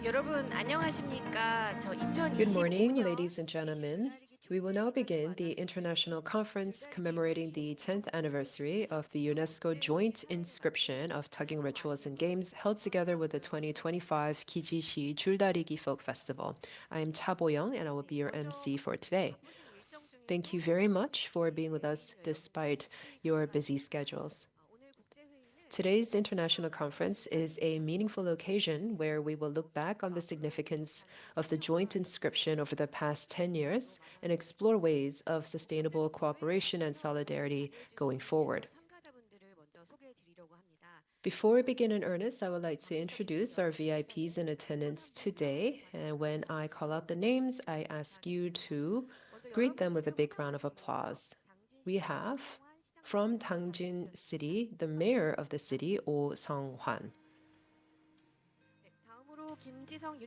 여러분 안녕하십니까? 저 Good morning, 2025년 ladies and gentlemen. We will now begin the International Conference commemorating the 10th anniversary of the UNESCO joint inscription of tugging rituals and games held together with the 2025 Gijisi Juldarigi Folk Festival. I am Cha Bo-young and I will be your MC for today. Thank you very much for being with us despite your busy schedules. Today's international conference is a meaningful occasion where we will look back on the significance of the joint inscription over the past 10 years and explore ways of sustainable cooperation and solidarity going forward. Before we begin in earnest, I would like to introduce our VIPs in attendance today. And when I call out the names, I ask you to greet them with a big round of applause. We have from Dangjin City, the mayor of the city, Oh Sung-hwan.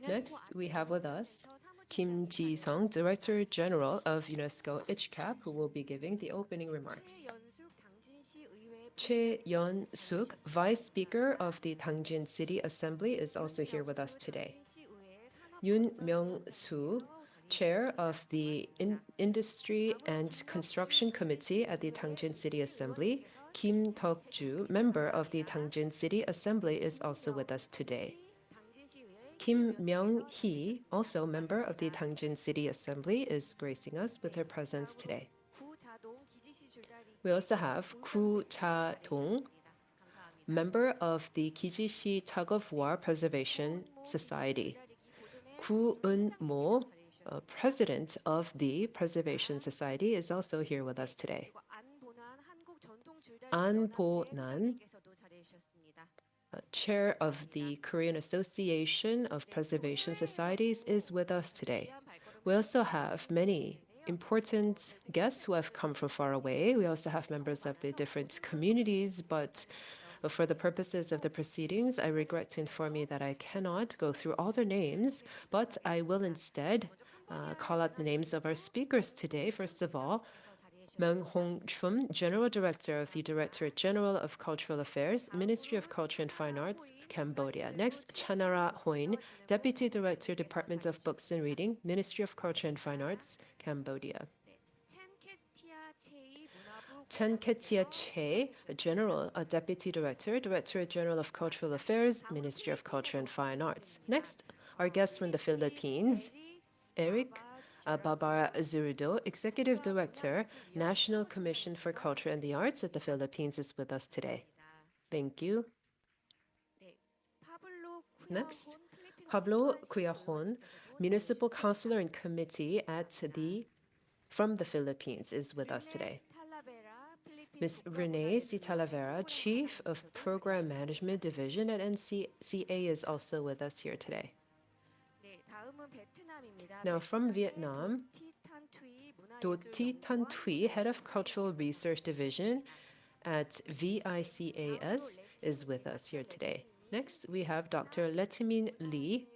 Next, we have with us Kim Ji-sung, Director General of UNESCO ICHCAP, who will be giving the opening remarks. Choi Yeon-suk, Vice Speaker of the Dangjin City Assembly, is also here with us today. Yoon Myung-soo, Chair of the Industry and Construction Committee at the Dangjin City Assembly, Kim Deok-ju, member of the Dangjin City Assembly, is also with us today. Kim Myung-hee, also member of the Dangjin City Assembly, is gracing us with her presence today. We also have Gu Cha-dong, member of the Gijisi Tug-of-War Preservation Society. Gu Eun-mo, president of the Preservation Society, is also here with us today. An Bo-nan, chair of the Korean Association of Preservation Societies, is with us today. We also have many important guests who have come from far away. We also have members of the different communities, but for the purposes of the proceedings, I regret to inform you that I cannot go through all their names, but I will instead call out the names of our speakers today. First of all, Meng Hong-chum, General Director of the Directorate General of Cultural Affairs, Ministry of Culture and Fine Arts, Cambodia. Next, Chanara Hoin, Deputy Director, Department of Books and Reading, Ministry of Culture and Fine Arts, Cambodia. Chen Ketia Che, General Deputy Director, Directorate General of Cultural Affairs, Ministry of Culture and Fine Arts. Next, our guest from the Philippines, Eric Barbara Zerudo, Executive Director, National Commission for Culture and the Arts at the Philippines, is with us today. Thank you. Next, Pablo Cuyajon, Municipal Councilor and Committee from the Philippines, is with us today. Ms. Renee C. Talavera, Chief of Program Management Division at NCCA, is also with us here today. Now from Vietnam, Do Thi Thanh Thuy, Head of Cultural Research Division at VICAS, is with us here today. Next, we have Dr. Letimin Lee,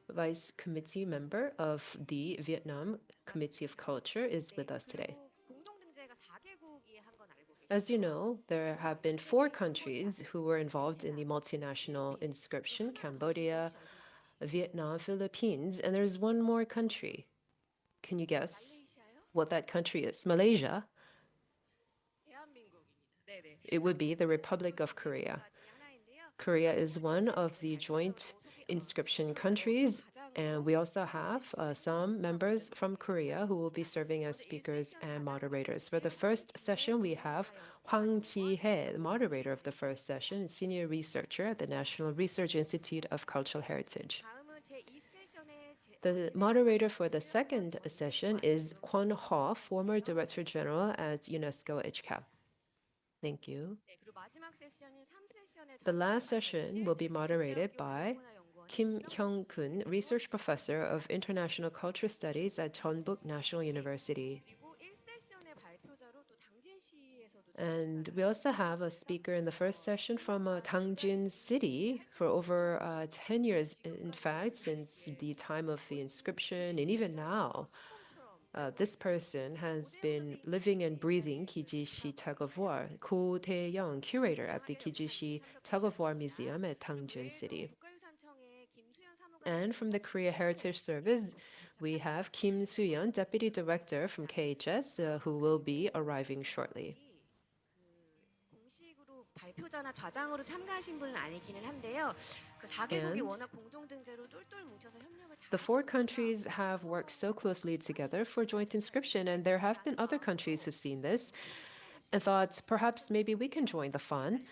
Vice Committee Member of the Vietnam Committee of Culture, is with us today. As you know, there have been 4 countries who were involved in the multinational inscription: Cambodia, Vietnam, Philippines, and there's one more country. Can you guess what that country is? Malaysia? It would be the Republic of Korea. Korea is one of the joint inscription countries, and we also have some members from Korea who will be serving as speakers and moderators. For the first session, we have Hwang Ji-hye, the moderator of the first session, senior researcher at the National Research Institute of Cultural Heritage. The moderator for the second session is Kwon Ho, former Director General at UNESCO ICHCAP. Thank you. The last session will be moderated by Kim Hyung-kun, Research Professor of International Culture Studies at Jeonbuk National University. And we also have a speaker in the first session from Dangjin City for over 10 years, in fact, since the time of the inscription, and even now. This person has been living and breathing Gijisi Tug-of-War, Ko Tae-young, curator at the Gijisi Tug-of-War Museum at Dangjin City. And from the Korea Heritage Service, we have Kim Soo-yeon, Deputy Director from KHS, who will be arriving shortly. 공식으로 발표자나 좌장으로 참가하신 분은 아니기는 한데요. 그 4개국이 워낙 공동등재로 똘똘 뭉쳐서 협력을 The four countries have worked so closely together for joint inscription, and there have been other countries who've seen this and thought perhaps maybe we can join the fun.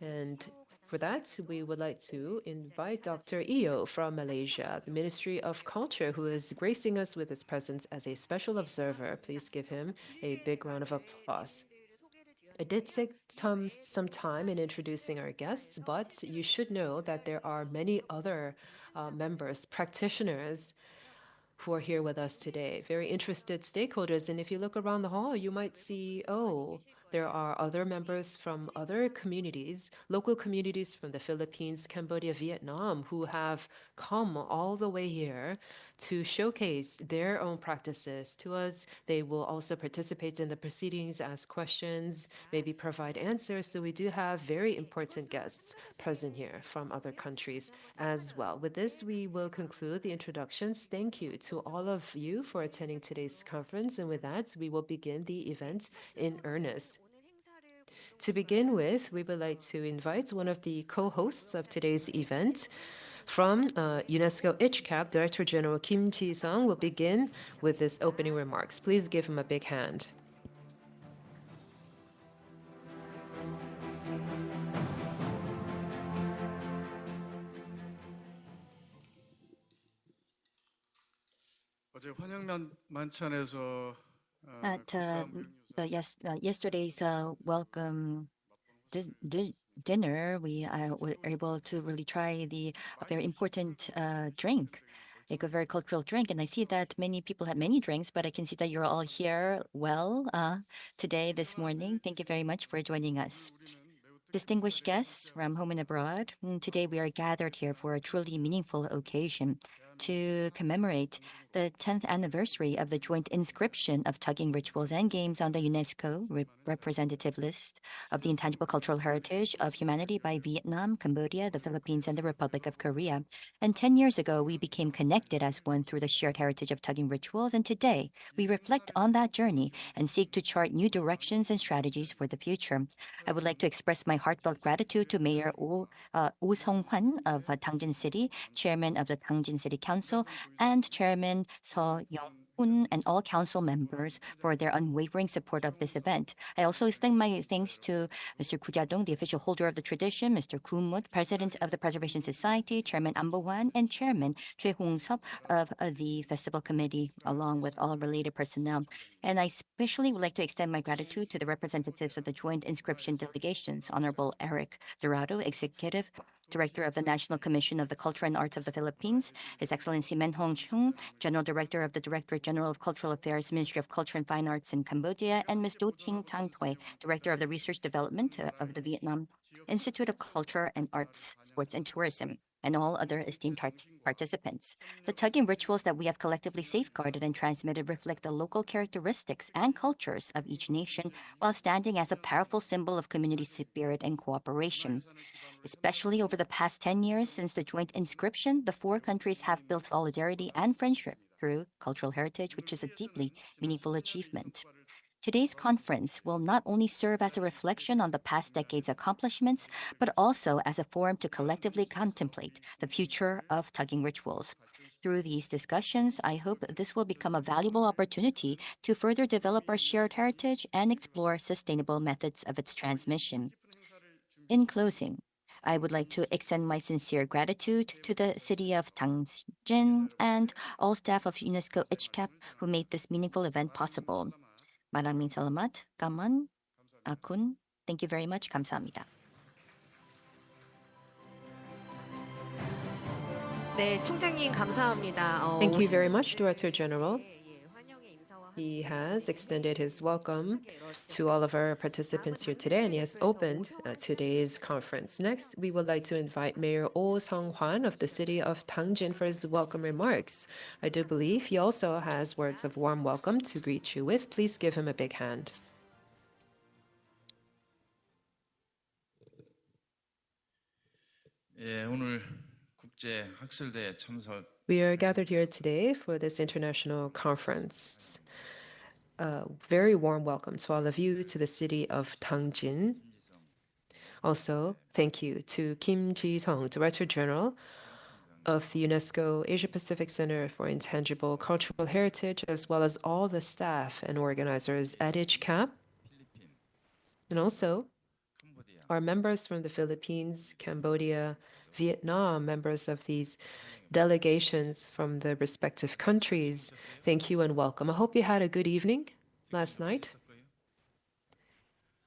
And for that, we would like to invite Dr. Eo from Malaysia, the Ministry of Culture, who is gracing us with his presence as a special observer. Please give him a big round of applause. I did take some time in introducing our guests, but you should know that there are many other members, practitioners, who are here with us today, very interested stakeholders. And if you look around the hall, you might see, oh, there are other members from other communities, local communities from the Philippines, Cambodia, Vietnam, who have come all the way here to showcase their own practices to us. They will also participate in the proceedings, ask questions, maybe provide answers. So we do have very important guests present here from other countries as well. With this, we will conclude the introductions. Thank you to all of you for attending today's conference. And with that, we will begin the event in earnest. To begin with, we would like to invite one of the co-hosts of today's event, from UNESCO ICHCAP, Director General Kim Ji-sung will begin with his opening remarks. Please give him a big hand. At yesterday's welcome dinner, we were able to really try a very important drink, like a very cultural drink. And I see that many people have many drinks, but I can see that you're all here today, this morning. Thank you very much for joining us. Distinguished guests from home and abroad, today we are gathered here for a truly meaningful occasion to commemorate the 10th anniversary of the joint inscription of tugging rituals and games on the UNESCO representative list of the intangible cultural heritage of humanity by Vietnam, Cambodia, the Philippines, and the Republic of Korea. And 10 years ago, we became connected as one through the shared heritage of tugging rituals. And today, we reflect on that journey and seek to chart new directions and strategies for the future. I would like to express my heartfelt gratitude to Mayor Oh Sung-hwan of Dangjin City, Chairman of the Dangjin City Council, and Chairman Seo Young-hoon, and all council members for their unwavering support of this event. I also extend my thanks to Mr. Koo Ja-dong, the official holder of the tradition, Mr. Koo Mut, President of the Preservation Society, Chairman An Bo-hwan, and Chairman Choi Hong-seop of the Festival Committee, along with all related personnel. And I especially would like to extend my gratitude to the representatives of the Joint Inscription Delegations, Honorable Eric Dorado, Executive Director of the National Commission of the Culture and Arts of the Philippines, His Excellency Men Hong Chung, General Director of the Directorate General of Cultural Affairs, Ministry of Culture and Fine Arts in Cambodia, and Ms. Do Ting Tang Thuy, Director of the Research Development of the Vietnam Institute of Culture and Arts, Sports and Tourism, and all other esteemed participants. The tugging rituals that we have collectively safeguarded and transmitted reflect the local characteristics and cultures of each nation, while standing as a powerful symbol of community spirit and cooperation. Especially over the past 10 years since the joint inscription, the four countries have built solidarity and friendship through cultural heritage, which is a deeply meaningful achievement. Today's conference will not only serve as a reflection on the past decade's accomplishments, but also as a forum to collectively contemplate the future of tugging rituals. Through these discussions, I hope this will become a valuable opportunity to further develop our shared heritage and explore sustainable methods of its transmission. In closing, I would like to extend my sincere gratitude to the city of Dangjin and all staff of UNESCO ICHCAP who made this meaningful event possible. Maraming salamat, Kaman, Akun. Thank you very much. 감사합니다. 네, 총장님 감사합니다. Thank you very much, Director General. He has extended his welcome to all of our participants here today, and he has opened today's conference. Next, we would like to invite Mayor Oh Sung-hwan of the city of Dangjin for his welcome remarks. I do believe he also has words of warm welcome to greet you with. Please give him a big hand. 예, 오늘 국제 학술대회 참석 We are gathered here today for this international conference. A very warm welcome to all of you to the city of Dangjin. Also, thank you to Kim Ji-sung, Director General of the UNESCO Asia Pacific Center for Intangible Cultural Heritage, as well as all the staff and organizers at ICHCAP, and also our members from the Philippines, Cambodia, Vietnam, members of these delegations from the respective countries. Thank you and welcome. I hope you had a good evening last night.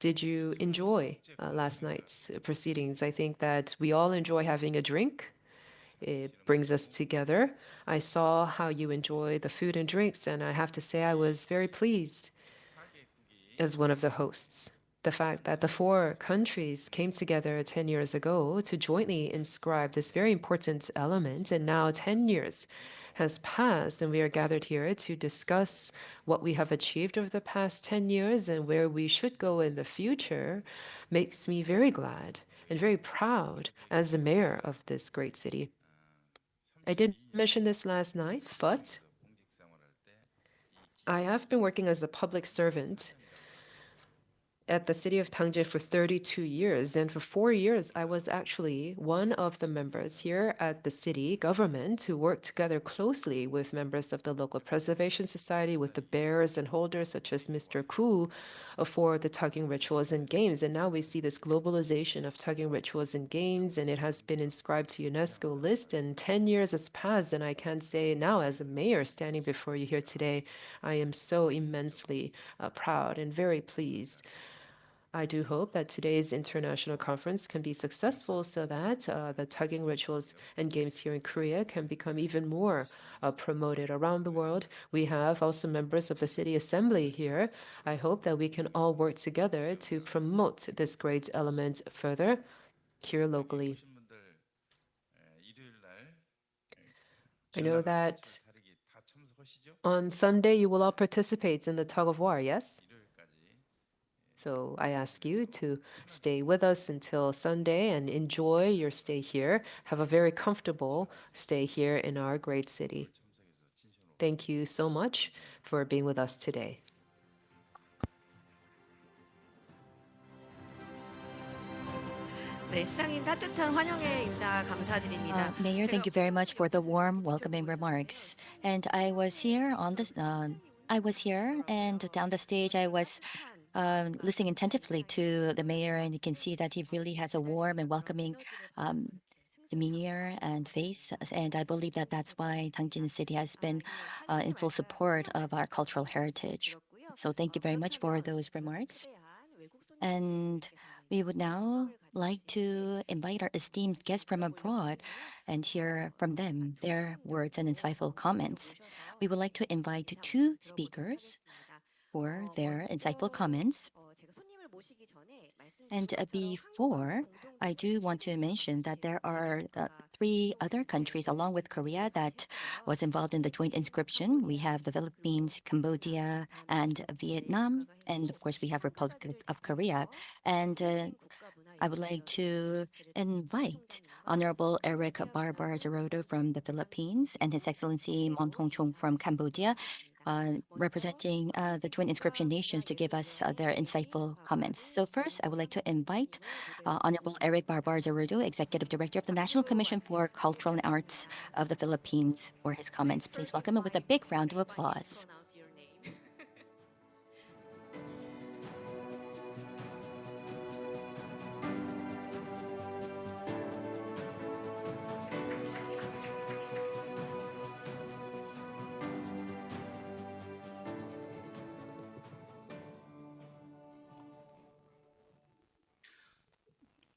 Did you enjoy last night's proceedings? I think that we all enjoy having a drink. It brings us together. I saw how you enjoy the food and drinks, and I have to say I was very pleased as one of the hosts. The fact that the 4 countries came together 10 years ago to jointly inscribe this very important element, and now 10 years has passed, and we are gathered here to discuss what we have achieved over the past 10 years and where we should go in the future, makes me very glad and very proud as the mayor of this great city. I did mention this last night, but I have been working as a public servant at the city of Dangjin for 32 years, and for 4 years I was actually one of the members here at the city government who worked together closely with members of the local preservation society, with the bearers and holders such as Mr. Koo for the tugging rituals and games. And now we see this globalization of tugging rituals and games, and it has been inscribed to UNESCO list, and 10 years has passed, and I can say now as a mayor standing before you here today, I am so immensely proud and very pleased. I do hope that today's international conference can be successful so that the tugging rituals and games here in Korea can become even more promoted around the world. We have also members of the city assembly here. I hope that we can all work together to promote this great element further here locally. I know that on Sunday you will all participate in the tug of war, yes? So I ask you to stay with us until Sunday and enjoy your stay here. Have a very comfortable stay here in our great city. Thank you so much for being with us today. 네, 시장님 따뜻한 환영의 인사 감사드립니다. Mayor, thank you very much for the warm welcoming remarks. And I was here and down the stage I was listening attentively to the mayor, and you can see that he really has a warm and welcoming demeanor and face. And I believe that that's why Dangjin City has been in full support of our cultural heritage. So thank you very much for those remarks. And we would now like to invite our esteemed guests from abroad and hear from them their words and insightful comments. We would like to invite 2 speakers for their insightful comments. And before, I do want to mention that there are 3 other countries along with Korea that was involved in the joint inscription. We have the Philippines, Cambodia, and Vietnam, and of course we have Republic of Korea. And I would like to invite Honorable Eric Barbar Zerodo from the Philippines and His Excellency Mon Hong Chung from Cambodia, representing the Joint Inscription Nations, to give us their insightful comments. So first, I would like to invite Honorable Eric Barbar Zerodo, Executive Director of the National Commission for Cultural and Arts of the Philippines, for his comments. Please welcome him with a big round of applause.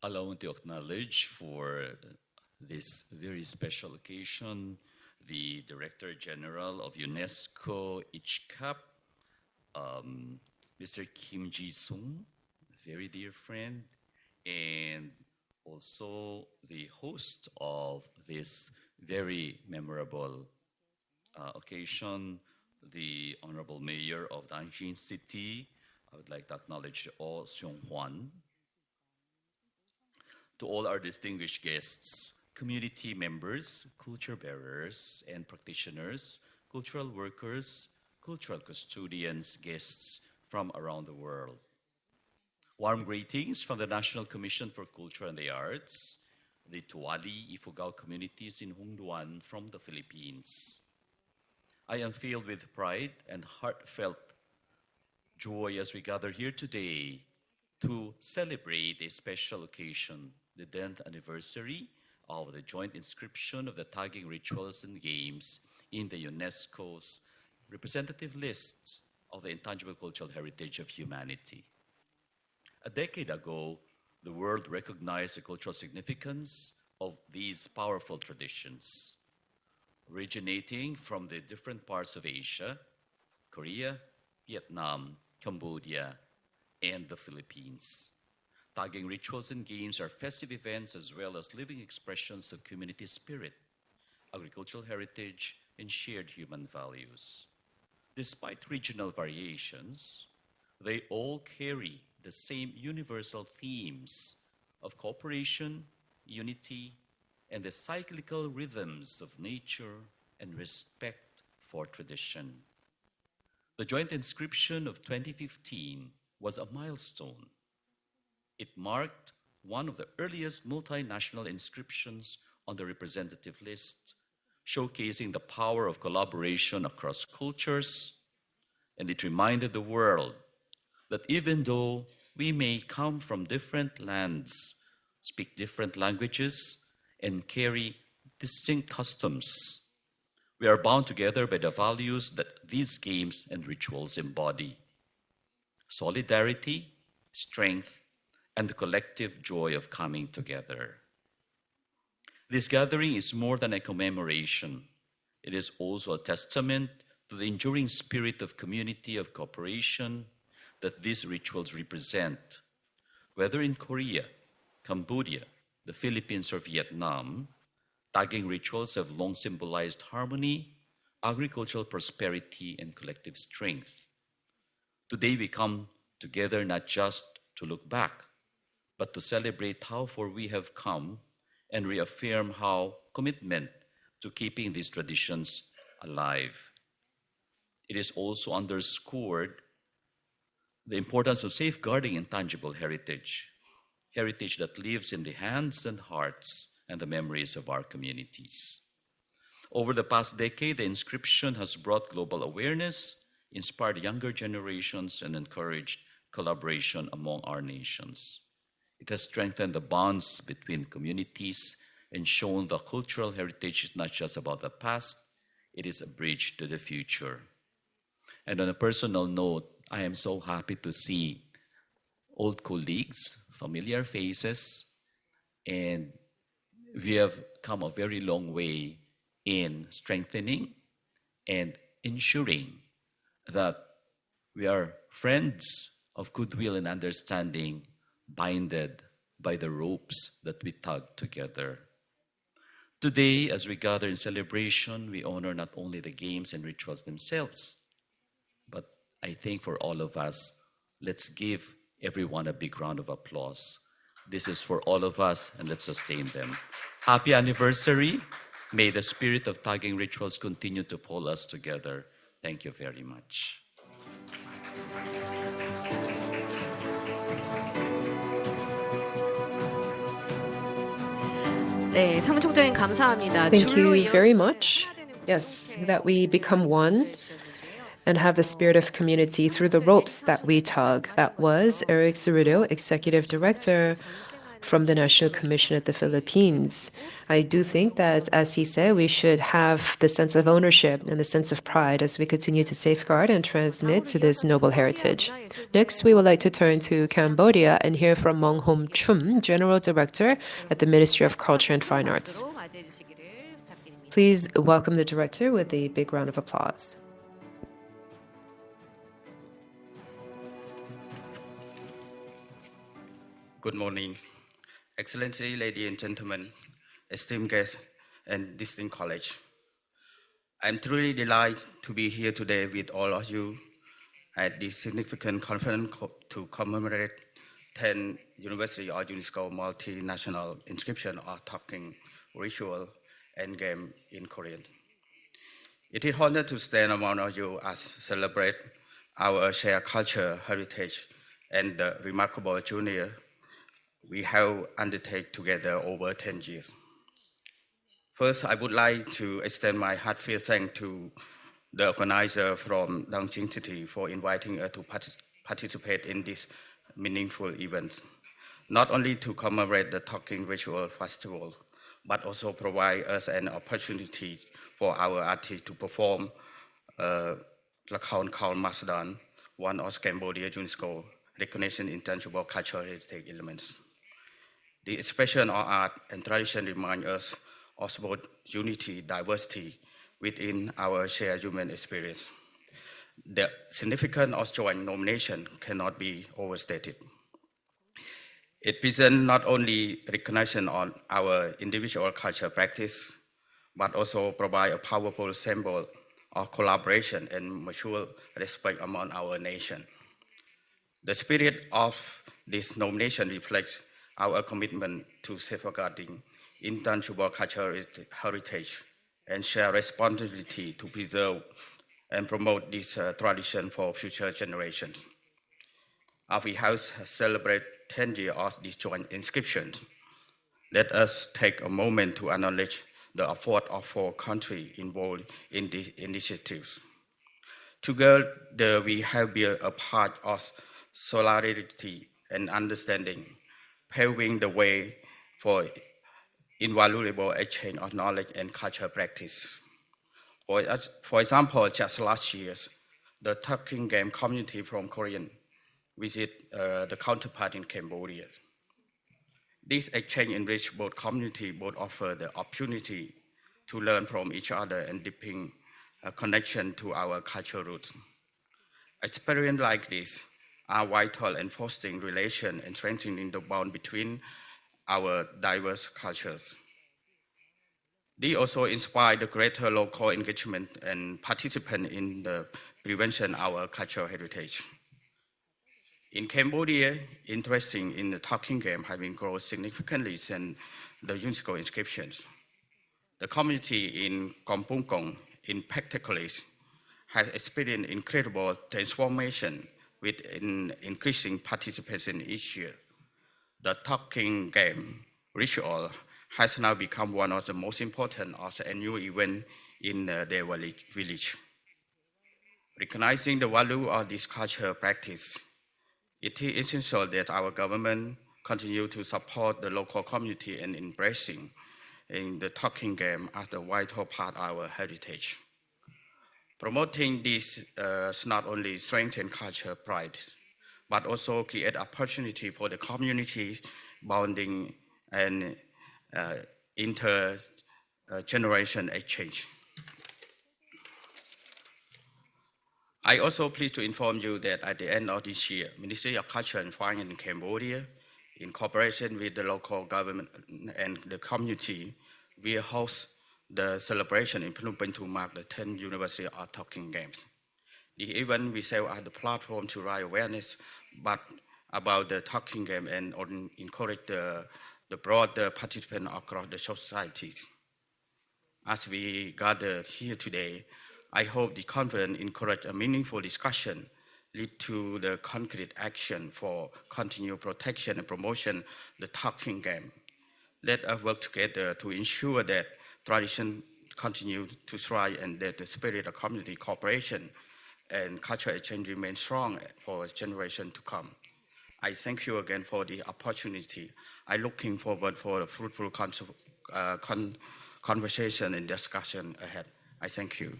Allow me to acknowledge for this very special occasion the Director General of UNESCO ICHCAP, Mr. Kim Ji-sung, very dear friend, and also the host of this very memorable occasion, the Honorable Mayor of Dangjin City. I would like to acknowledge Oh Seong-hwan. To all our distinguished guests, community members, culture bearers and practitioners, cultural workers, cultural custodians, guests from around the world. Warm greetings from the National Commission for Culture and the Arts, the Tuwali Ifugao communities in Hongduan from the Philippines. I am filled with pride and heartfelt joy as we gather here today to celebrate a special occasion, the 10th anniversary of the joint inscription of the tugging rituals and games in the UNESCO's representative list of the intangible cultural heritage of humanity. A decade ago, the world recognized the cultural significance of these powerful traditions, originating from the different parts of Asia, Korea, Vietnam, Cambodia, and the Philippines. Tugging rituals and games are festive events as well as living expressions of community spirit, agricultural heritage, and shared human values. Despite regional variations, they all carry the same universal themes of cooperation, unity, and the cyclical rhythms of nature and respect for tradition. The joint inscription of 2015 was a milestone. It marked one of the earliest multinational inscriptions on the representative list, showcasing the power of collaboration across cultures, and it reminded the world that even though we may come from different lands, speak different languages, and carry distinct customs, we are bound together by the values that these games and rituals embody: solidarity, strength, and the collective joy of coming together. This gathering is more than a commemoration. It is also a testament to the enduring spirit of community of cooperation that these rituals represent. Whether in Korea, Cambodia, the Philippines, or Vietnam, tugging rituals have long symbolized harmony, agricultural prosperity, and collective strength. Today we come together not just to look back, but to celebrate how far we have come and reaffirm how commitment to keeping these traditions alive. It is also underscored the importance of safeguarding intangible heritage, heritage that lives in the hands and hearts and the memories of our communities. Over the past decade, the inscription has brought global awareness, inspired younger generations, and encouraged collaboration among our nations. It has strengthened the bonds between communities and shown that cultural heritage is not just about the past, it is a bridge to the future. And on a personal note, I am so happy to see old colleagues, familiar faces, and we have come a very long way in strengthening and ensuring that we are friends of goodwill and understanding, binded by the ropes that we tug together. Today, as we gather in celebration, we honor not only the games and rituals themselves, but I think for all of us, let's give everyone a big round of applause. This is for all of us, and let's sustain them. Happy anniversary. May the spirit of tugging rituals continue to pull us together. Thank you very much. 네, 사무총장님 감사합니다. Thank 줄로 you very 이어지는 much. 하나 되는 Yes, 공동체 that we become one and have the spirit of community through the ropes that we tug. That was Eric Cerudo, Executive Director from the National Commission at the Philippines. I do think that, as he said, we should have the sense of ownership and the sense of pride as we continue to safeguard and transmit this noble heritage. Next, we would like to turn to Cambodia and hear from Mong Hom Chum, General Director at the Ministry of Culture and Fine Arts. 맞이해 주시기를 부탁드립니다. Please welcome the director with a big round of applause. Good morning, Excellency, ladies and gentlemen, esteemed guests, and distinct college. I'm truly delighted to be here today with all of you at this significant conference to commemorate 10 University or UNESCO multinational inscription or Tugging ritual and game in Korean. It is an honor to stand among you as celebrate our shared culture, heritage, and the remarkable journey we have undertaken together over 10 years. First, I would like to extend my heartfelt thanks to the organizer from Dangjin City for inviting us to participate in this meaningful event, not only to commemorate the Tugging Ritual Festival, but also provide us an opportunity for our artists to perform Lakhon called Masdan, one of Cambodia UNESCO recognition intangible cultural heritage elements. The expression of art and tradition remind us of both unity, diversity within our shared human experience. The significance of joint nomination cannot be overstated. It presents not only recognition on our individual cultural practice, but also provide a powerful symbol of collaboration and mutual respect among our nation. The spirit of this nomination reflects our commitment to safeguarding intangible cultural heritage and share responsibility to preserve and promote this tradition for future generations. As we have celebrated 10 years of this joint inscription, let us take a moment to acknowledge the effort of 4 countries involved in these initiatives. Together, we have been a part of solidarity and understanding, paving the way for invaluable exchange of knowledge and cultural practice. For example, just last year, the Tugging game community from Korean visited the counterpart in Cambodia. This exchange enriched both communities, both offer the opportunity to learn from each other and deepen a connection to our cultural roots. Experiences like this are vital in fostering relations and strengthening the bond between our diverse cultures. They also inspire the greater local engagement and participation in the prevention of our cultural heritage. In Cambodia, interest in the Tugging game has been grown significantly since the UNESCO inscriptions. The community in Kampong Kong, in particular, has experienced incredible transformation with an increasing participation each year. The Tugging game ritual has now become one of the most important of the annual events in their village. Recognizing the value of this cultural practice, it is essential that our government continue to support the local community and embracing in the Tugging game as a vital part of our heritage. Promoting this not only strengthen cultural pride, but also create opportunity for the community bonding and inter-generation exchange. I also pleased to inform you that at the end of this year, Ministry of Culture and Finance in Cambodia, in cooperation with the local government and the community, will host the celebration in Phnom Penh to mark the 10th University of Tugging Games. The event will serve as the platform to raise awareness about the Tugging game and encourage the broader participants across the societies. As we gather here today, I hope the conference encourage a meaningful discussion, lead to the concrete action for continued protection and promotion the Tugging game. Let us work together to ensure that tradition continue to thrive and that the spirit of community cooperation and cultural exchange remain strong for generations to come. I thank you again for the opportunity. I'm looking forward for a fruitful conversation and discussion ahead. I thank you.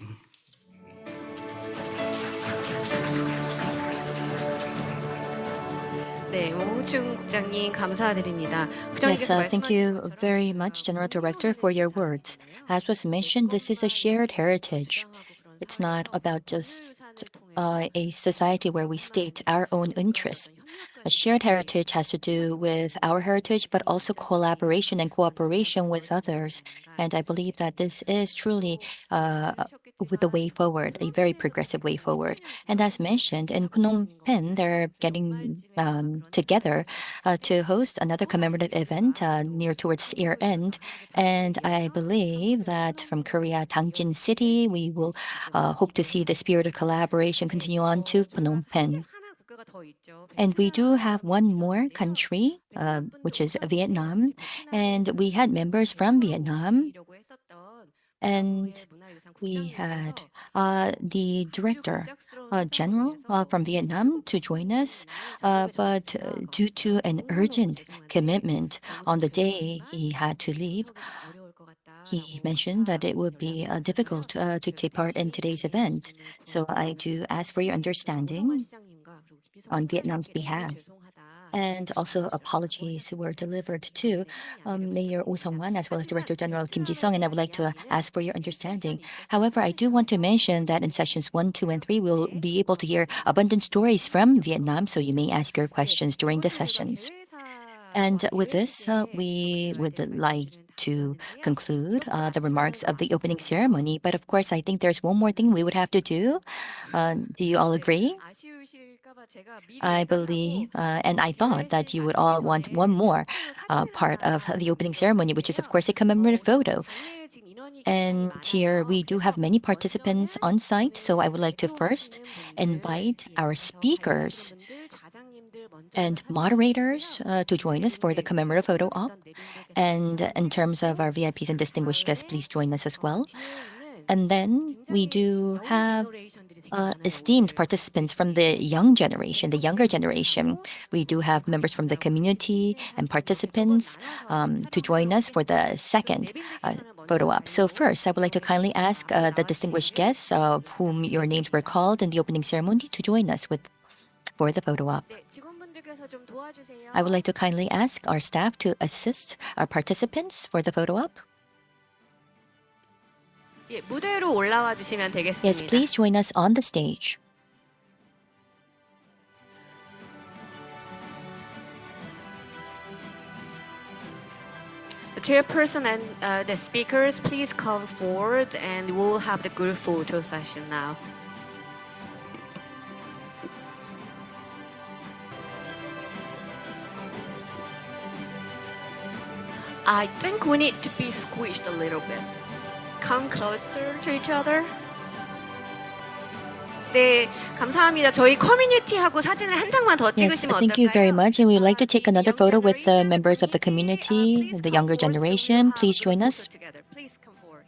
네, 홍충 국장님 감사드립니다. Yes, thank you very much, General Director, for your words. As was mentioned, this is a shared heritage. It's not about just a society where we state our own interests, A shared heritage has to do with our heritage, but also collaboration and cooperation with others. And I believe that this is truly with the way forward, a very progressive way forward. And as mentioned, in Phnom Penh, they're getting together to host another commemorative event near towards year end. And I believe that from Korea, Dangjin City, we will hope to see the spirit of collaboration continue on to Phnom Penh. And we do have one more country, which is Vietnam. And we had members from Vietnam. And we had the director general from Vietnam to join us. But due to an urgent commitment on the day he had to leave, he mentioned that it would be difficult to take part in today's event. So I do ask for your understanding on Vietnam's behalf. And also apologies were delivered to Mayor Oh Sung-wan as well as Director General Kim Ji-sung, and I would like to ask for your understanding. However, I do want to mention that in sessions 1, 2, and 3, we'll be able to hear abundant stories from Vietnam, so you may ask your questions during the sessions. And with this, we would like to conclude the remarks of the opening ceremony. But of course, I think there's one more thing we would have to do. Do you all agree? I believe, and I thought that you would all want one more part of the opening ceremony, which is, of course, a commemorative photo. And here we do have many participants on site, so I would like to first invite our speakers and moderators to join us for the commemorative photo op. And in terms of our VIPs and distinguished guests, please join us as well. And then we do have esteemed participants from the young generation, the younger generation. We do have members from the community and participants to join us for the second photo op. So first, I would like to kindly ask the distinguished guests of whom your names were called in the opening ceremony to join us for the photo op. I would like to kindly ask our staff to assist our participants for the photo op. 무대로 올라와 주시면 되겠습니다. Yes, please join us on the stage. The chairperson and the speakers, please come forward, and we'll have the group photo session now. I think we need to be squished a little bit. Come closer to each other. 네, 감사합니다. 저희 커뮤니티하고 사진을 한 장만 더 Yes, 찍으시면 thank you very 어떨까요? much. And we would like to take another photo with the members of the community, the younger generation. Please join us. Please come forward.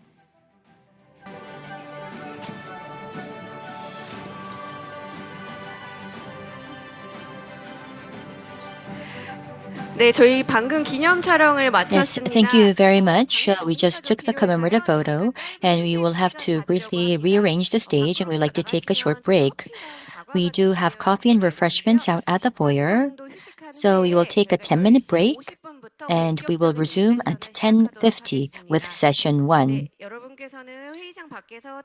네, 저희 방금 기념 촬영을 Yes, 마쳤습니다. thank you very much. We just took the commemorative photo, and we will have to briefly rearrange the stage, and we'd like to take a short break. We do have coffee and refreshments out at the foyer, so we will take a 10-minute break, and we will resume at 10:50 with session 1.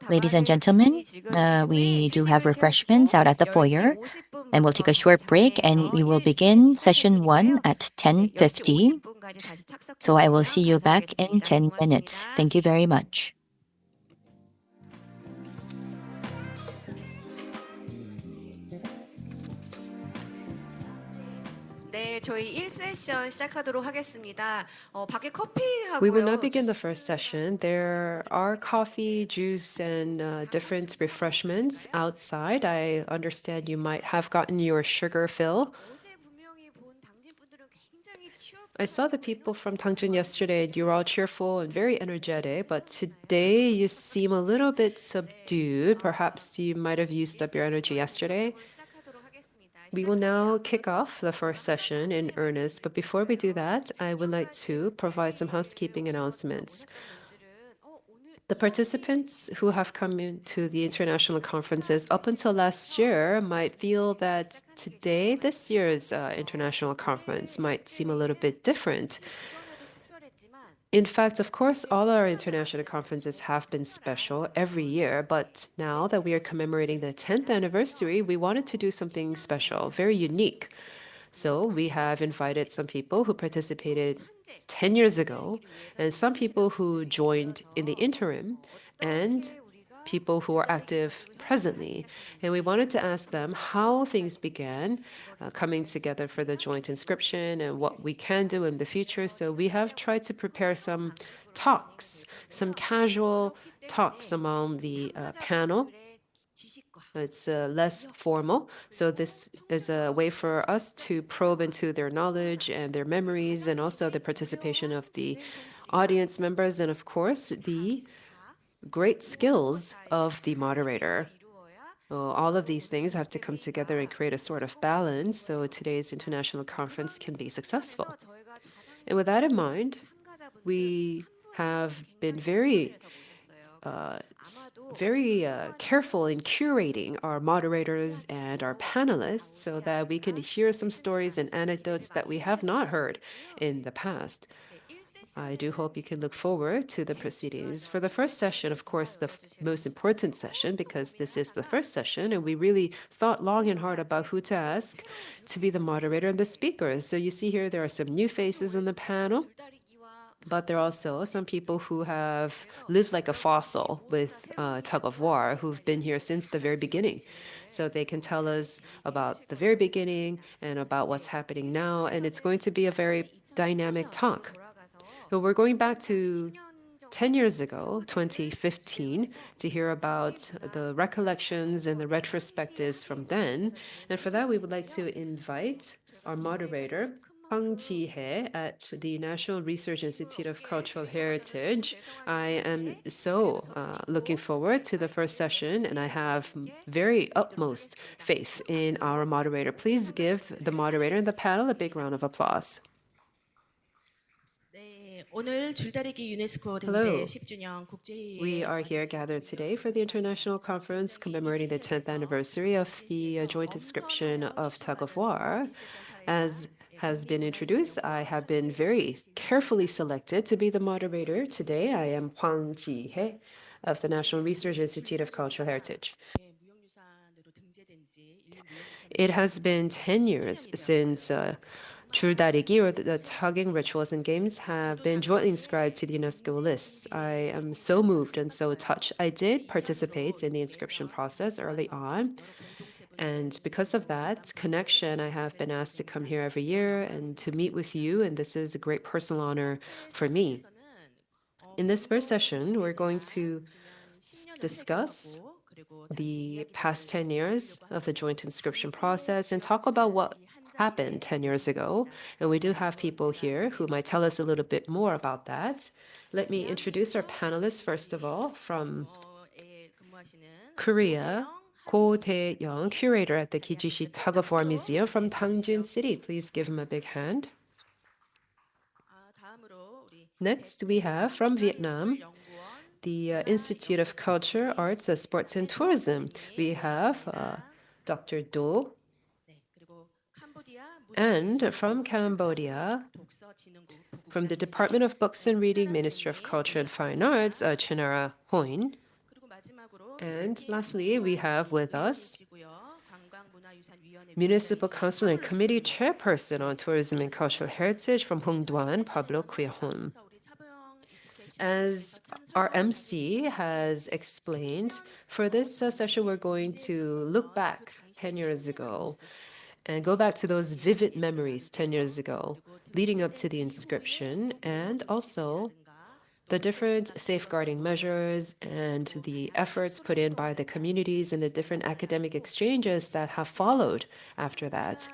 Ladies and gentlemen, we do have refreshments out at the foyer, and we'll take a short break, and we will begin session 1 at 10:50. So I will see you back in 10 minutes. Thank you very much. 네, 저희 1세션 시작하도록 하겠습니다. 밖에 커피하고요. We will now begin the first session. There are coffee, juice, and different refreshments outside. I understand you might have gotten your sugar fill. 어제 분명히 본 당진 분들은 굉장히 I saw the people from Dangjin yesterday, and you were all cheerful and very energetic, but today you seem a little bit subdued. Perhaps you might have used up your energy yesterday. 시작하도록 하겠습니다. We will now kick off the first session in earnest, but before we do that, I would like to provide some housekeeping announcements. The participants who have come into the international conferences up until last year might feel that today, this year's international conference might seem a little bit different. In fact, of course, all our international conferences have been special every year, but now that we are commemorating the 10th anniversary, we wanted to do something special, very unique. So we have invited some people who participated 10 years ago and some people who joined in the interim and people who are active presently. And we wanted to ask them how things began coming together for the joint inscription and what we can do in the future. So we have tried to prepare some talks, some casual talks among the panel. It's less formal. So this is a way for us to probe into their knowledge and their memories and also the participation of the audience members and, of course, the great skills of the moderator. Well, all of these things have to come together and create a sort of balance so today's international conference can be successful. And with that in mind, we have been very careful in curating our moderators and our panelists so that we can hear some stories and anecdotes that we have not heard in the past. I do hope you can look forward to the proceedings. For the first session, of course, the most important session, because this is the first session, and we really thought long and hard about who to ask to be the moderator and the speakers. So you see here, there are some new faces on the panel. But there are also some people who have lived like a fossil with tug of war, who've been here since the very beginning. So they can tell us about the very beginning and about what's happening now. And it's going to be a very dynamic talk. So we're going back to 10 years ago, 2015, to hear about the recollections and the retrospectives from then. And for that, we would like to invite our moderator, Hwang Ji-hye at the National Research Institute of Cultural Heritage. I am so looking forward to the first session, and I have very utmost faith in our moderator. Please give the moderator and the panel a big round of applause. Hello. We are here gathered today for the International Conference commemorating the 10th anniversary of the joint inscription of Tug-of-War. As has been introduced, I have been very carefully selected to be the moderator. Today, I am Hwang Ji-hye of the National Research Institute of Cultural Heritage. It has been 10 years since 줄다리기, or the tugging rituals and games, have been jointly inscribed to the UNESCO lists. I am so moved and so touched. I did participate in the inscription process early on. And because of that connection, I have been asked to come here every year and to meet with you. And this is a great personal honor for me. In this first session, we're going to discuss the past 10 years of the joint inscription process and talk about what happened 10 years ago. And we do have people here who might tell us a little bit more about that. Let me introduce our panelists, first of all, from Korea, Ko Tae-young, curator at the Gijisi Tug-of-War Museum from Dangjin City. Please give him a big hand. Next, we have from Vietnam, the Institute of Culture, Arts, Sports and Tourism. We have Dr. Do. And from Cambodia, from the Department of Books and Reading, Ministry of Culture and Fine Arts, Chinara Hoin. And lastly, we have with us Municipal Council and Committee Chairperson on Tourism and Cultural Heritage from Hung Duan, Pablo Cuihon. As our MC has explained, for this session, we're going to look back 10 years ago and go back to those vivid memories 10 years ago, leading up to the inscription, and also the different safeguarding measures and the efforts put in by the communities and the different academic exchanges that have followed after that.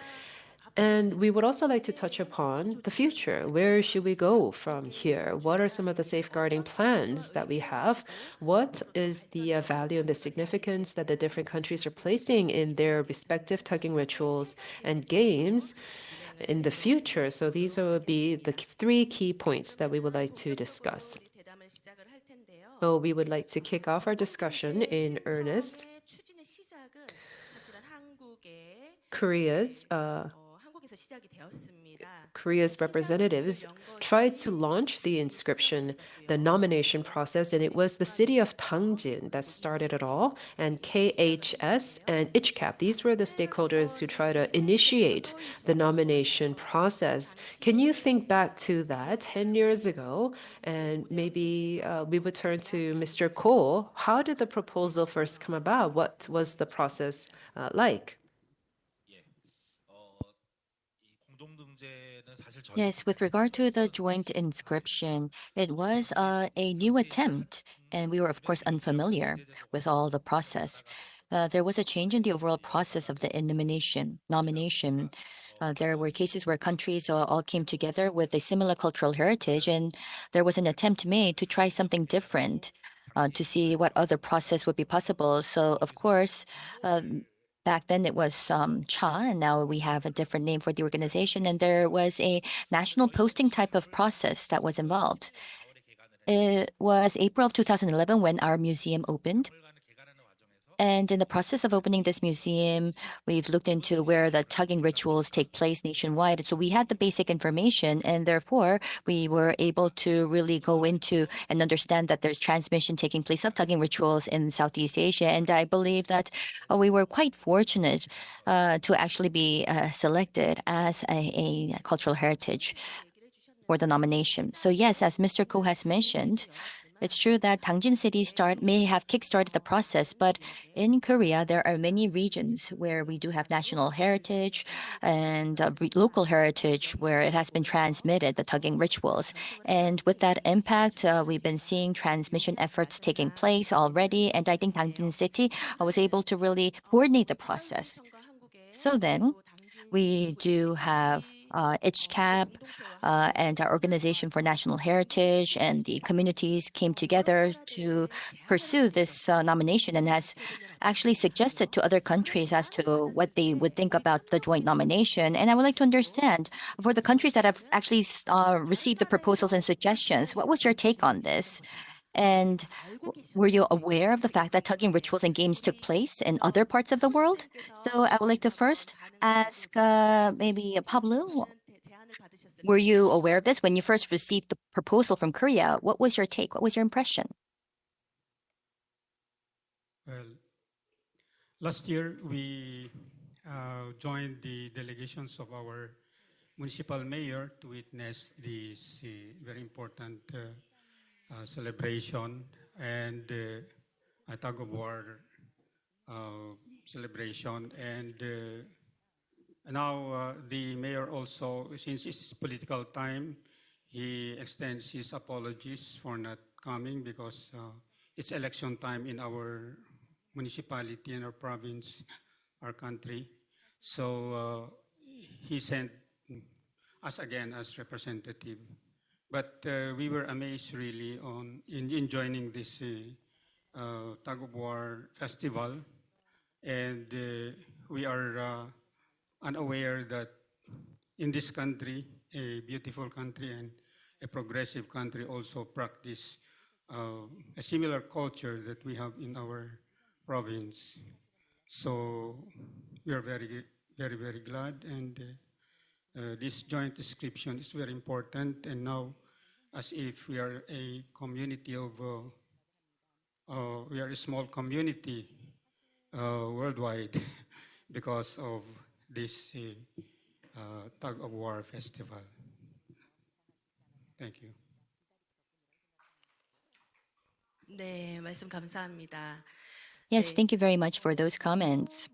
And we would also like to touch upon the future. Where should we go from here? What are some of the safeguarding plans that we have? What is the value and the significance that the different countries are placing in their respective tugging rituals and games in the future? So these will be the three key points that we would like to discuss. So we would like to kick off our discussion in earnest. Korea's Korea's representatives tried to launch the inscription, the nomination process, and it was the city of Dangjin that started it all, and KHS and ICHCAP. These were the stakeholders who tried to initiate the nomination process. Can you think back to that 10 years ago? And maybe we would turn to Mr. Ko. How did the proposal first come about? What was the process like? Yes, with regard to the joint inscription, it was a new attempt, and we were, of course, unfamiliar with all the process. There was a change in the overall process of the nomination. There were cases where countries all came together with a similar cultural heritage, and there was an attempt made to try something different to see what other process would be possible. So, of course, back then it was CHA, and now we have a different name for the organization, and there was a national posting type of process that was involved. It was April of 2011 when our museum opened. And in the process of opening this museum, we've looked into where the tugging rituals take place nationwide. So we had the basic information, and therefore we were able to really go into and understand that there's transmission taking place of tugging rituals in Southeast Asia. And I believe that we were quite fortunate to actually be selected as a cultural heritage for the nomination. So yes, as Mr. Ko has mentioned, it's true that Dangjin City may have kickstarted the process, but in Korea, there are many regions where we do have national heritage and local heritage where it has been transmitted, the tugging rituals. And with that impact, we've been seeing transmission efforts taking place already. And I think Dangjin City was able to really coordinate the process. So then, we do have ICHCAP and our Organization for National Heritage, and the communities came together to pursue this nomination and has actually suggested to other countries as to what they would think about the joint nomination. And I would like to understand, for the countries that have actually received the proposals and suggestions, what was your take on this? And were you aware of the fact that tugging rituals and games took place in other parts of the world? So I would like to first ask maybe Pablo, were you aware of this when you first received the proposal from Korea? What was your take? What was your impression? Well, last year we joined the delegations of our municipal mayor to witness this very important celebration and a tug-of-war celebration. And now the mayor also, since it's political time, he extends his apologies for not coming because it's election time in our municipality, in our province, our country. So he sent us again as representative. But we were amazed really in joining this tug-of-war festival, and we are unaware that in this country, a beautiful country and a progressive country, also practice a similar culture that we have in our province. So we are very, very, very glad, and this joint inscription is very important. And now, as if we are a community of, we are a small community worldwide because of this tug-of-war festival. Thank you. 네, 말씀 감사합니다. Yes, thank you very much for those comments.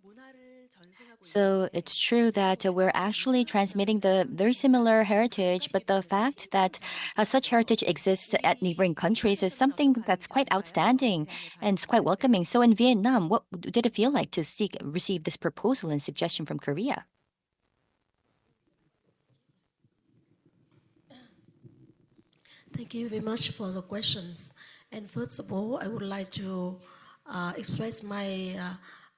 So it's true that we're actually transmitting the very similar heritage, but the fact that such heritage exists at neighboring countries is something that's quite outstanding and it's quite welcoming. So in Vietnam, what did it feel like to receive this proposal and suggestion from Korea? Thank you very much for the questions. And first of all, I would like to express my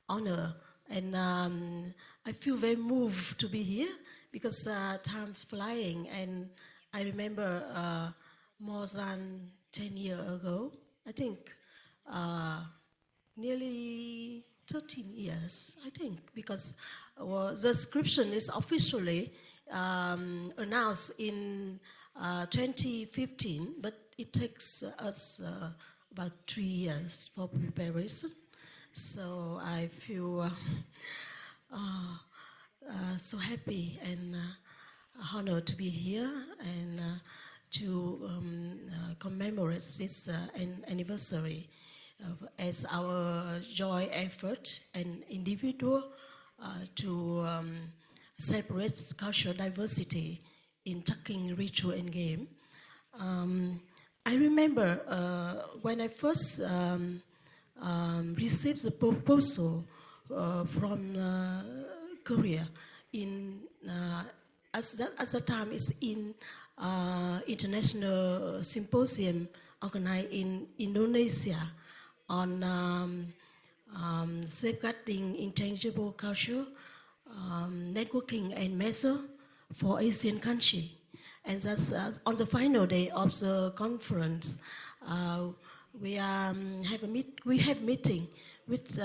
honor, and I feel very moved to be here because time's flying, and I remember more than 10 years ago, I think, nearly 13 years, I think, because the inscription is officially announced in 2015, but it takes us about 3 years for preparation. So I feel so happy and honored to be here and to commemorate this anniversary as our joint effort and individual to celebrate cultural diversity in Tugging ritual and game. I remember when I first received the proposal from Korea in at the time it's in international symposium organized in Indonesia on safeguarding intangible culture, networking and measure for Asian country. And that's on the final day of the conference. We have meeting with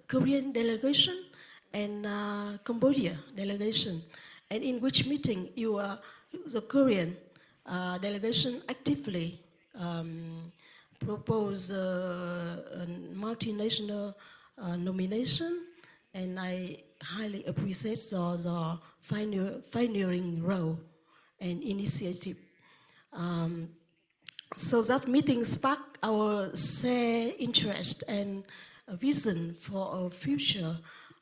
Korean delegation and Cambodia delegation, and in which meeting the Korean delegation actively propose a multinational nomination, and I highly appreciate the pioneering role and initiative. So that meeting sparked our shared interest and a vision for a future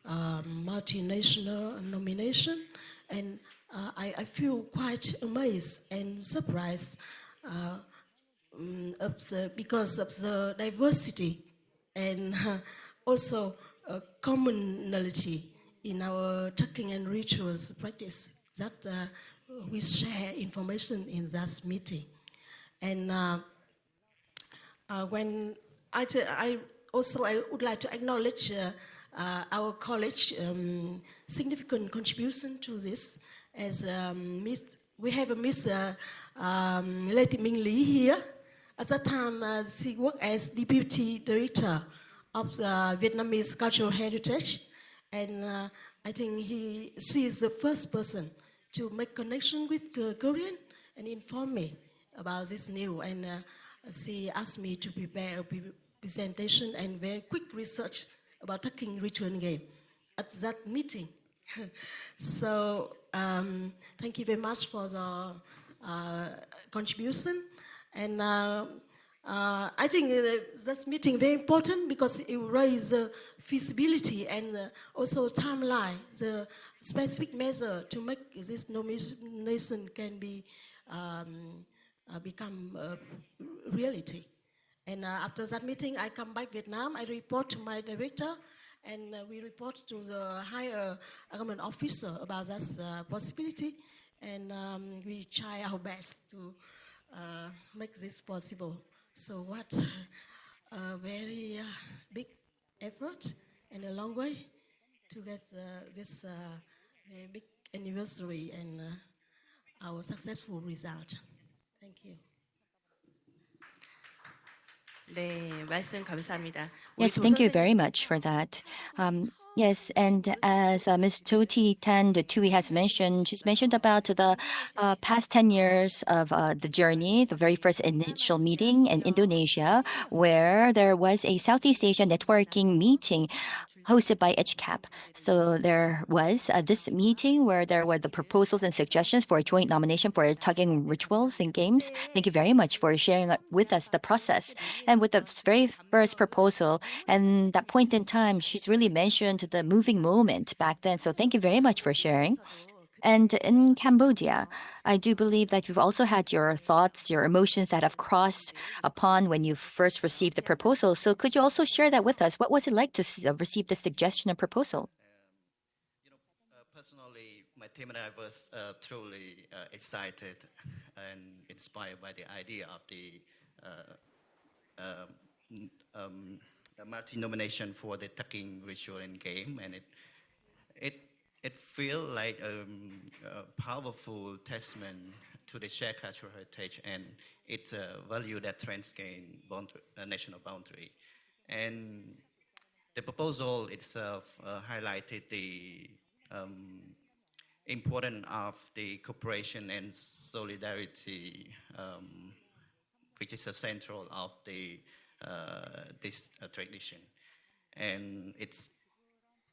multinational nomination, and I feel quite amazed and surprised because of the diversity and also commonality in our tugging and rituals practice that we share information in that meeting. And when I would like to acknowledge our college significant contribution to this, as we have a Miss Lady Ming Lee here. At that time, she worked as Deputy Director of the Vietnamese Cultural Heritage, and I think she is the first person to make connection with Korean and inform me about this new, and she asked me to prepare a presentation and very quick research about Tugging ritual game at that meeting. So thank you very much for the contribution, and I think this meeting very important because it raises feasibility and also timeline, the specific measure to make this nomination can be become reality. And after that meeting, I come back Vietnam. I report to my director, and we report to the higher government officer about this possibility, and we try our best to make this possible. So what a very big effort and a long way to get this very big anniversary and our successful result. Thank you. 네, 말씀 감사합니다. Yes, thank you very much for that. Yes, and as Ms. Choti Tan Tui has mentioned, she's mentioned about the past 10 years of the journey, the very first initial meeting in Indonesia, where there was a Southeast Asia networking meeting hosted by ICHCAP. So there was this meeting where there were the proposals and suggestions for a joint nomination for tugging rituals and games. Thank you very much for sharing with us the process. And with the very first proposal, and that point in time, she's really mentioned the moving moment back then. So thank you very much for sharing. And in Cambodia, I do believe that you've also had your thoughts, your emotions that have crossed upon when you first received the proposal. So could you also share that with us? What was it like to receive the suggestion and proposal? Personally, my team and I was truly excited and inspired by the idea of the multi-nomination for the tugging ritual and game, and it feels like a powerful testament to the shared cultural heritage and its value that transcend national boundary. And the proposal itself highlighted the importance of the cooperation and solidarity, which is the central of the this tradition, and it's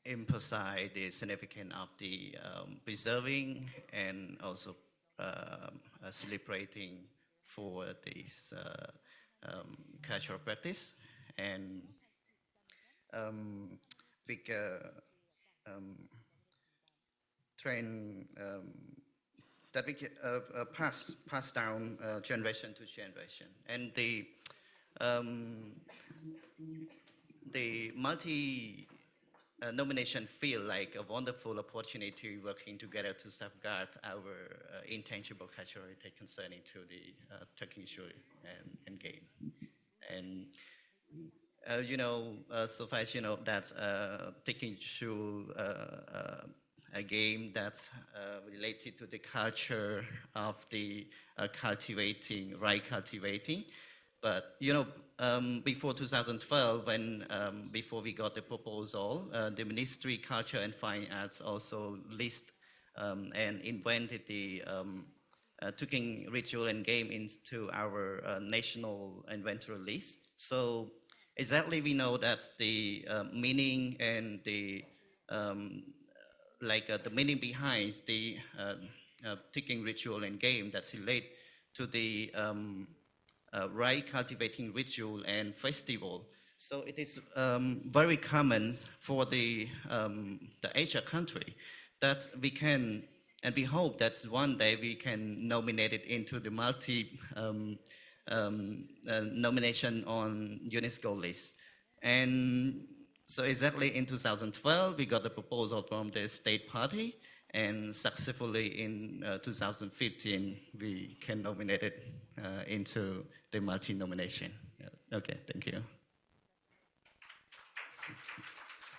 emphasize the significance of the preserving and also celebrating for this cultural practice, and we train that we can pass down generation to generation, and the multi nomination feel like a wonderful opportunity working together to safeguard our intangible cultural heritage concerning to the Tugging and game. And you know, so far as you know, that Tugging a game that's related to the culture of the cultivating, rice cultivating. But you know, before 2012, when before we got the proposal, the Ministry of Culture and Fine Arts also list and invented the Tugging ritual and game into our national inventory list. So exactly we know that the meaning and the the meaning behind the Tugging ritual and game that's related to the rice cultivating ritual and festival. So it is very common for the Asia country that we can, and we hope that one day we can nominate it into the multi nomination on UNESCO list. And so exactly in 2012, we got the proposal from the state party, and successfully in 2015, we can nominate it into the multi-nomination. Okay, thank you.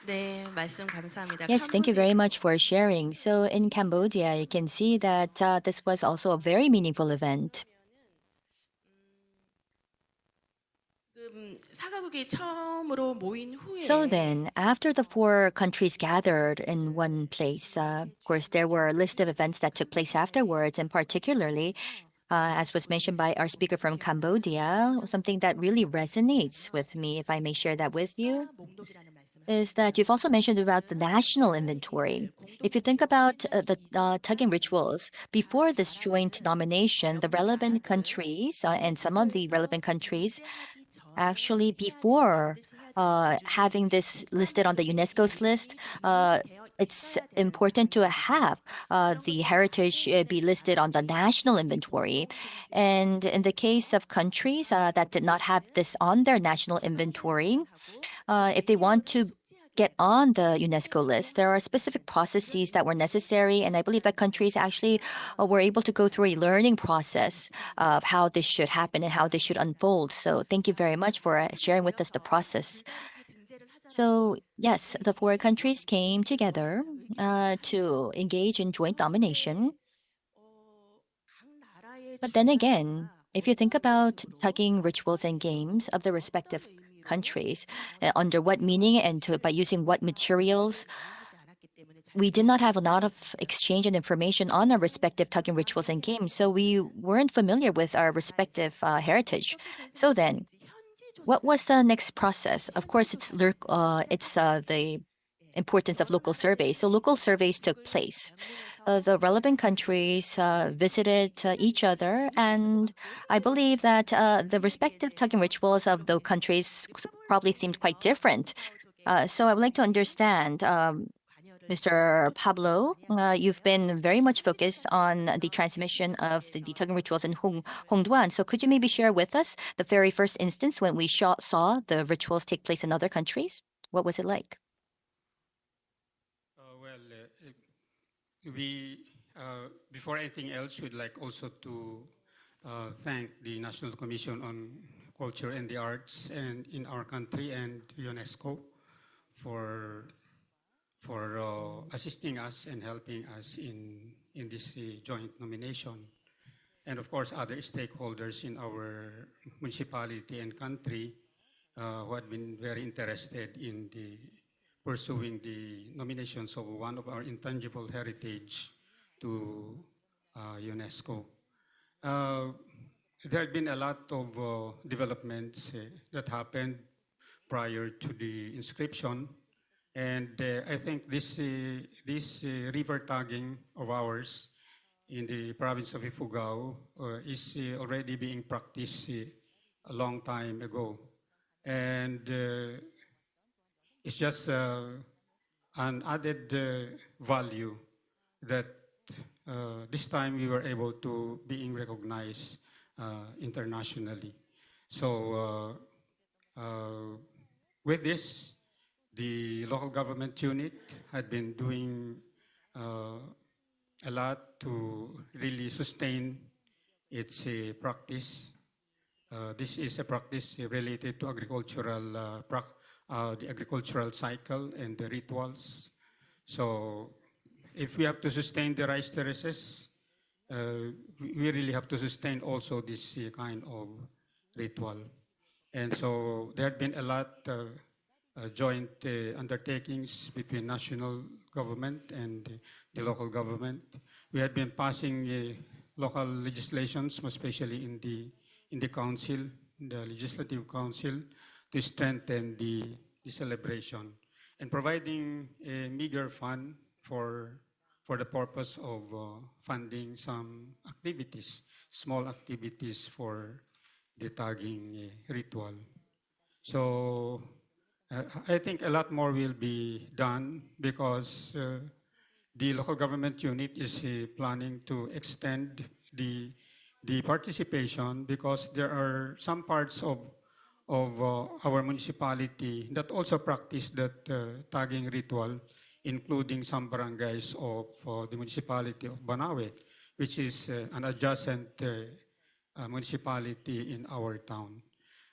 네, 말씀 감사합니다. Yes, thank you very much for sharing. So in Cambodia, you can see that this was also a very meaningful event. So then, after the four countries gathered in one place, of course, there were a list of events that took place afterwards, and particularly, as was mentioned by our speaker from Cambodia, something that really resonates with me, if I may share that with you, is that you've also mentioned about the national inventory. If you think about the Tugging rituals, before this joint nomination, the relevant countries and some of the relevant countries actually before having this listed on the UNESCO's list, it's important to have the heritage be listed on the national inventory. And in the case of countries that did not have this on their national inventory, if they want to get on the UNESCO list, there are specific processes that were necessary, and I believe that countries actually were able to go through a learning process of how this should happen and how this should unfold. So thank you very much for sharing with us the process. So yes, the four countries came together to engage in joint nomination. But then again, if you think about Tugging rituals and games of the respective countries, under what meaning and by using what materials, we did not have a lot of exchange and information on our respective Tugging rituals and games, so we weren't familiar with our respective heritage. So then, what was the next process? Of course, it's the importance of local surveys. So local surveys took place. The relevant countries visited each other, and I believe that the respective Tugging rituals of the countries probably seemed quite different. So I would like to understand, Mr. Pablo, you've been very much focused on the transmission of the Tugging rituals in Hongduan. So could you maybe share with us the very first instance when we saw the rituals take place in other countries? What was it like? We, before anything else, we'd like also to thank the National Commission on Culture and the Arts and in our country and UNESCO for assisting us and helping us in this joint nomination. And of course, other stakeholders in our municipality and country who had been very interested in pursuing the nominations of one of our intangible heritage to UNESCO. There have been a lot of developments that happened prior to the inscription, and I think this river tagging of ours in the province of Ifugao is already being practiced a long time ago, and it's just an added value that this time we were able to being recognized internationally. So with this, the local government unit had been doing a lot to really sustain its practice. This is a practice related to agricultural the agricultural cycle and the rituals. So if we have to sustain the rice terraces, we really have to sustain also this kind of ritual. And so there had been a lot joint undertakings between national government and the local government. We had been passing local legislations, especially in the council, the legislative council, to strengthen the celebration and providing a meager fund for the purpose of funding some activities, small activities for the tagging ritual. So I think a lot more will be done because the local government unit is planning to extend the participation because there are some parts of our municipality that also practice that tagging ritual, including some barangays of the municipality of Banawe, which is an adjacent municipality in our town.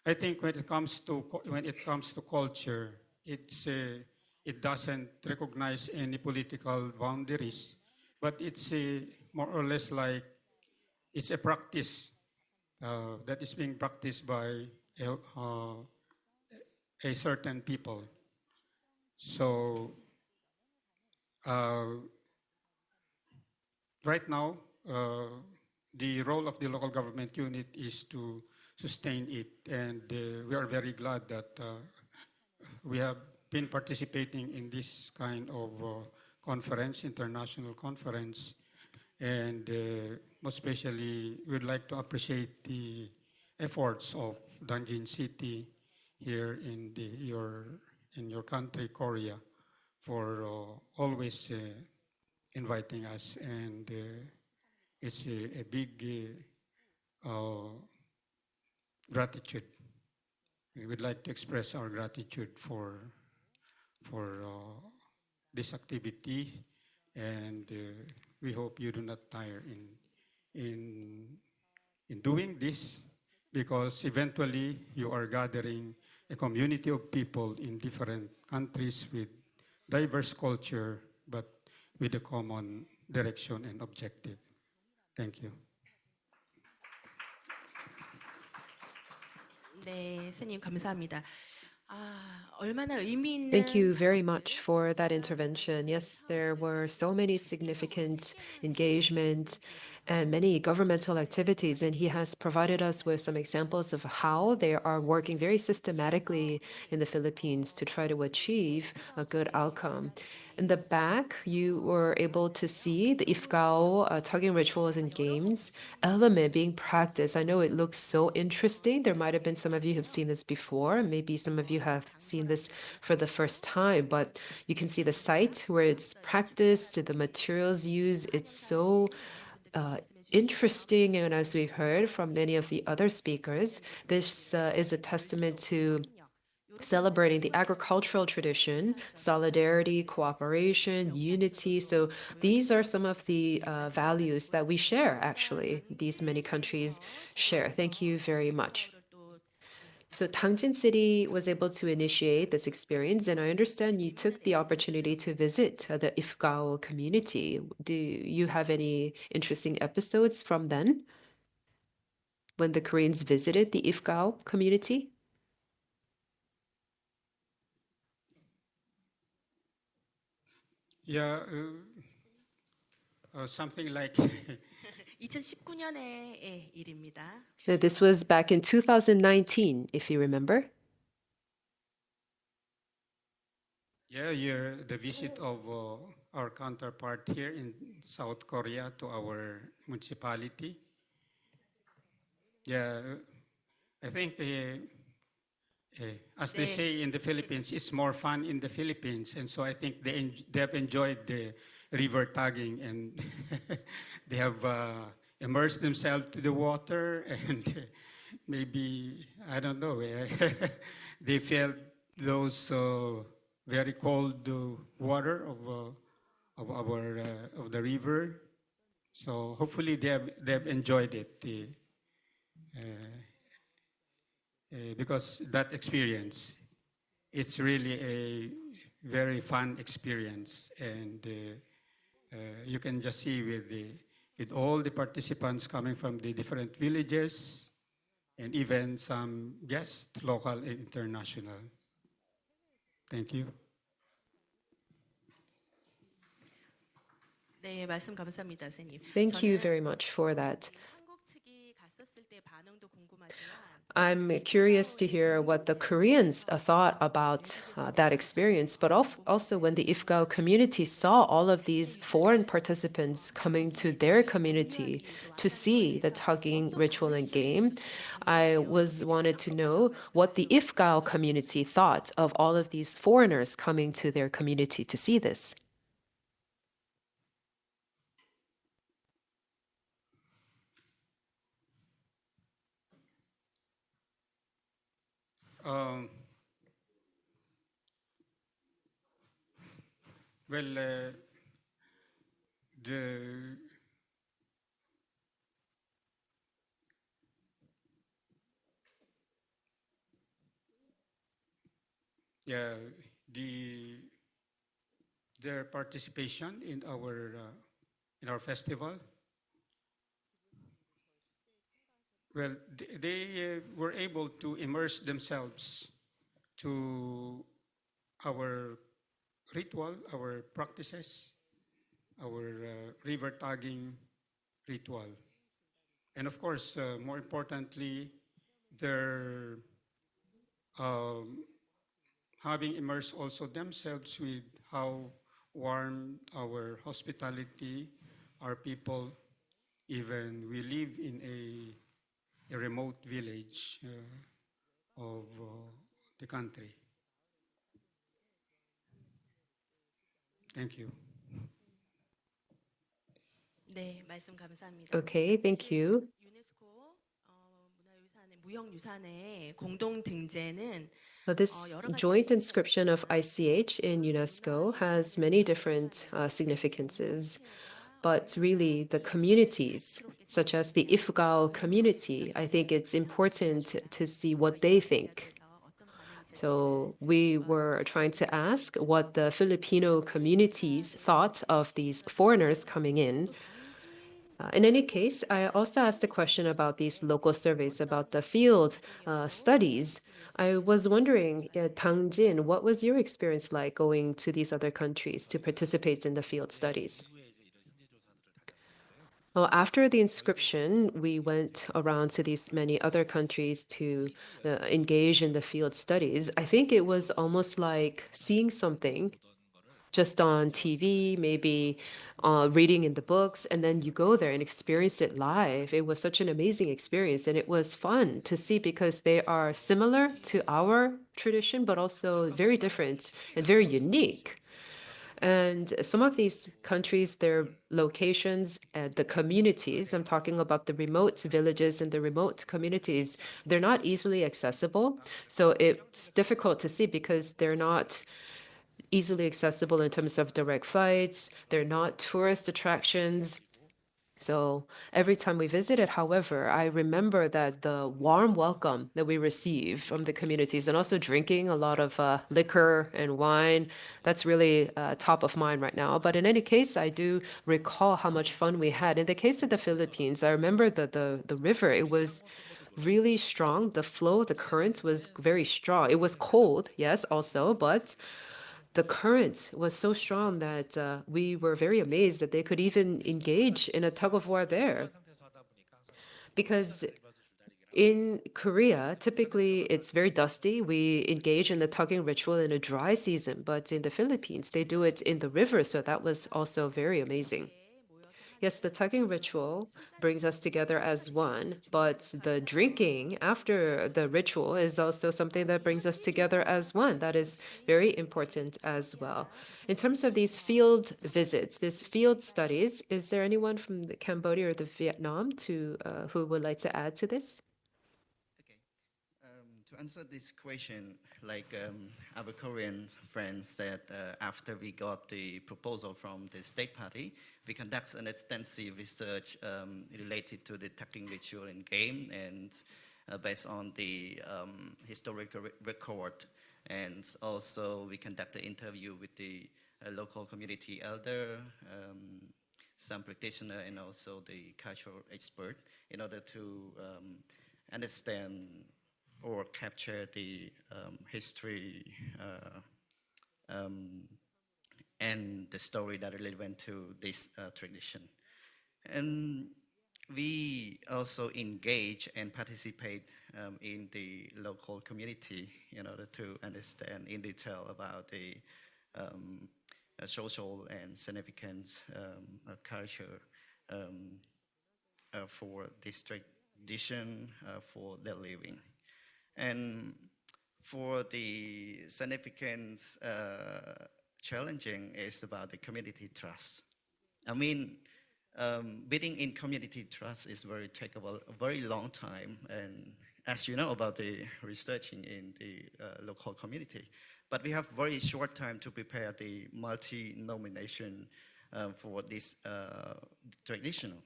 I think when it comes to culture, it doesn't recognize any political boundaries, but it's more or less like it's a practice that is being practiced by a certain people. So right now, the role of the local government unit is to sustain it, and we are very glad that we have been participating in this kind of conference, international conference, and most especially we'd like to appreciate the efforts of Dangjin City here in your country, Korea, for always inviting us, and it's a big gratitude. We would like to express our gratitude for this activity, and we hope you do not tire in doing this, because eventually you are gathering a community of people in different countries with diverse culture, but with a common direction and objective. Thank you. 네, 선생님 감사합니다. 얼마나 의미 있는 Thank you very much for that intervention. Yes, there were so many significant engagement and many governmental activities, and he has provided us with some examples of how they are working very systematically in the Philippines to try to achieve a good outcome. In the back, you were able to see the Ifgao tugging rituals and games element being practiced. I know it looks so interesting. There might have been some of you who have seen this before. Maybe some of you have seen this for the first time, but you can see the site where it's practiced, the materials used. It's so interesting, and as we've heard from many of the other speakers, this is a testament to celebrating the agricultural tradition, solidarity, cooperation, unity. So these are some of the values that we share, actually, these many countries share. Thank you very much. So Dangjin City was able to initiate this experience, and I understand you took the opportunity to visit the Ifgao community. Do you have any interesting episodes from then, when the Koreans visited the Ifgao community? Yeah, something like 2019년의 일입니다. So this was back in 2019, if you remember. yeah, the visit of our counterpart here in South Korea to our municipality. Yeah, I think as they say in the Philippines, it's more fun in the Philippines, and so I think they have enjoyed the river tugging, and they have immersed themselves to the water, and maybe I don't know, they felt those very cold water of the river. So hopefully they have enjoyed it. Because that experience, it's really a very fun experience, and you can just see with all the participants coming from the different villages, and even some guests, local and international. Thank you. 네, 말씀 감사합니다, 선생님. Thank you 저는 very much for that. 한국 측이 갔었을 때 반응도 궁금하지만 I'm curious to hear what the Koreans thought about that experience, but also when the Ifgao community saw all of these foreign participants coming to their community to see the tugging ritual and game, I wanted to know what the Ifgao community thought of all of these foreigners coming to their community to see this. Well, their participation in our festival. Well, they were able to immerse themselves to our ritual, our practices, our river tagging ritual. And of course, more importantly, they're having immersed also themselves with how warm our hospitality, our people, even we live in a remote village of the country. Thank you. 네, 말씀 감사합니다. Okay, thank you. 유네스코 무형유산의 공동 등재는 Well, this joint inscription of ICH in UNESCO has many different significances. But really, the communities, such as the Ifugao community, I think it's important to see what they think. So we were trying to ask what the Filipino communities thought of these foreigners coming in. In any case, I also asked a question about these local surveys, about the field studies. I was wondering, Dangjin, what was your experience like going to these other countries to participate in the field studies? Well, after the inscription, we went around to these many other countries to engage in the field studies. I think it was almost like seeing something just on TV, maybe reading in the books, and then you go there and experience it live. It was such an amazing experience, and it was fun to see because they are similar to our tradition, but also very different and very unique. And some of these countries, their locations and the communities, I'm talking about the remote villages and the remote communities, they're not easily accessible. So it's difficult to see because they're not easily accessible in terms of direct flights. They're not tourist attractions. So every time we visited, however, I remember that the warm welcome that we received from the communities and also drinking a lot of liquor and wine, that's really top of mind right now. But in any case, I do recall how much fun we had. In the case of the Philippines, I remember the river, it was really strong. The flow, the current was very strong. It was cold, yes, also, but the current was so strong that we were very amazed that they could even engage in a tug of war there. Because in Korea, typically it's very dusty. We engage in the tugging ritual in a dry season, but in the Philippines, they do it in the river, so that was also very amazing. Yes, the tugging ritual brings us together as one, but the drinking after the ritual is also something that brings us together as one. That is very important as well. In terms of these field visits, these field studies, is there anyone from the Cambodia or the Vietnam who would like to add to this? To answer this question, like our Korean friends said, after we got the proposal from the state party, we conduct an extensive research related to the tugging ritual and game, and based on the historical record. And also we conduct an interview with the local community elder, some practitioner, and also the cultural expert in order to understand or capture the history and the story that are relevant to this tradition. And we also engage and participate in the local community in order to understand in detail about the social and significant culture for this tradition for their living. And for the significant challenging is about the community trust. I mean, building in community trust is take a very long time, and as you know about the researching in the local community. But we have very short time to prepare the multi-nomination for this traditional.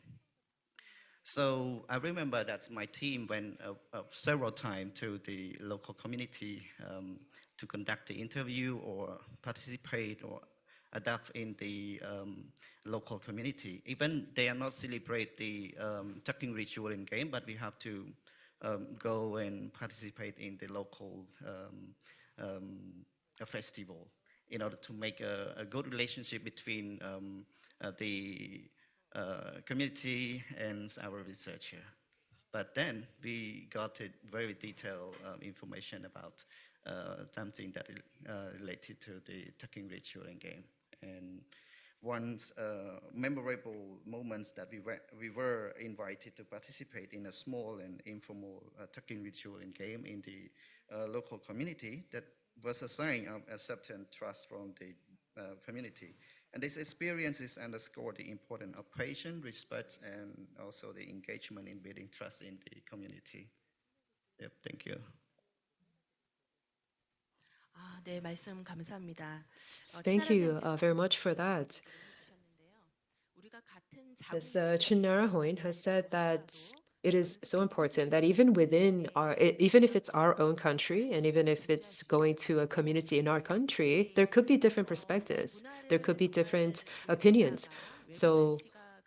So I remember that my team went several times to the local community to conduct the interview or participate or adapt in the local community. Even they are not celebrate the tugging ritual in game, but we have to go and participate in the local festival in order to make a good relationship between the community and our researcher. But then we got a very detailed information about something that related to the tugging ritual and game. And one memorable moments that we were invited to participate in a small and informal tugging ritual and game in the local community that was a sign of acceptance trust from the community. And these experiences underscore the importance of patience, respect, and also the engagement in building trust in the community. Yep, thank you. 네, 말씀 감사합니다. Thank you very much for that. Yes, Chunara Hoin has said that it is so important that even even if it's our own country, and even if it's going to a community in our country, there could be different perspectives. There could be different opinions. So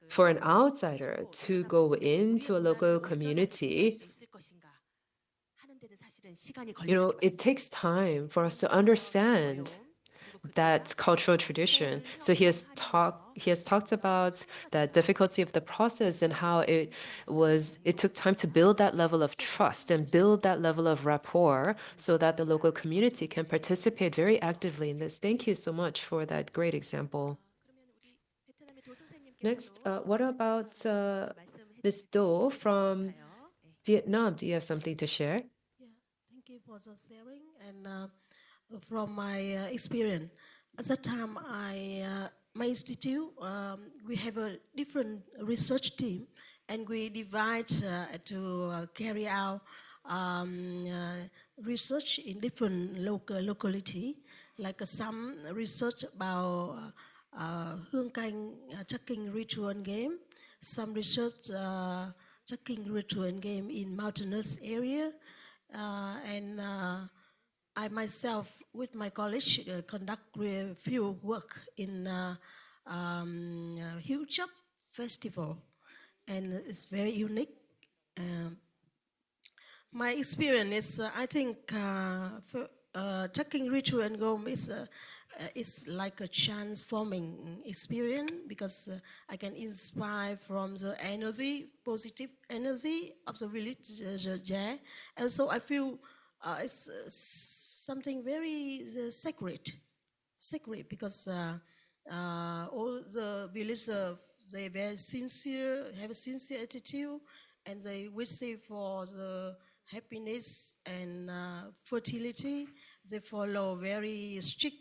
for an outsider to go into a local community, it takes time for us to understand that cultural tradition. So he has talked about the difficulty of the process and how it took time to build that level of trust and build that level of rapport so that the local community can participate very actively in this. Thank you so much for that great example. Next, what about Ms. Do from Vietnam? Do you have something to share? Yeah, thank you for the sharing. And from my experience, at that time, my institute, we have a different research team, and we divide to carry out research in different locality, like some research about Hương Canh tugging ritual and game, some research tugging ritual and game in mountainous area, and I myself, with my college, conduct field work in Hilltop Festival, and it's very unique. My experience is, I think, tucking ritual and game is like a transforming experience because I can inspire from the energy, positive energy of the village there. And so I feel it's something very sacred because all the villagers, they very sincere, have a sincere attitude, and they wish for the happiness and fertility. They follow very strict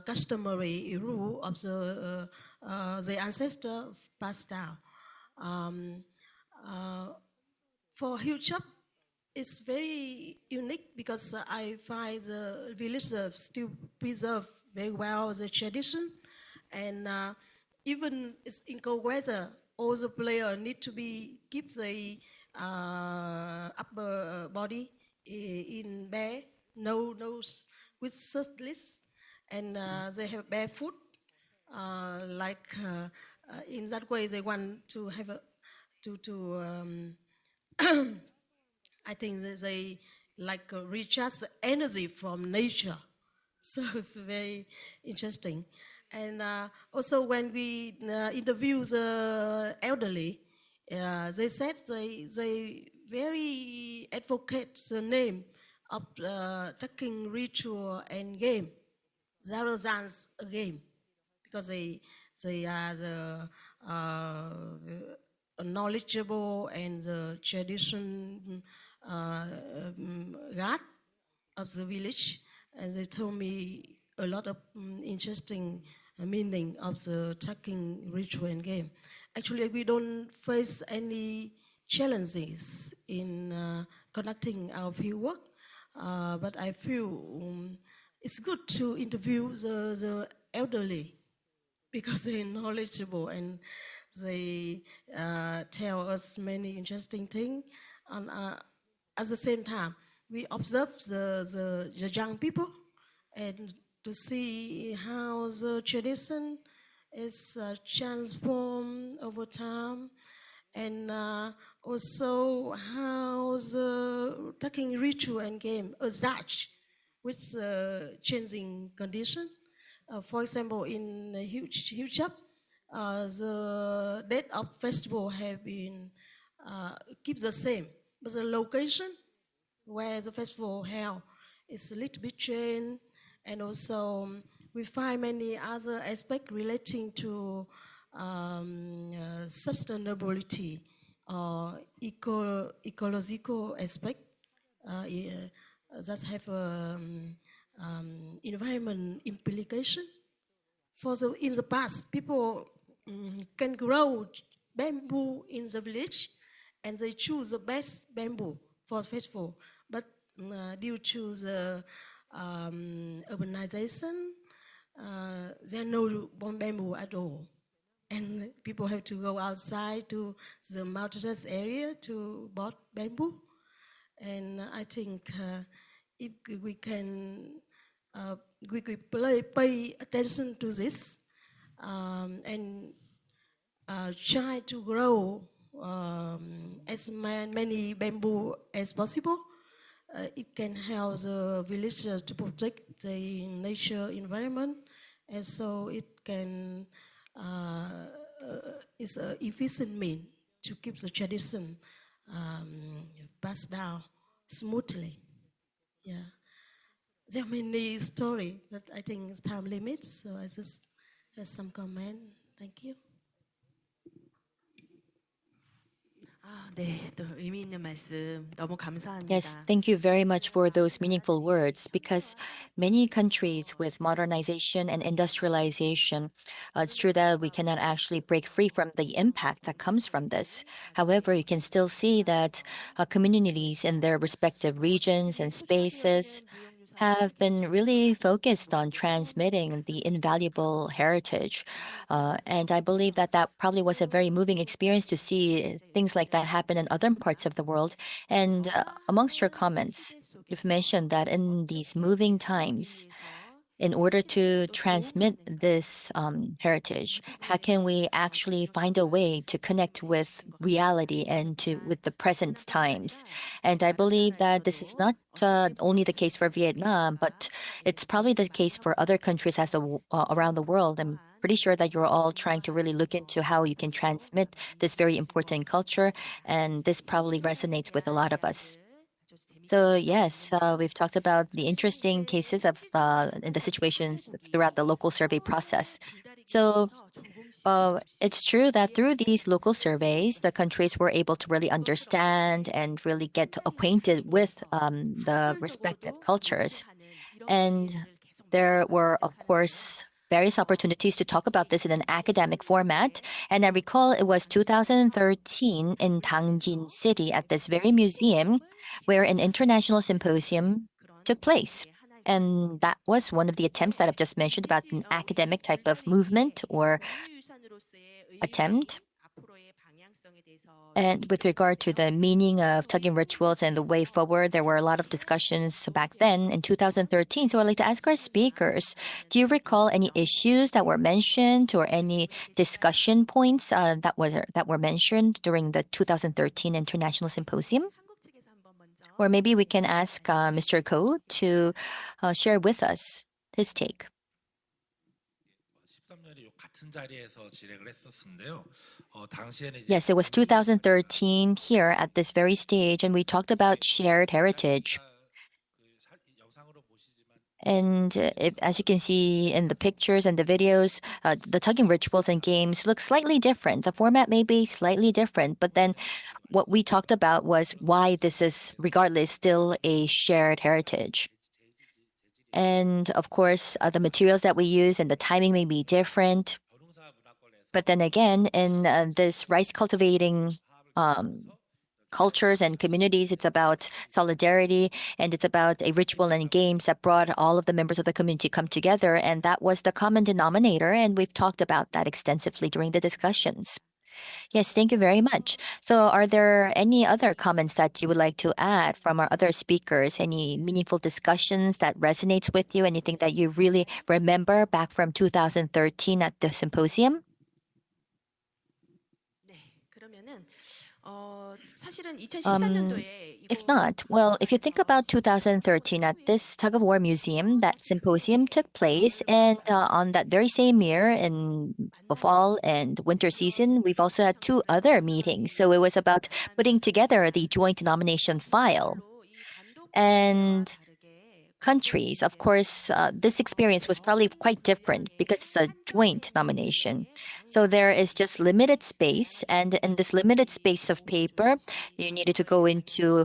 customary rule of the ancestor passed down. For Hilltop, it's very unique because I find the villagers still preserve very well the tradition, and even in cold weather, all the players need to keep the upper body in bare, no with shirtless, and they have barefoot. In that way, they want to have I think that they recharge the energy from nature. So it's very interesting. And also when we interview the elderly, they said they very advocate the name of tucking ritual and game rather than a game, because they are the knowledgeable and the tradition god of the village, and they told me a lot of interesting meaning of the tucking ritual and game. Actually, we don't face any challenges in conducting our field work, but I feel it's good to interview the elderly because they're knowledgeable and they tell us many interesting things. And at the same time, we observe the young people and to see how the tradition is transformed over time, and also how the tucking ritual and game adjust with the changing condition. For example, in Hilltop, the date of festival have been keep the same, but the location where the festival held is a little bit changed, and also we find many other aspects relating to sustainability or ecological aspect that have environment implication. In the past, people can grow bamboo in the village, and they choose the best bamboo for the festival. But due to the urbanization, there are no bamboo at all, and people have to go outside to the mountainous area to buy bamboo. And I think if we can pay attention to this and try to grow as many bamboo as possible, it can help the villagers to protect the nature environment, and so it can is an efficient means to keep the tradition passed down smoothly. Yeah. There are many stories, but I think it's time limit, so I just have some comment. Thank you. 네, 또 의미 있는 말씀 너무 감사합니다. Yes, thank you very much for those meaningful words, because many countries with modernization and industrialization, it's true that we cannot actually break free from the impact that comes from this. However, you can still see that communities in their respective regions and spaces have been really focused on transmitting the invaluable heritage. And I believe that that probably was a very moving experience to see things like that happen in other parts of the world. And amongst your comments, you've mentioned that in these moving times, in order to transmit this heritage, how can we actually find a way to connect with reality and with the present times? And I believe that this is not only the case for Vietnam, but it's probably the case for other countries around the world. I'm pretty sure that you're all trying to really look into how you can transmit this very important culture, and this probably resonates with a lot of us. So yes, we've talked about the interesting cases of in the situations throughout the local survey process. So it's true that through these local surveys, the countries were able to really understand and really get acquainted with the respective cultures. And there were, of course, various opportunities to talk about this in an academic format. And I recall it was 2013 in Dangjin City at this very museum where an international symposium took place. And that was one of the attempts that I've just mentioned about an academic type of movement or attempt. And with regard to the meaning of tugging rituals and the way forward, there were a lot of discussions back then in 2013. So I'd like to ask our speakers, do you recall any issues that were mentioned or any discussion points that were mentioned during the 2013 International Symposium? Or maybe we can ask Mr. Ko to share with us his take. Yes, it was 2013 here at this very stage, and we talked about shared heritage. And as you can see in the pictures and the videos, the tugging rituals and games look slightly different. The format may be slightly different, but then what we talked about was why this is, regardless, still a shared heritage. And of course, the materials that we use and the timing may be different. But then again, in this rice cultivating cultures and communities, it's about solidarity, and it's about a ritual and games that brought all of the members of the community come together. And that was the common denominator. And we've talked about that extensively during the discussions. Yes, thank you very much. So are there any other comments that you would like to add from our other speakers? Any meaningful discussions that resonates with you? Anything that you really remember back from 2013 at the symposium? If not, well, if you think about 2013 at this Tug-of-War Museum, that symposium took place, and on that very same year in the fall and winter season, we've also had 2 other meetings. So it was about putting together the joint nomination file. And countries, of course, this experience was probably quite different because it's a joint nomination. So there is just limited space, and in this limited space of paper, you needed to go into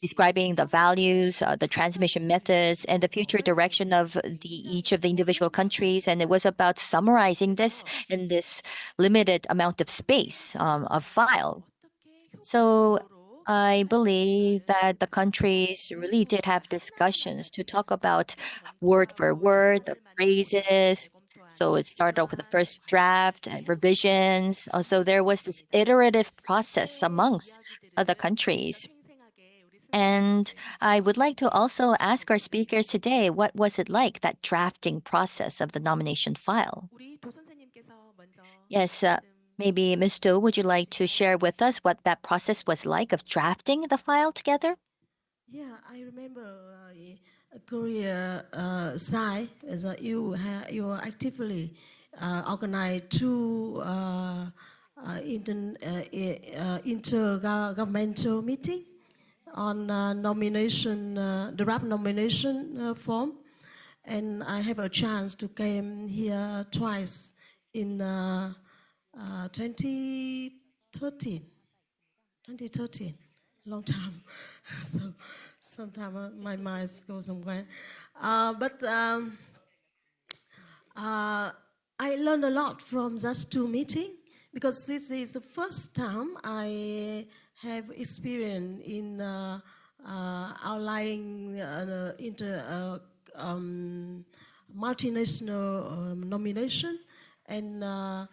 describing the values, the transmission methods, and the future direction of each of the individual countries. And it was about summarizing this in this limited amount of space of file. So I believe that the countries really did have discussions to talk about word for word, the phrases. So it started off with the first draft, revisions. Also, there was this iterative process amongst the countries. And I would like to also ask our speakers today, what was it like, that drafting process of the nomination file? Yes, maybe Ms. Do, would you like to share with us what that process was like of drafting the file together? Yeah, I remember Korea side is you actively organize 2 intergovernmental meeting on nomination, draft nomination form, and I have a chance to come here twice in 2013, long time. So sometimes my mind goes somewhere. But I learned a lot from those 2 meetings because this is the first time I have experience in outlining multinational nomination, and the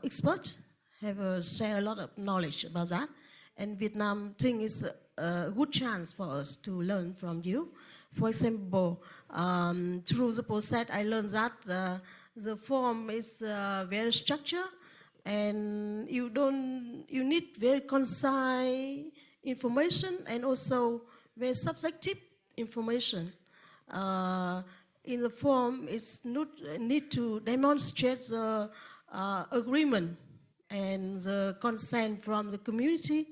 experts have shared a lot of knowledge about that. And Vietnam think is a good chance for us to learn from you. For example, through the process, I learned that the form is very structured, and you need very concise information and also very subjective information. In the form, it's not need to demonstrate the agreement and the consent from the community,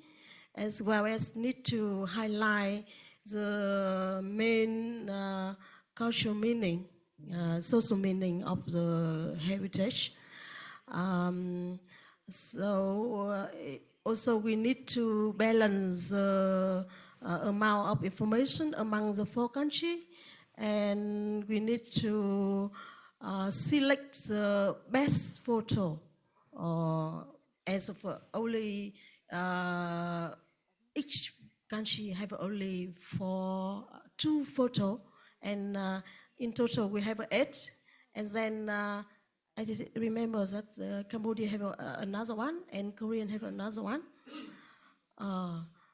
as well as need to highlight the main cultural meaning, social meaning of the heritage. Also we need to balance the amount of information among the four countries, and we need to select the best photo, as of only each country have only two photos, and in total we have 8. And then I remember that Cambodia have another one, and Korean have another one.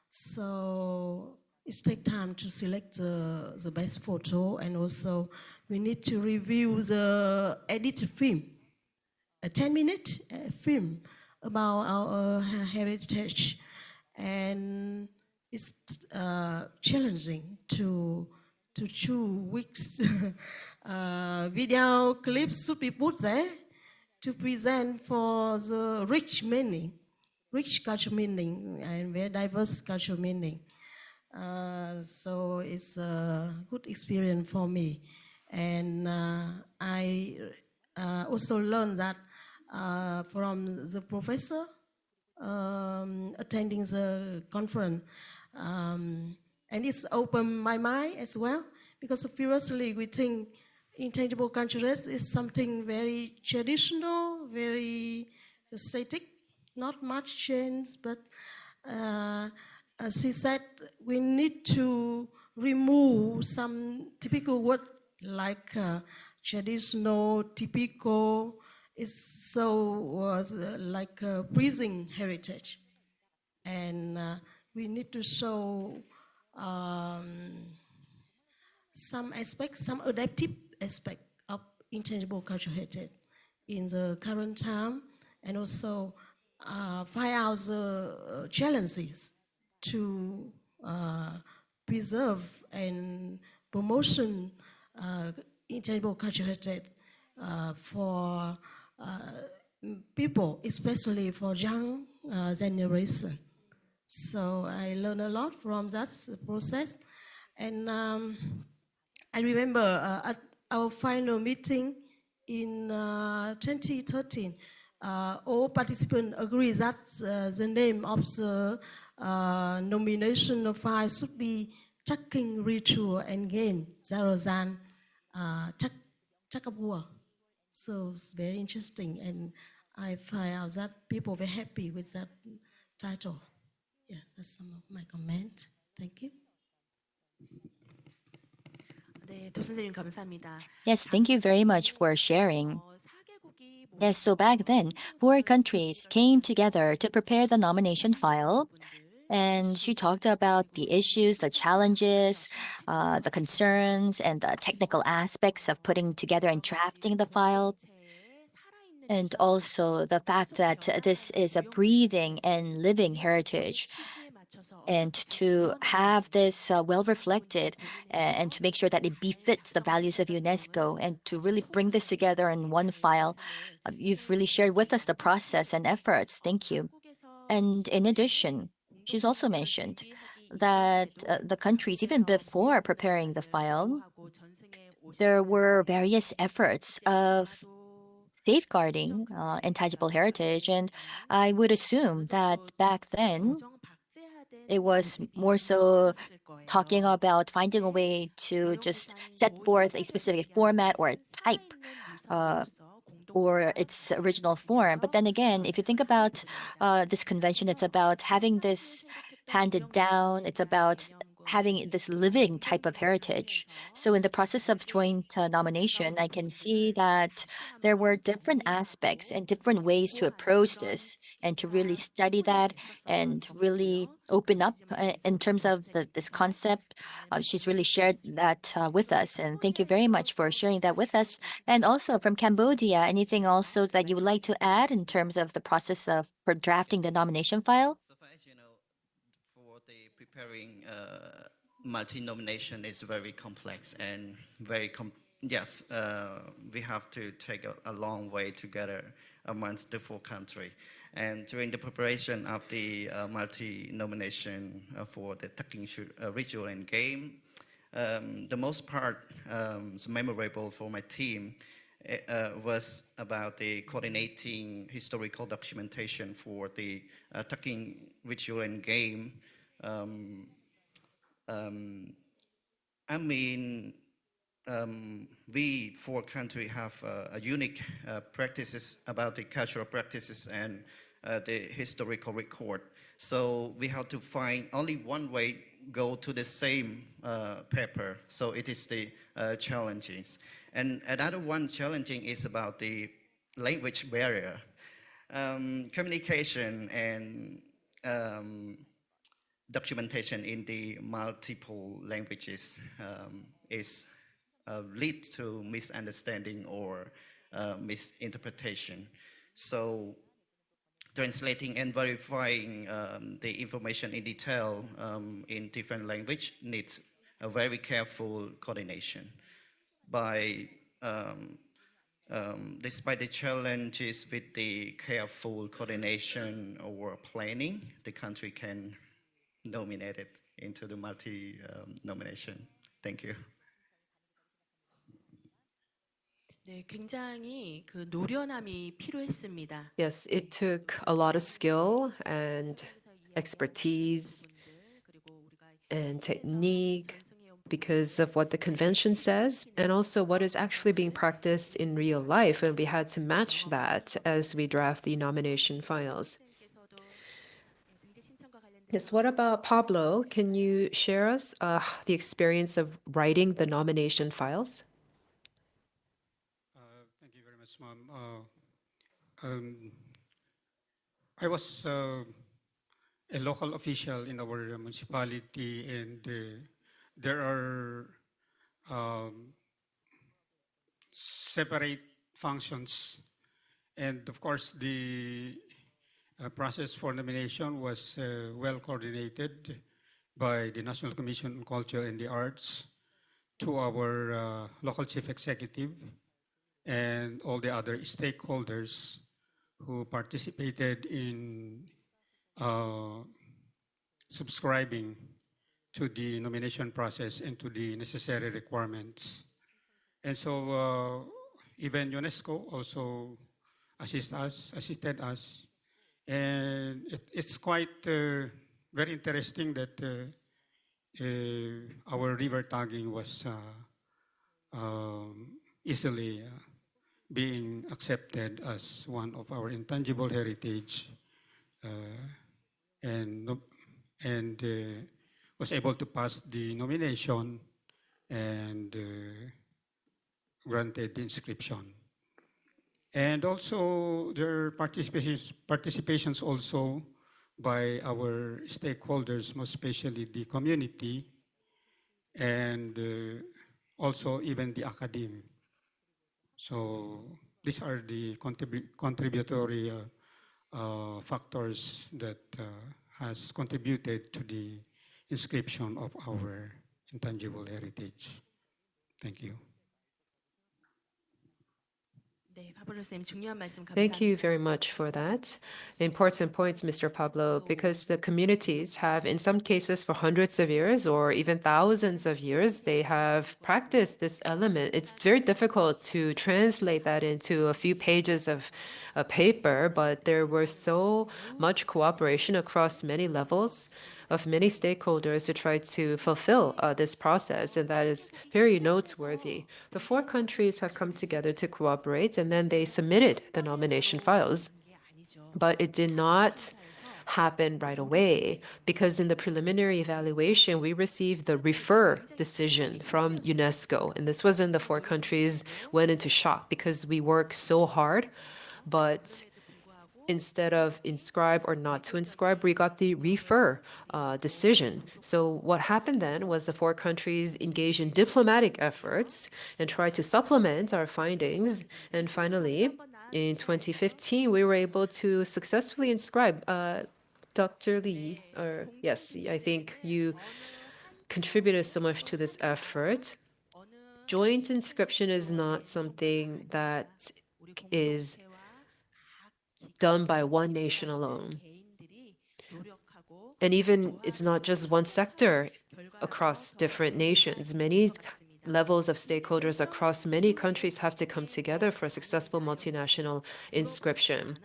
So it takes time to select the best photo, and also we need to review the edited film, a 10-minute film about our heritage. And it's challenging to choose which video clips should be put there to present for the rich cultural meaning and very diverse cultural meaning. So it's a good experience for me. And I also learned that from the professor attending the conference. And it's opened my mind as well, because previously we think intangible cultures is something very traditional, very static, not much change, but as she said, we need to remove some typical word like traditional, typical. It's so like breathing heritage, and we need to show some aspects, some adaptive aspect of intangible cultural heritage in the current time, and also find out the challenges to preserve and promotion intangible cultural heritage for people, especially for young generation. So I learned a lot from that process. And I remember at our final meeting in 2013, all participants agree that the name of the nomination file should be Tugging Ritual and Game, Zarozan Tug-of-War. So it's very interesting, and I find out that people were happy with that title. Yeah, that's some of my comment. Thank you. 네, 교수님 감사합니다. Yes, thank you very much for sharing. Yes, so back then, 4 countries came together to prepare the nomination file. And she talked about the issues, the challenges, the concerns, and the technical aspects of putting together and drafting the file. And also the fact that this is a breathing and living heritage. And to have this well reflected and to make sure that it befits the values of UNESCO, and to really bring this together in one file. You've really shared with us the process and efforts. Thank you. And in addition, she's also mentioned that the countries, even before preparing the file, there were various efforts of safeguarding intangible heritage. And I would assume that back then, it was more so talking about finding a way to just set forth a specific format or a type or its original form. But then again, if you think about this convention, it's about having this handed down. It's about having this living type of heritage. So in the process of joint nomination, I can see that there were different aspects and different ways to approach this and to really study that and really open up in terms of this concept. She's really shared that with us, and thank you very much for sharing that with us. And also from Cambodia, anything also that you would like to add in terms of the process of for drafting the nomination file? So far as you know, for the preparing multi-nomination is very complex and very yes, we have to take a long way together amongst the four countries. And during the preparation of the multi-nomination for the Tugging ritual and game, the most part memorable for my team was about the coordinating historical documentation for the Tugging ritual and game. I mean, we four countries have a unique practices about the cultural practices and the historical record. So we have to find only one way go to the same paper. So it is the challenges. And another one challenging is about the language barrier. Communication and documentation in the multiple languages is lead to misunderstanding or misinterpretation. So translating and verifying the information in detail in different language needs a very careful coordination. Despite the challenges with the careful coordination or planning, the country can nominate it into the multi-nomination. Thank you. 네, 굉장히 그 노련함이 필요했습니다. Yes, it took a lot of skill and expertise and technique because of what the convention says and also what is actually being practiced in real life. And we had to match that as we draft the nomination files. Yes, what about Pablo? Can you share us the experience of writing the nomination files? Thank you very much, ma'am. I was a local official in our municipality, and there are separate functions. And of course, the process for nomination was well coordinated by the National Commission on Culture and the Arts to our local chief executive and all the other stakeholders who participated in subscribing to the nomination process and to the necessary requirements. And so even UNESCO also assisted us. And it's quite very interesting that our river tagging was easily being accepted as one of our intangible heritage and was able to pass the nomination and granted the inscription. And also there are participations also by our stakeholders, most especially the community and also even the academe. So these are the contributory factors that has contributed to the inscription of our intangible heritage. Thank you. 네, 파블로 쌤 중요한 말씀 감사합니다. Thank you very much for that. Important points, Mr. Pablo, because the communities have, in some cases, for hundreds of years or even thousands of years, they have practiced this element. It's very difficult to translate that into a few pages of a paper, but there were so much cooperation across many levels of many stakeholders to try to fulfill this process, and that is very noteworthy. The four countries have come together to cooperate, and then they submitted the nomination files. But it did not happen right away, because in the preliminary evaluation, we received the refer decision from UNESCO. And this was when the four countries went into shock because we worked so hard, but instead of inscribe or not to inscribe, we got the refer decision. So what happened then was the four countries engaged in diplomatic efforts and tried to supplement our findings. And finally, in 2015, we were able to successfully inscribe. Dr. Lee, or yes, I think you contributed so much to this effort. Joint inscription is not something that is done by one nation alone. And even it's not just one sector across different nations. Many levels of stakeholders across many countries have to come together for a successful multinational inscription.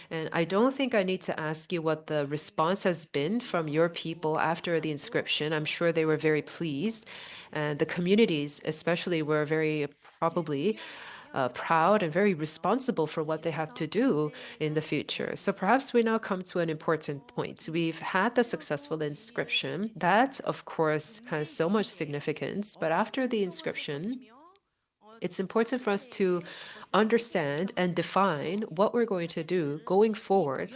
And I don't think I need to ask you what the response has been from your people after the inscription. I'm sure they were very pleased. And the communities especially were very probably proud and very responsible for what they have to do in the future. So perhaps we now come to an important point. We've had the successful inscription. That, of course, has so much significance. But after the inscription, it's important for us to understand and define what we're going to do going forward.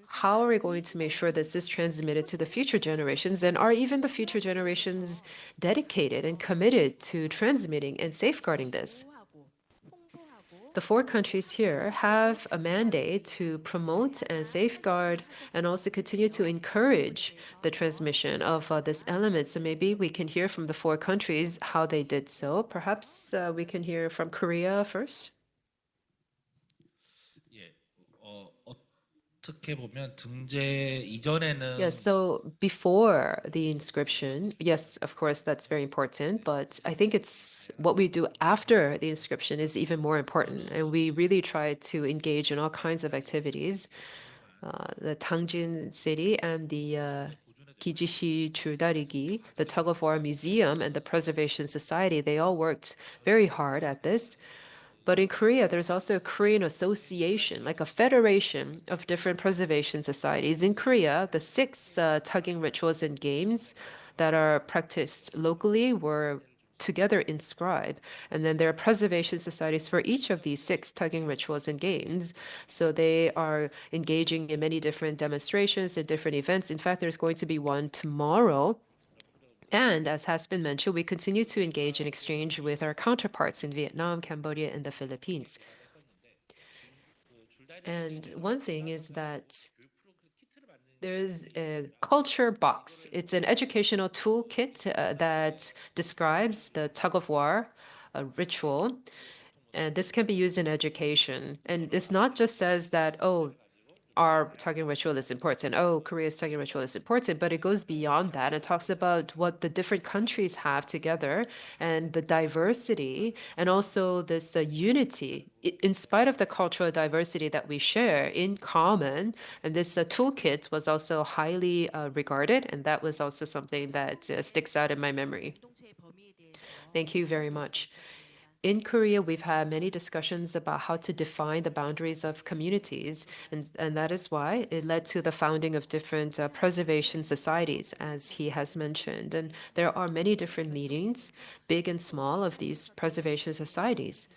How are we going to make sure that this is transmitted to the future generations? And are even the future generations dedicated and committed to transmitting and safeguarding this? The four countries here have a mandate to promote and safeguard and also continue to encourage the transmission of this element. So maybe we can hear from the four countries how they did so. Perhaps we can hear from Korea first. 어떻게 보면 등재 이전에는 Yes, so before the inscription, yes, of course, that's very important, but I think it's what we do after the inscription is even more important. And we really try to engage in all kinds of activities. The Dangjin City and the Gijisi the Tug-of-War Museum and the Preservation Society, they all worked very hard at this. But in Korea, there's also a Korean association, like a federation of different preservation societies. In Korea, the 6 tugging rituals and games that are practiced locally were together inscribed. And then there are preservation societies for each of these 6 tugging rituals and games. So they are engaging in many different demonstrations and different events. In fact, there's going to be one tomorrow. And as has been mentioned, we continue to engage in exchange with our counterparts in Vietnam, Cambodia, and the Philippines. And one thing is that there's a culture box. It's an educational toolkit that describes the tug-of-war ritual. And this can be used in education. And it's not just says that, oh, our tugging ritual is important. Oh, Korea's tugging ritual is important, but it goes beyond that. It talks about what the different countries have together and the diversity and also this unity in spite of the cultural diversity that we share in common. And this toolkit was also highly regarded, and that was also something that sticks out in my memory. Thank you very much. In Korea, we've had many discussions about how to define the boundaries of communities, and that is why it led to the founding of different preservation societies, as he has mentioned. And there are many different meetings, big and small, of these preservation societies.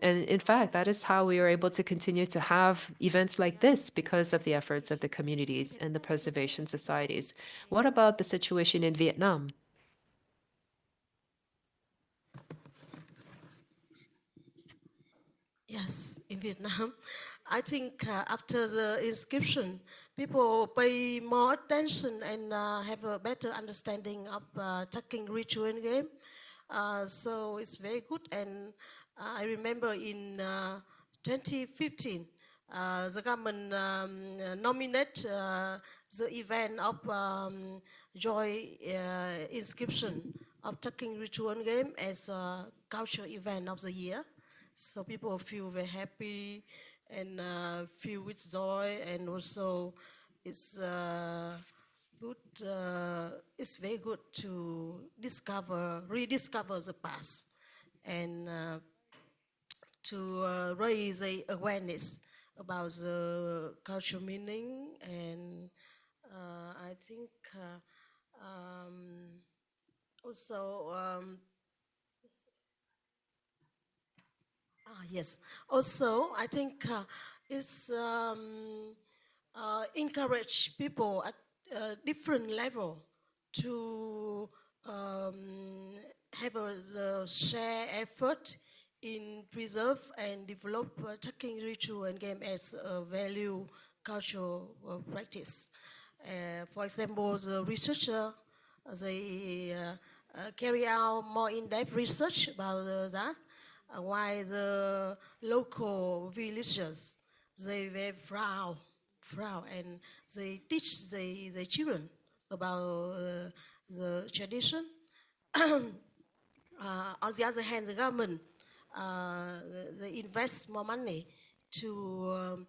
And in fact, that is how we are able to continue to have events like this because of the efforts of the communities and the preservation societies. What about the situation in Vietnam? Yes, in Vietnam, I think after the inscription, people pay more attention and have a better understanding of tugging ritual and game. So it's very good. And I remember in 2015, the government nominated the event of joy inscription of tugging ritual and game as a culture event of the year. So people feel very happy and feel with joy, and also it's good. It's very good to rediscover the past, and to raise the awareness about the cultural meaning, and I think also yes. Also, I think it's encourage people at different level to have the share effort in preserve and develop tugging ritual and game as a value cultural practice. For example, the researcher they carry out more in-depth research about that. Why the local villagers they very proud, and they teach the children about the tradition. On the other hand, the government they invest more money to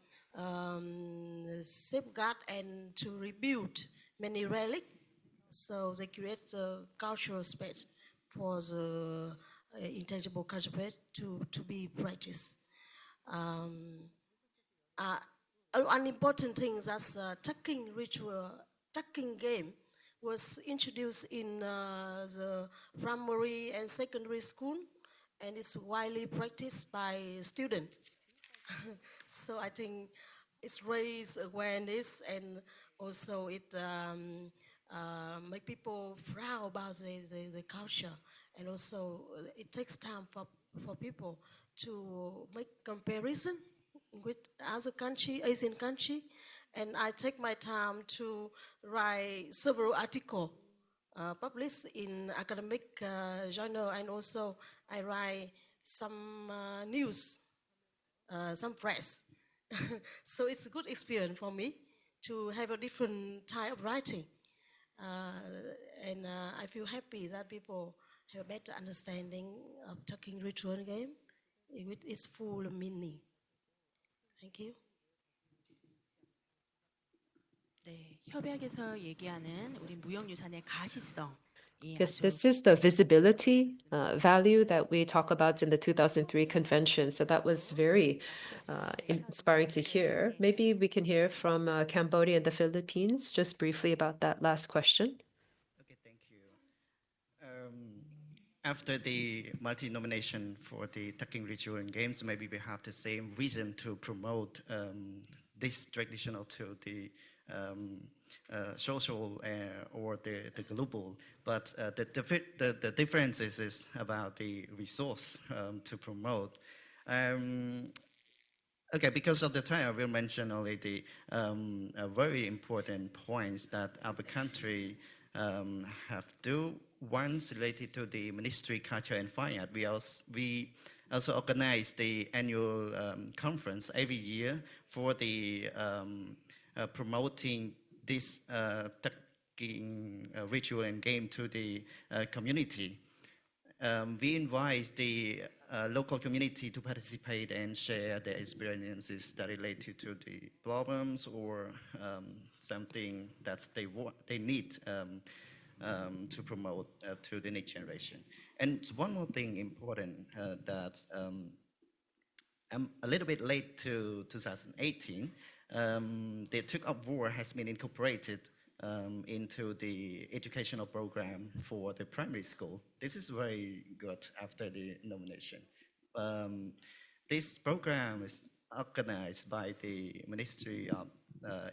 safeguard and to rebuild many relics. So they create the cultural space for the intangible culture to be practiced. An important thing is that tugging ritual, tugging game was introduced in the primary and secondary school, and it's widely practiced by students. So I think it's raised awareness, and also it make people proud about the culture, and also it takes time for people to make comparison with other country, Asian country, and I take my time to write several articles published in academic journal, and also I write some news, some press. So it's a good experience for me to have a different type of writing. And I feel happy that people have a better understanding of tugging ritual game with its full meaning. Thank you. 네, 협약에서 얘기하는 우리 무형유산의 가시성. Yes, this is the visibility value that we talk about in the 2003 convention. So that was very inspiring to hear. Maybe we can hear from Cambodia and the Philippines just briefly about that last question. Okay, thank you. After the multi-nomination for the tugging ritual and games, maybe we have the same reason to promote this traditional to the social or the global, but the difference is about the resource to promote. Okay, because of the time, I will mention only the very important points that our country have do. One's related to the Ministry Culture and Fine Art. We also organize the annual conference every year for the promoting this tugging ritual and game to the community. We invite the local community to participate and share their experiences that related to the problems or something that they need to promote to the next generation. And one more thing important that I'm a little bit late to 2018. The Tug-of-War has been incorporated into the educational program for the primary school. This is very good after the nomination. This program is organized by the Ministry of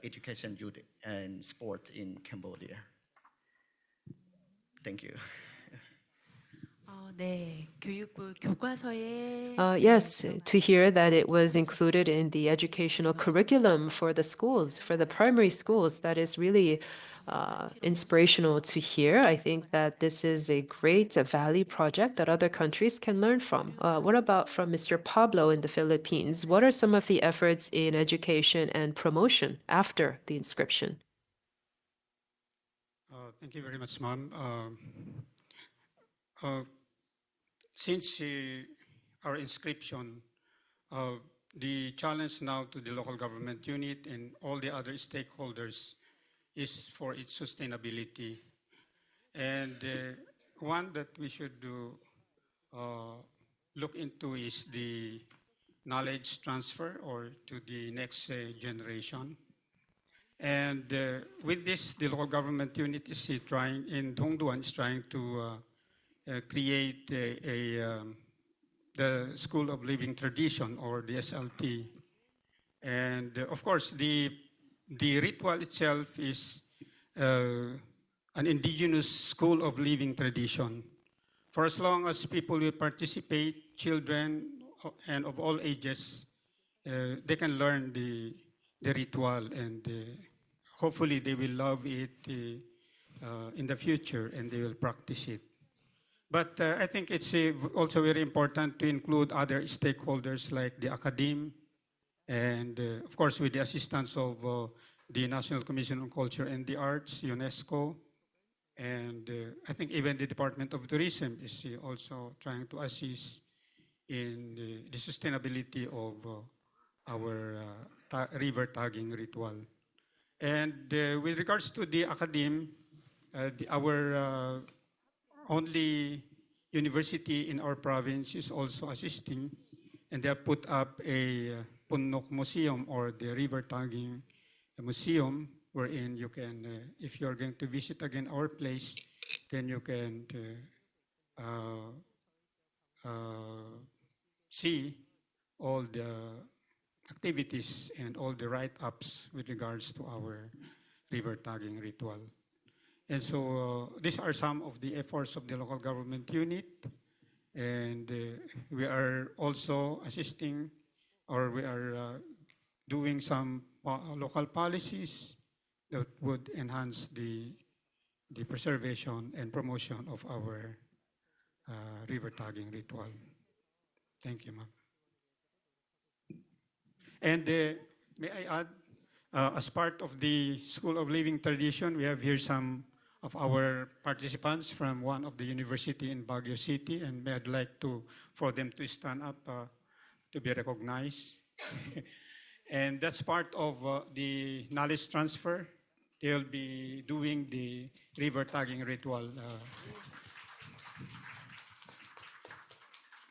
Education, Youth and Sport in Cambodia. Thank you. 네, 교육부 교과서에 Yes, to hear that it was included in the educational curriculum for the schools, for the primary schools, that is really inspirational to hear. I think that this is a great value project that other countries can learn from. What about from Mr. Pablo in the Philippines? What are some of the efforts in education and promotion after the inscription? Thank you very much, ma'am. Since our inscription, the challenge now to the local government unit and all the other stakeholders is for its sustainability. And one that we should look into is the knowledge transfer or to the next generation. And with this, the local government unit is trying, in Dongduan, is trying to create the School of Living Tradition, or the SLT. And of course, the ritual itself is an indigenous school of living tradition. For as long as people will participate, children and of all ages, they can learn the ritual, and hopefully they will love it in the future, and they will practice it. But I think it's also very important to include other stakeholders like the academe, and of course with the assistance of the National Commission on Culture and the Arts, UNESCO, and I think even the Department of Tourism is also trying to assist in the sustainability of our river tagging ritual. And with regards to the academe, our only university in our province is also assisting, and they have put up a Punok Museum, or the river tagging museum, wherein you can, if you're going to visit again our place, then you can see all the activities and all the write-ups with regards to our river tagging ritual. And so these are some of the efforts of the local government unit, and we are also assisting, or we are doing some local policies that would enhance the preservation and promotion of our river tagging ritual. Thank you, ma'am. And may I add, as part of the School of Living Tradition, we have here some of our participants from one of the university in Baguio City, and I'd like for them to stand up to be recognized. And that's part of the knowledge transfer. They'll be doing the river tagging ritual.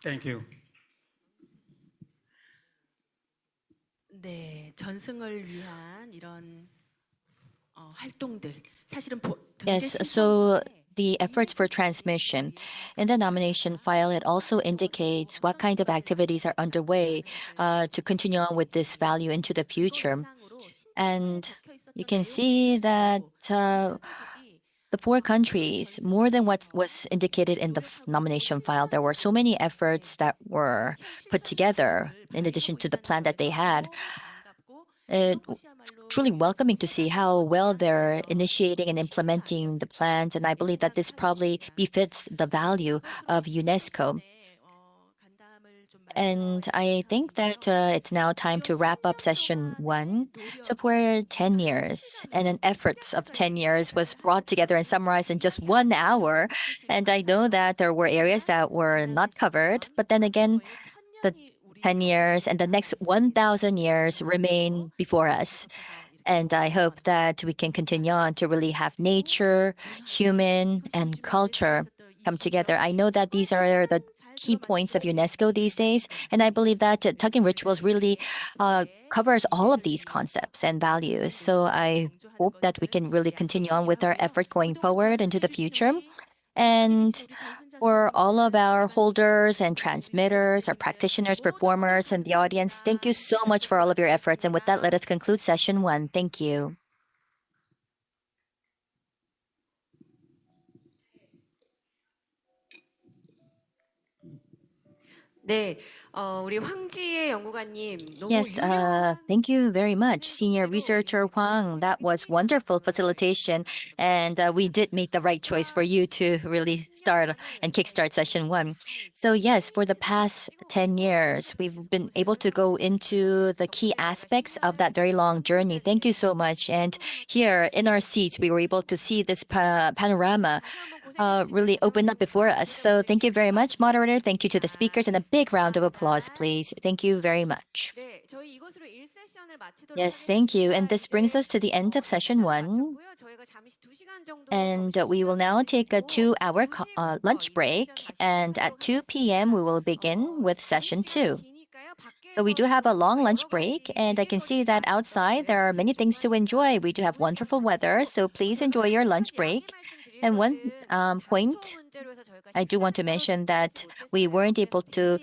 Thank you. 네, 전승을 위한 이런 활동들 사실은 Yes, so the efforts for transmission. In the nomination file, it also indicates what kind of activities are underway to continue on with this value into the future. And you can see that the 4 countries, more than what was indicated in the nomination file, there were so many efforts that were put together in addition to the plan that they had. It's truly welcoming to see how well they're initiating and implementing the plans, and I believe that this probably befits the value of UNESCO. And I think that it's now time to wrap up session 1. So for 10 years, and an efforts of 10 years was brought together and summarized in just 1 hour. And I know that there were areas that were not covered, but then again, the 10 years and the next 1,000 years remain before us. And I hope that we can continue on to really have nature, human, and culture come together. I know that these are the key points of UNESCO these days, and I believe that Tugging Rituals really covers all of these concepts and values. So I hope that we can really continue on with our effort going forward into the future. And for all of our holders and transmitters, our practitioners, performers, and the audience, thank you so much for all of your efforts. And with that, let us conclude session 1. Thank you. 네, 우리 황지혜 연구관님 너무 Yes, thank you very much, Senior Researcher Huang. That was wonderful facilitation, and we did make the right choice for you to really start and kickstart session 1. So yes, for the past 10 years, we've been able to go into the key aspects of that very long journey. Thank you so much. And here in our seats, we were able to see this panorama really open up before us. So thank you very much, moderator. Thank you to the speakers, and a big round of applause, please. Thank you very much. Yes, thank you. And this brings us to the end of session 1. And we will now take a 2-hour lunch break. And at 2 p.m., we will begin with session 2. So we do have a long lunch break, and I can see that outside there are many things to enjoy. We do have wonderful weather, so please enjoy your lunch break. And one point I do want to mention that we weren't able to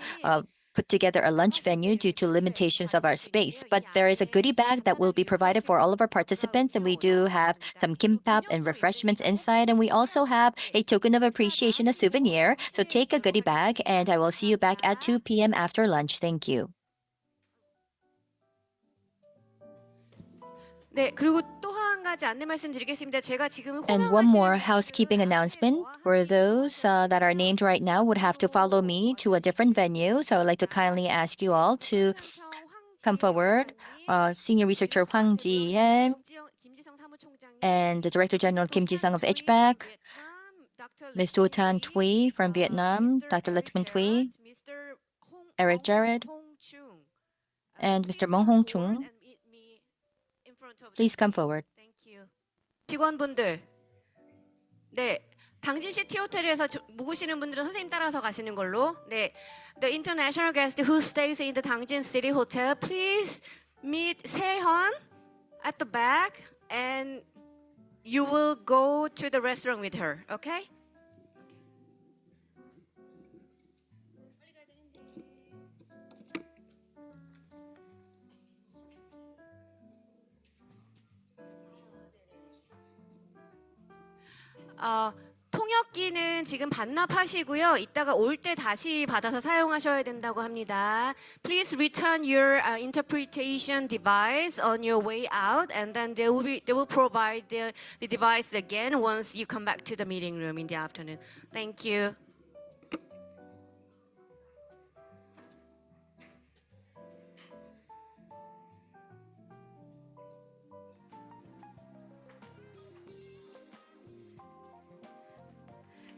put together a lunch venue due to limitations of our space. But there is a goodie bag that will be provided for all of our participants, and we do have some kimbap and refreshments inside, and we also have a token of appreciation, a souvenir. So take a goodie bag, and I will see you back at 2 p.m. after lunch. Thank you. 네, 그리고 또 한 가지 안내 말씀드리겠습니다. 제가 지금 And one more housekeeping announcement. For those that are named right now would have to follow me to a different venue. So I'd like to kindly ask you all to come forward. Senior Researcher Hwang Ji-hye and the Director General Kim Ji-sung of ICHCAP, Ms. Do Tan Thuy from Vietnam, Dr. Letchman Thuy, Eric Jared, and Mr. Mong Hong Chung. Please come forward. 직원분들, 네, 당진시티 호텔에서 묵으시는 분들은 선생님 따라서 가시는 걸로. 네, the international guest who stays in the Dangjin City Hotel, please meet Sehyeon at the back, and you will go to the restaurant with her. Okay? 통역기는 지금 반납하시고요. 이따가 올 때 다시 받아서 사용하셔야 된다고 합니다. Please return your interpretation device on your way out, and then they will provide the device again once you come back to the meeting room in the afternoon. Thank you.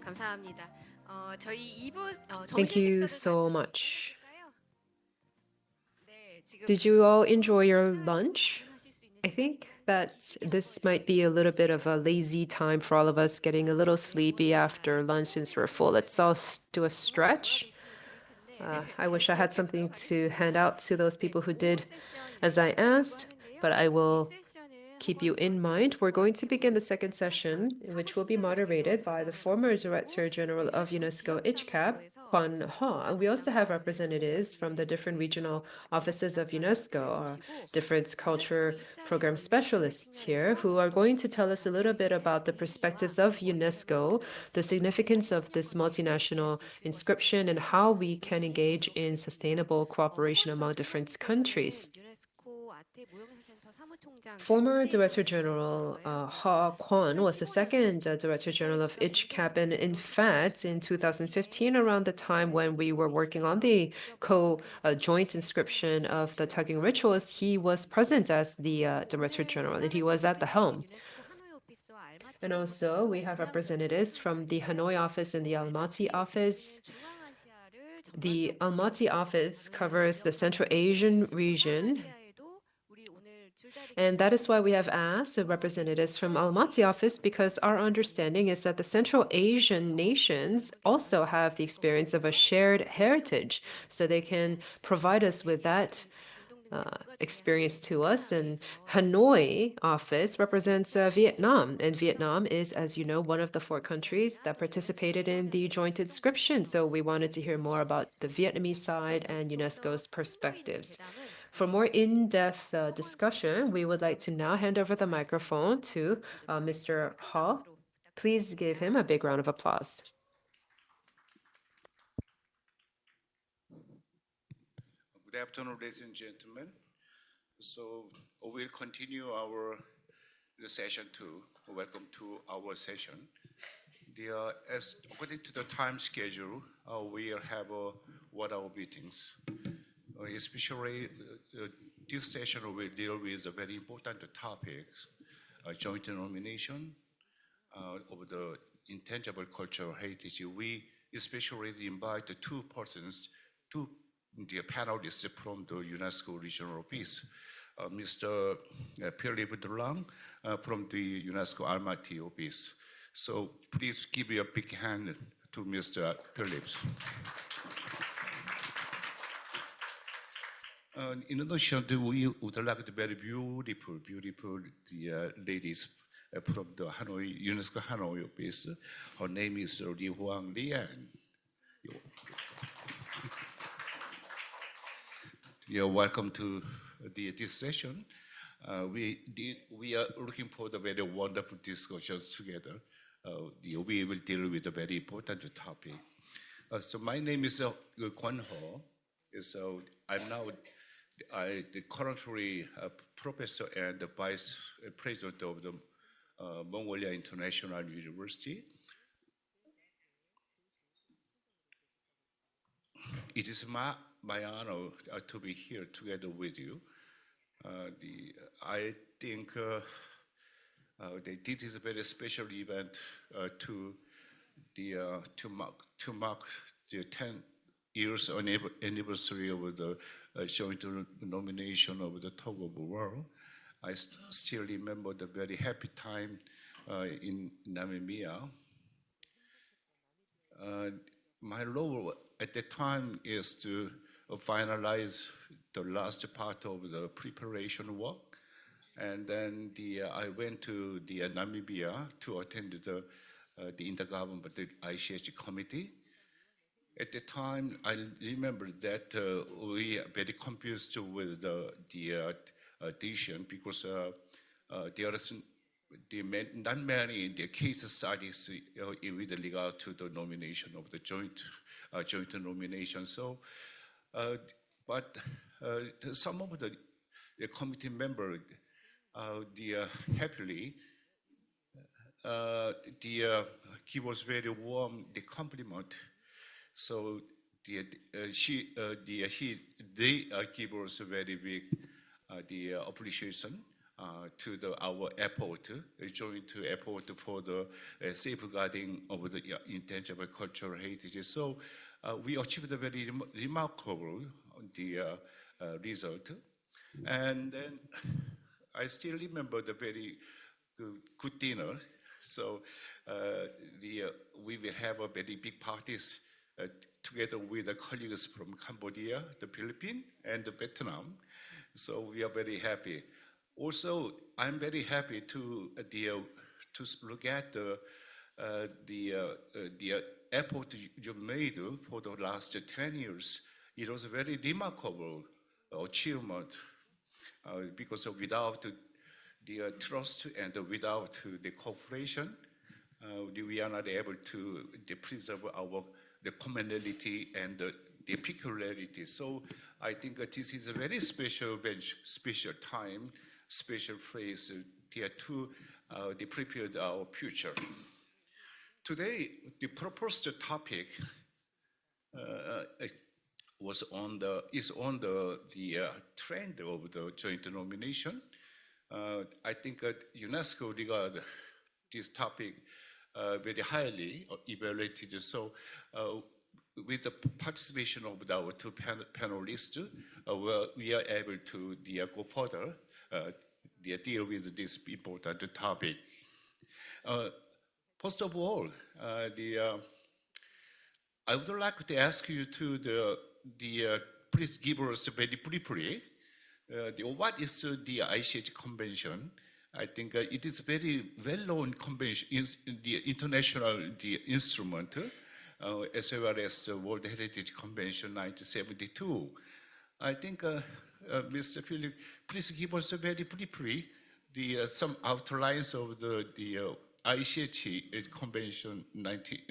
감사합니다. 저희 2부 Thank you so much. Did you all enjoy your lunch? I think that this might be a little bit of a lazy time for all of us, getting a little sleepy after lunch since we're full. Let's all do a stretch. I wish I had something to hand out to those people who did as I asked, but I will keep you in mind. We're going to begin the second session, which will be moderated by the former Director General of UNESCO ICHCAP, Hwan Ha. We also have representatives from the different regional offices of UNESCO, or different culture program specialists here, who are going to tell us a little bit about the perspectives of UNESCO, the significance of this multinational inscription, and how we can engage in sustainable cooperation among different countries. Former Director General Ha Kwon was the second Director General of ICHCAP, and in fact, in 2015, around the time when we were working on the joint inscription of the Tugging rituals, he was present as the Director General, and he was at the helm. And also, we have representatives from the Hanoi office and the Almaty office. The Almaty office covers the Central Asian region, and that is why we have asked the representatives from Almaty office, because our understanding is that the Central Asian nations also have the experience of a shared heritage, so they can provide us with that experience to us. And Hanoi office represents Vietnam, and Vietnam is, as you know, one of the 4 countries that participated in the joint inscription. So we wanted to hear more about the Vietnamese side and UNESCO's perspectives. For more in-depth discussion, we would like to now hand over the microphone to Mr. Ha. Please give him a big round of applause. Good afternoon, ladies and gentlemen. So we'll continue the session 2. Welcome to our session. As according to the time schedule, we'll have 1-hour meetings. Especially this session will deal with a very important topic, joint nomination of the intangible cultural heritage. We especially invite 2 persons, 2 panelists from the UNESCO regional office, Mr. Philippe Dulang from the UNESCO Almaty office. So please give a big hand to Mr. Phillips. In addition, we would like the very beautiful the ladies from the Hanoi, UNESCO Hanoi office. Her name is Li Huang Lian. You're welcome to this session. We are looking for the very wonderful discussions together. We will deal with a very important topic. So my name is Kwon Ho. So I'm now currently a professor and the vice president of the Mongolia International University. It is my honor to be here together with you. I think this is a very special event to mark the 10 years anniversary of the joint nomination of the Tug-of-War. I still remember the very happy time in Namibia. My role at the time is to finalize the last part of the preparation work. And then I went to Namibia to attend the intergovernmental ICHCAP committee. At the time, I remember that we are very confused with the decision because there are not many case studies with regard to the nomination of the joint nomination. So, but some of the committee members, happily, give us very warm compliment. So they give us a very big appreciation to our effort, joint effort for the safeguarding of the intangible cultural heritage. So we achieved a very remarkable result. And then I still remember the very good dinner. So we will have a very big parties together with the colleagues from Cambodia, the Philippines, and Vietnam. So we are very happy. Also, I'm very happy to look at the effort you made for the last 10 years. It was a very remarkable achievement because without the trust and without the cooperation, we are not able to preserve the commonality and the peculiarity. So I think this is a very special time, special place to prepare our future. Today, the proposed topic is on the trend of the joint nomination. I think UNESCO regard this topic very highly evaluated. So with the participation of our two panelists, we are able to go further, deal with this important topic. First of all, I would like to ask you to please give us very briefly what is the ICHCAP convention. I think it is a very well-known convention, the international instrument, as well as the World Heritage Convention 1972. I think, Mr. Philip, please give us very briefly some outlines of the ICHCAP Convention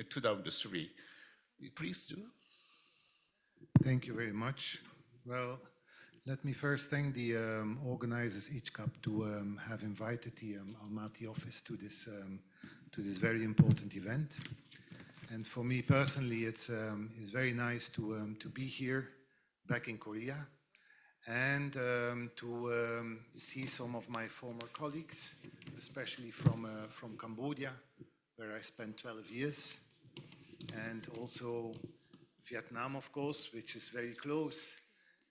2003. Please do. Thank you very much. Well, let me first thank the organizers ICHCAP to have invited the Almaty office to this very important event. And for me personally, it's very nice to be here back in Korea and to see some of my former colleagues, especially from Cambodia, where I spent 12 years, and also Vietnam, of course, which is very close,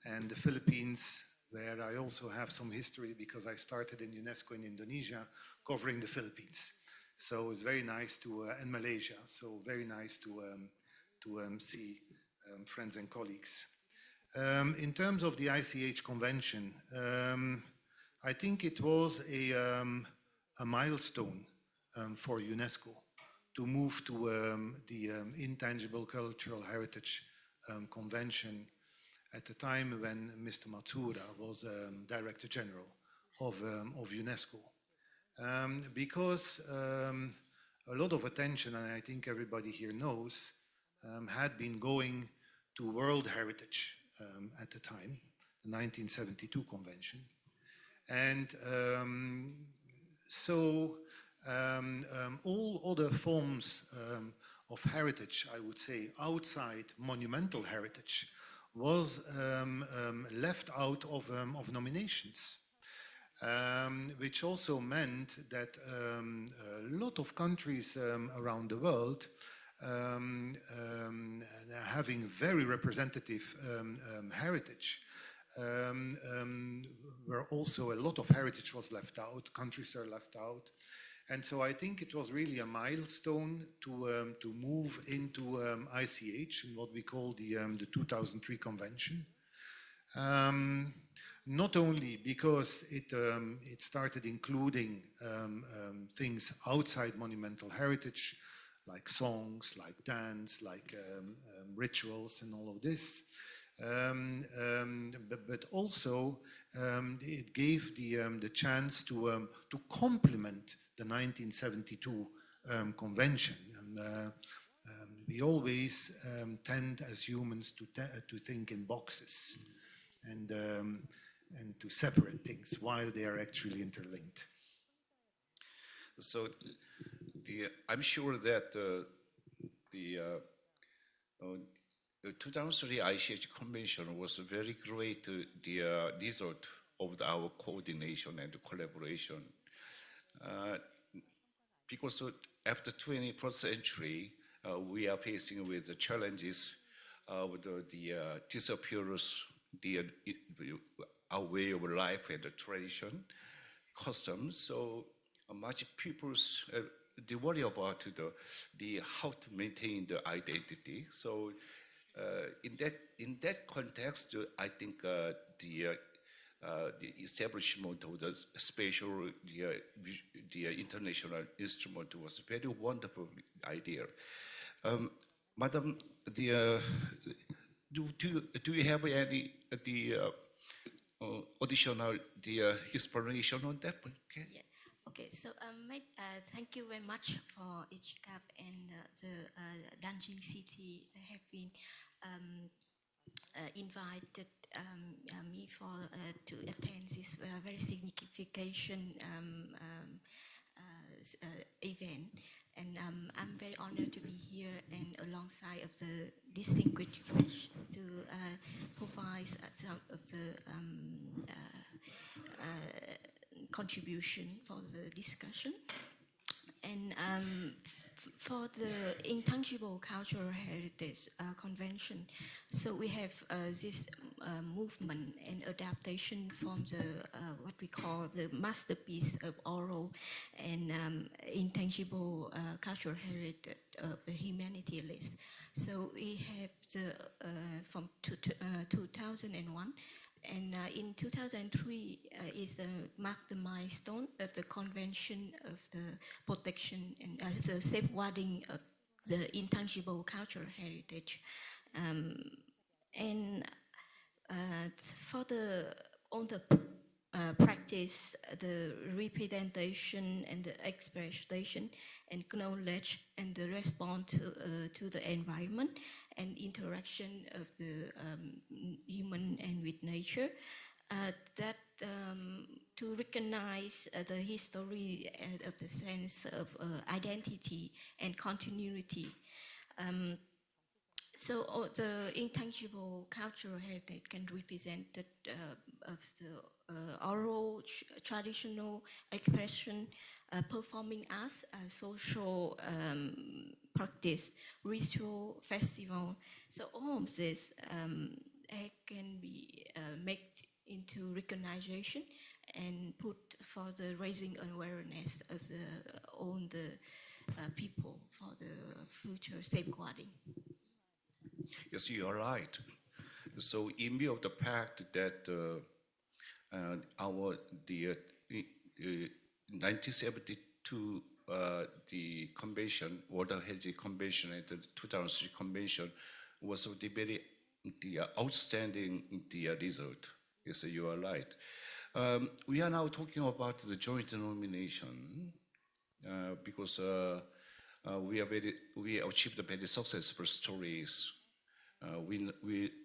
and the Philippines, where I also have some history because I started in UNESCO in Indonesia covering the Philippines. So it's very nice and Malaysia, so very nice to see friends and colleagues. In terms of the ICH Convention, I think it was a milestone for UNESCO to move to the Intangible Cultural Heritage Convention at the time when Mr. Matsuda was Director General of UNESCO. Because a lot of attention, and I think everybody here knows, had been going to World Heritage at the time, the 1972 convention. And so all other forms of heritage, I would say, outside monumental heritage, was left out of nominations. Which also meant that a lot of countries around the world having very representative heritage, where also a lot of heritage was left out, countries are left out. And so I think it was really a milestone to move into ICH, in what we call the 2003 convention. Not only because it started including things outside monumental heritage, like songs, like dance, like rituals and all of this, but also it gave the chance to complement the 1972 convention. And we always tend as humans to think in boxes and to separate things while they are actually interlinked. So I'm sure that the 2003 ICH Convention was a very great result of our coordination and collaboration. Because after 21st century, we are facing with the challenges of the disappearance, our way of life and the tradition, customs. So much people's they worry about the how to maintain the identity. So in that context, I think the establishment of the special the international instrument was a very wonderful idea. Madam, do you have any additional explanation on that? Okay. Yeah. Okay, so thank you very much for ICHCAP and the Dangjin City. They have been invited me to attend this very significant event, and I'm very honored to be here and alongside of the distinguished guests to provide some of the contribution for the discussion. And for the Intangible Cultural Heritage Convention, so we have this movement and adaptation from the what we call the masterpiece of oral and intangible cultural heritage of the humanity list. So we have the from 2001. And in 2003 is marked the milestone of the Convention of the Protection and the Safeguarding of the Intangible Cultural Heritage. And for on the practice, the representation and the expression and knowledge and the response to the environment and interaction of the human and with nature, that to recognize the history and of the sense of identity and continuity. So the intangible cultural heritage can represent of the oral traditional expression, performing arts, social practice, ritual, festival. So all of this can be made into recognition and put for the raising awareness of all the people for the future safeguarding. Yes, you are right. So in view of the fact that the 1972 the convention, World Heritage Convention, and the 2003 convention was the very outstanding result. Yes, you are right. We are now talking about the joint nomination because we achieved very successful stories. We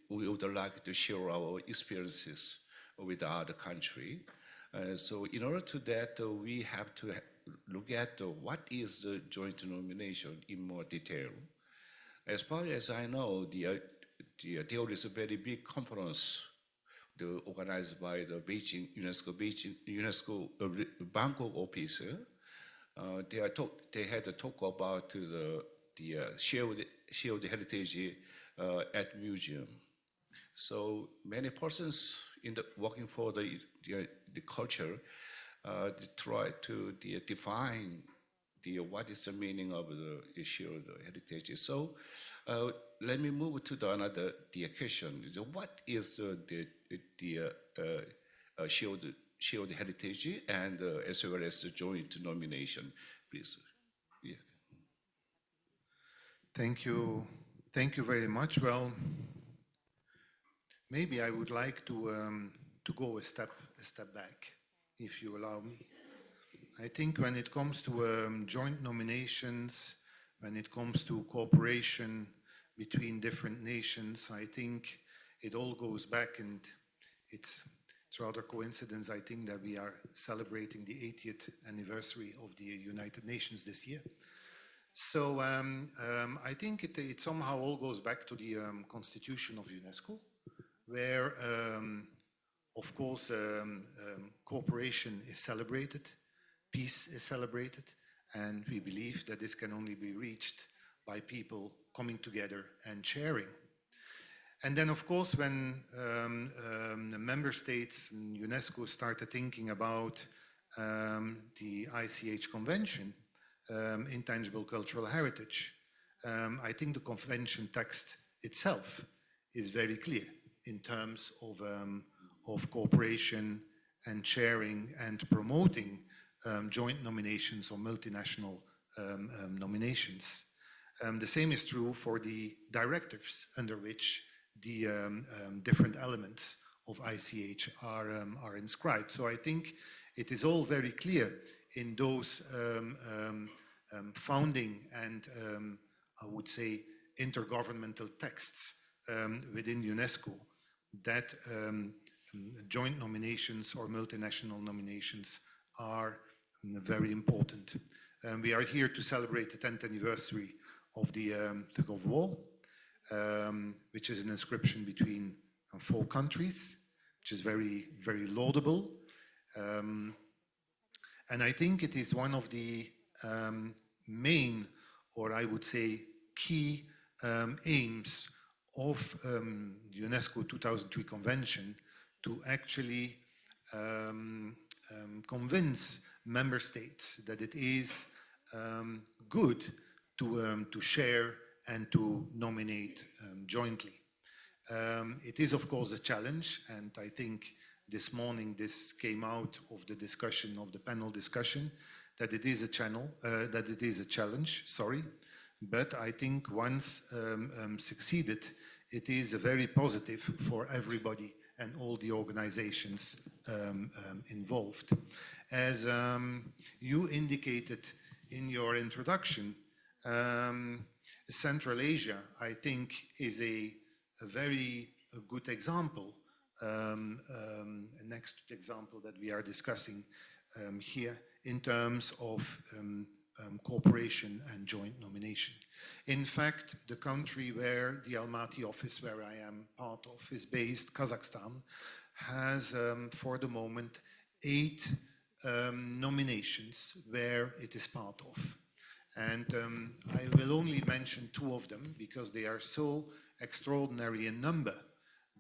would like to share our experiences with other country. So in order to that, we have to look at what is the joint nomination in more detail. As far as I know, there is a very big conference organized by the UNESCO Bangkok office. They had a talk about the shared heritage at museum. So many persons working for the culture try to define what is the meaning of the shared heritage. So let me move to another question. What is the shared heritage and as well as the joint nomination, please? Yeah. Thank you very much. Well, maybe I would like to go a step back, if you allow me. I think when it comes to joint nominations, when it comes to cooperation between different nations, I think it all goes back, and it's rather coincidence, I think, that we are celebrating the 80th anniversary of the United Nations this year. So I think it somehow all goes back to the Constitution of UNESCO, where, of course, cooperation is celebrated, peace is celebrated, and we believe that this can only be reached by people coming together and sharing. And then, of course, when the member states and UNESCO started thinking about the ICH Convention, Intangible Cultural Heritage, I think the convention text itself is very clear in terms of cooperation and sharing and promoting joint nominations or multinational nominations. The same is true for the directives under which the different elements of ICH are inscribed. So I think it is all very clear in those founding and I would say intergovernmental texts within UNESCO that joint nominations or multinational nominations are very important. We are here to celebrate the 10th anniversary of the Tug-of-War, which is an inscription between 4 countries, which is very, very laudable. And I think it is one of the main, or I would say key aims of the UNESCO 2003 Convention to actually convince member states that it is good to share and to nominate jointly. It is, of course, a challenge, and I think this morning this came out of the discussion, of the panel discussion, that it is a challenge, sorry. But I think once succeeded, it is very positive for everybody and all the organizations involved. As you indicated in your introduction, Central Asia, I think, is a very good example, next to the example that we are discussing here in terms of cooperation and joint nomination. In fact, the country where the Almaty office, where I am part of, is based, Kazakhstan, has for the moment 8 nominations where it is part of. And I will only mention 2 of them because they are so extraordinary in number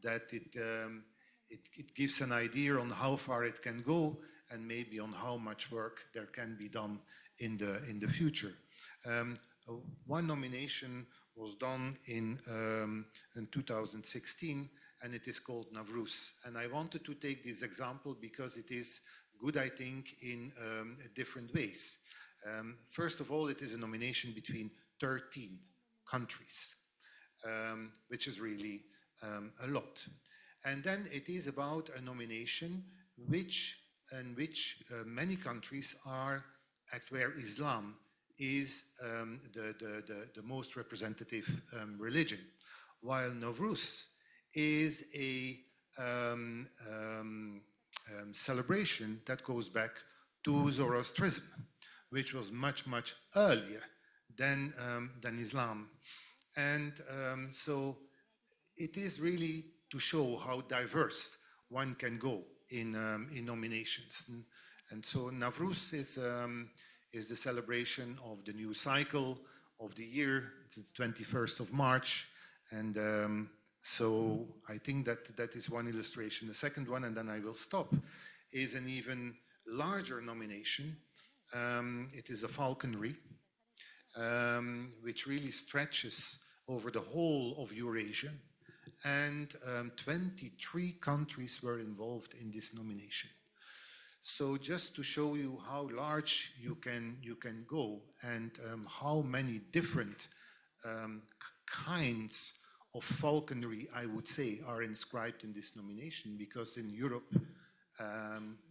that it gives an idea on how far it can go and maybe on how much work there can be done in the future. One nomination was done in 2016, and it is called Navruz. And I wanted to take this example because it is good, I think, in different ways. First of all, it is a nomination between 13 countries, which is really a lot. And then it is about a nomination in which many countries are where Islam is the most representative religion, while Navruz is a celebration that goes back to Zoroastrianism, which was much, much earlier than Islam. And so it is really to show how diverse one can go in nominations. And so Navruz is the celebration of the new cycle of the year. It's the 21st of March. And so I think that is one illustration. The second one, and then I will stop, is an even larger nomination. It is a falconry, which really stretches over the whole of Eurasia. And 23 countries were involved in this nomination. So just to show you how large you can go and how many different kinds of falconry, I would say, are inscribed in this nomination, because in Europe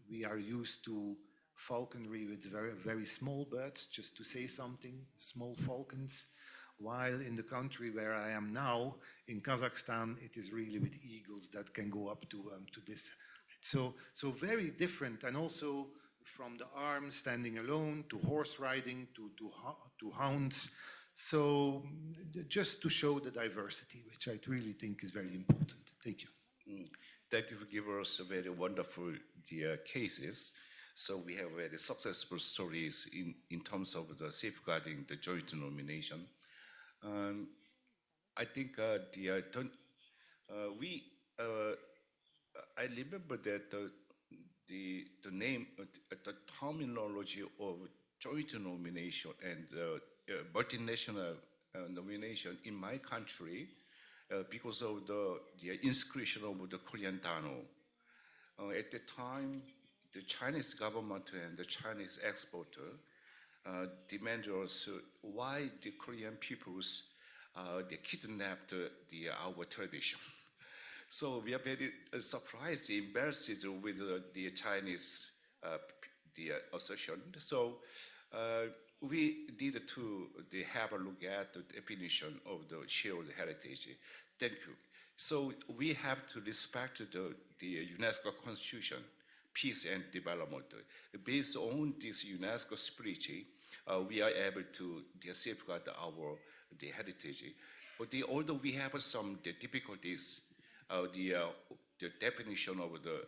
we are used to falconry with very, very small birds, just to say something, small falcons, while in the country where I am now, in Kazakhstan, it is really with eagles that can go up to this. So very different, and also from the arm standing alone to horse riding to hounds. So just to show the diversity, which I really think is very important. Thank you. Thank you for giving us very wonderful cases. So we have very successful stories in terms of the safeguarding the joint nomination. I think I remember that the name, the terminology of joint nomination and multinational nomination in my country, because of the inscription of the Korean Dano. At the time, the Chinese government and the Chinese exporter demanded us why the Korean peoples they kidnapped our tradition. So we are very surprised, embarrassed with the Chinese assertion. So we needed to have a look at the definition of the shared heritage. Thank you. So we have to respect the UNESCO Constitution, peace and development. Based on this UNESCO spirit, we are able to safeguard the heritage. But although we have some difficulties, the definition of the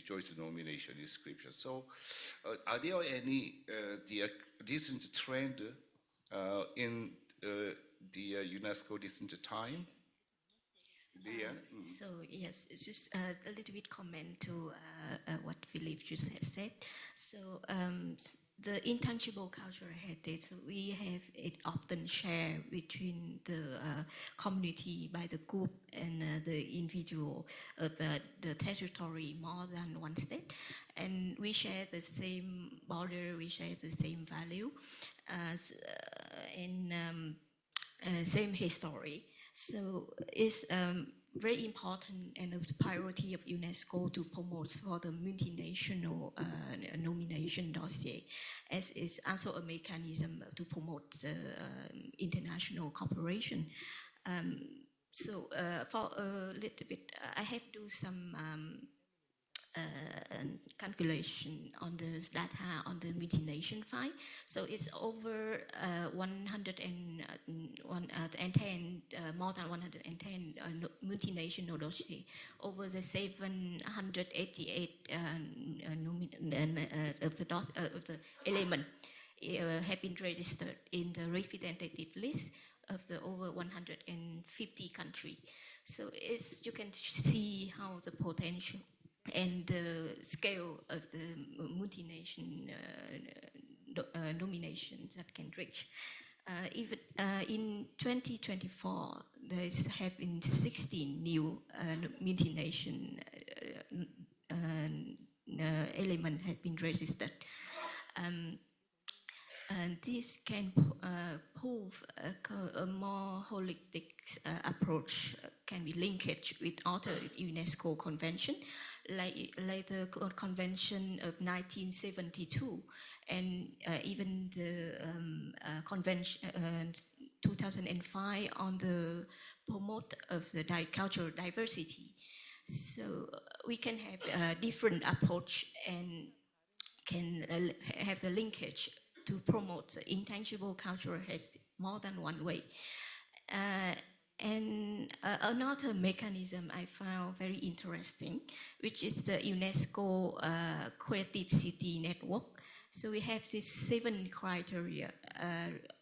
joint nomination inscription. So, are there any recent trend in the UNESCO recent time? So yes, it's just a little bit comment to what Philip just said. So the intangible cultural heritage, we have it often shared between the community by the group and the individual of the territory more than one state. And we share the same border, we share the same value, and same history. So it's very important and the priority of UNESCO to promote for the multinational nomination dossier, as it's also a mechanism to promote the international cooperation. So for a little bit, I have to do some calculation on the data on the multination file. So it's over 110, more than 110 multinational dossiers. Over the 788 of the element have been registered in the representative list of the over 150 countries. So you can see how the potential and the scale of the multinational nominations that can reach. Even in 2024, there have been 16 new multinational elements have been registered. And this can prove a more holistic approach can be linked with other UNESCO convention, like the Convention of 1972, and even the Convention 2005 on the promote of the cultural diversity. So we can have a different approach and can have the linkage to promote the intangible cultural heritage more than one way. And another mechanism I found very interesting, which is the UNESCO Creative City Network. So we have these 7 criteria,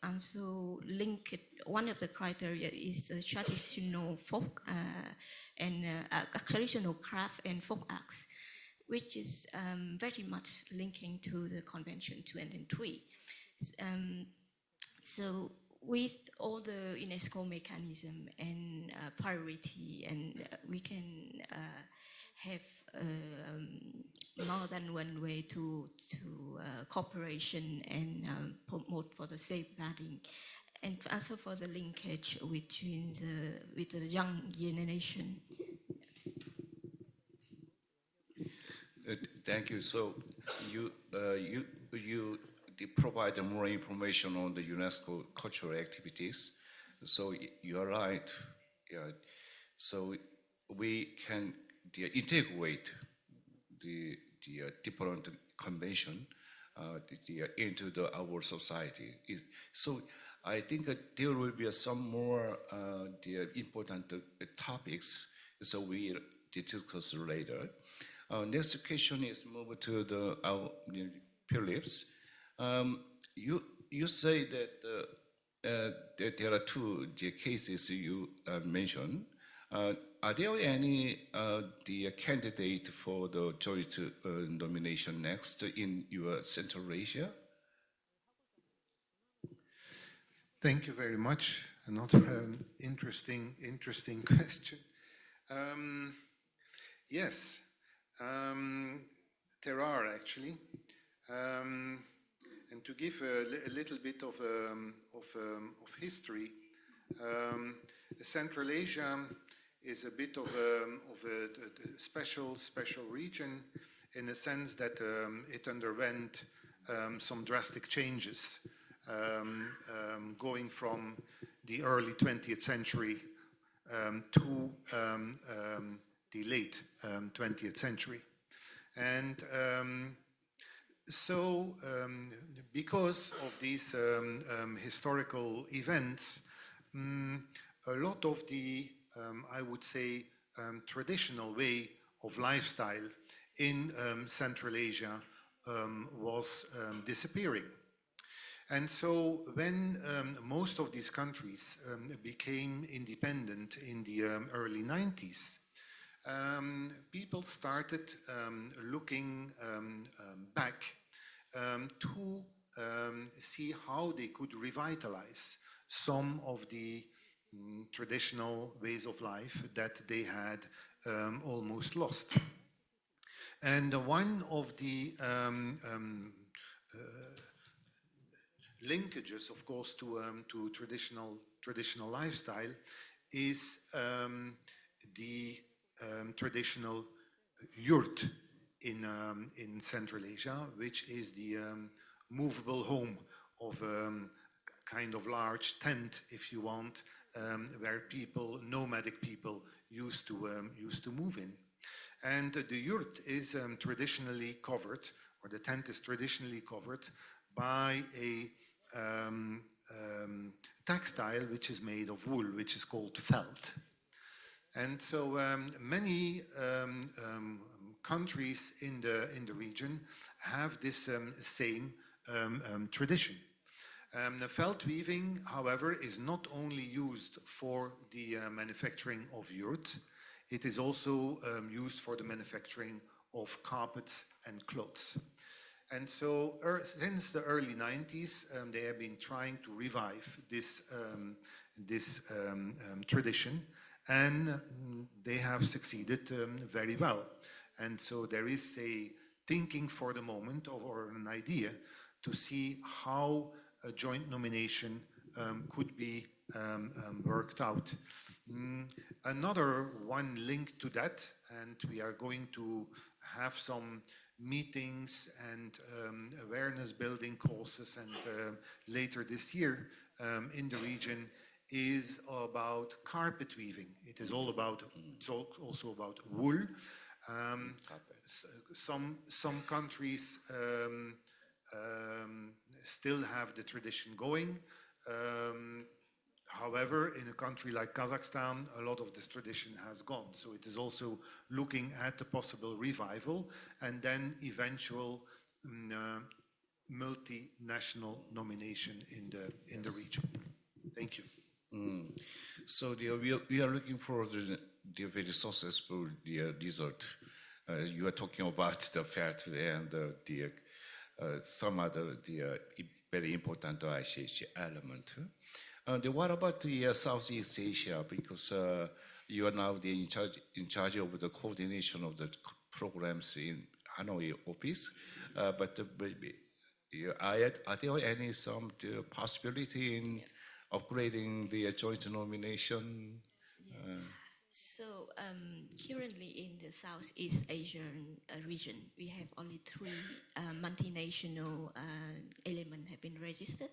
and so linked. One of the criteria is the traditional folk and traditional craft and folk arts, which is very much linking to the Convention 2 and 3. So with all the UNESCO mechanism and priority, and we can have more than one way to cooperation and promote for the safeguarding, and also for the linkage between with the young generation. Thank you. So you provide more information on the UNESCO cultural activities. So you are right. Yeah. So we can integrate the different convention into our society. So I think that there will be some more important topics. So we discuss later. Next question is move to Phillips. You say that there are 2 cases you mentioned. Are there any candidate for the joint nomination next in your Central Asia? Thank you very much. Another interesting question. Yes, there are actually. And to give a little bit of history, Central Asia is a bit of a special region in the sense that it underwent some drastic changes, going from the early 20th century to the late 20th century. And so because of these historical events, a lot of the, I would say, traditional way of lifestyle in Central Asia was disappearing. And so when most of these countries became independent in the early 90s, people started looking back to see how they could revitalize some of the traditional ways of life that they had almost lost. And one of the linkages, of course, to traditional lifestyle is the traditional yurt in Central Asia, which is the movable home of kind of large tent, if you want, where nomadic people used to move in. And the yurt is traditionally covered, or the tent is traditionally covered by a textile which is made of wool, which is called felt. And so many countries in the region have this same tradition. The felt weaving, however, is not only used for the manufacturing of yurts, it is also used for the manufacturing of carpets and clothes. And so since the early 90s, they have been trying to revive this, tradition, and they have succeeded very well. And so there is a thinking for the moment or an idea to see how a joint nomination could be worked out. Another one linked to that, and we are going to have some meetings and awareness building courses and later this year in the region, is about carpet weaving. It is all about, it's also about wool. Some countries still have the tradition going. However, in a country like Kazakhstan, a lot of this tradition has gone. So it is also looking at the possible revival and then eventual multinational nomination in the region. Thank you. So we are looking for the very successful result. You are talking about the fair and some other very important ICHCAP element. What about the Southeast Asia? Because you are now in charge of the coordination of the programs in Hanoi office. But are there any possibility in upgrading the joint nomination? So currently in the Southeast Asian region, we have only 3 multinational elements have been registered.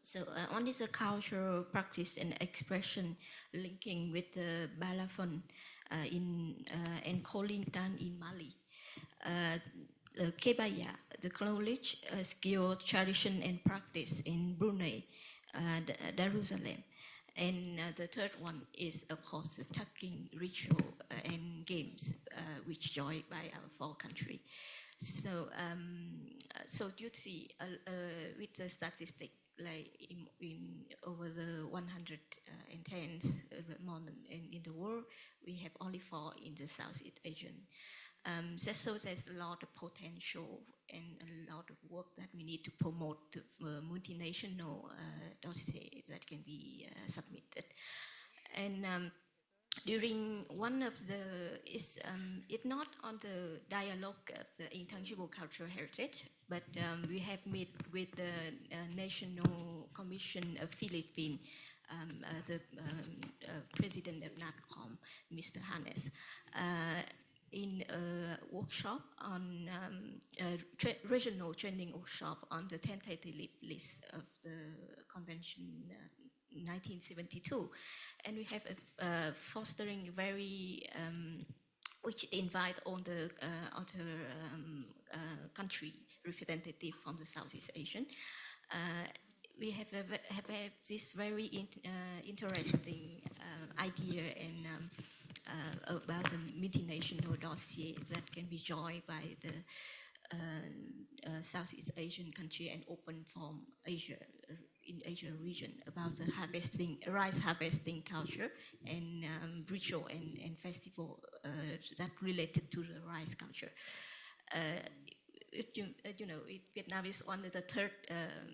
So one is a cultural practice and expression linking with the Balafon and Kolintan in Mali. Kebaya, the knowledge, skill, tradition and practice in Brunei, Darussalam. And the third one is, of course, the tugging ritual and games, which joined by our 4 countries. So, so you see, with the statistic, like in over the 110 in the world, we have only 4 in the Southeast Asian. That shows there's a lot of potential and a lot of work that we need to promote to multinational dossier that can be submitted. And during one of the, it's not on the dialogue of the intangible cultural heritage, but we have met with the National Commission of Philippines, the president of NATCOM, Mr. Hannes, in a workshop on regional training workshop on the tentative list of the convention 1972. And we have a fostering very, which invite all the other country representative from the Southeast Asian. We have this very interesting idea and about the multinational dossier that can be joined by the Southeast Asian country and open from Asia, in Asia region, about the rice harvesting culture and ritual and festival that related to the rice culture. Vietnam is one of the 3rd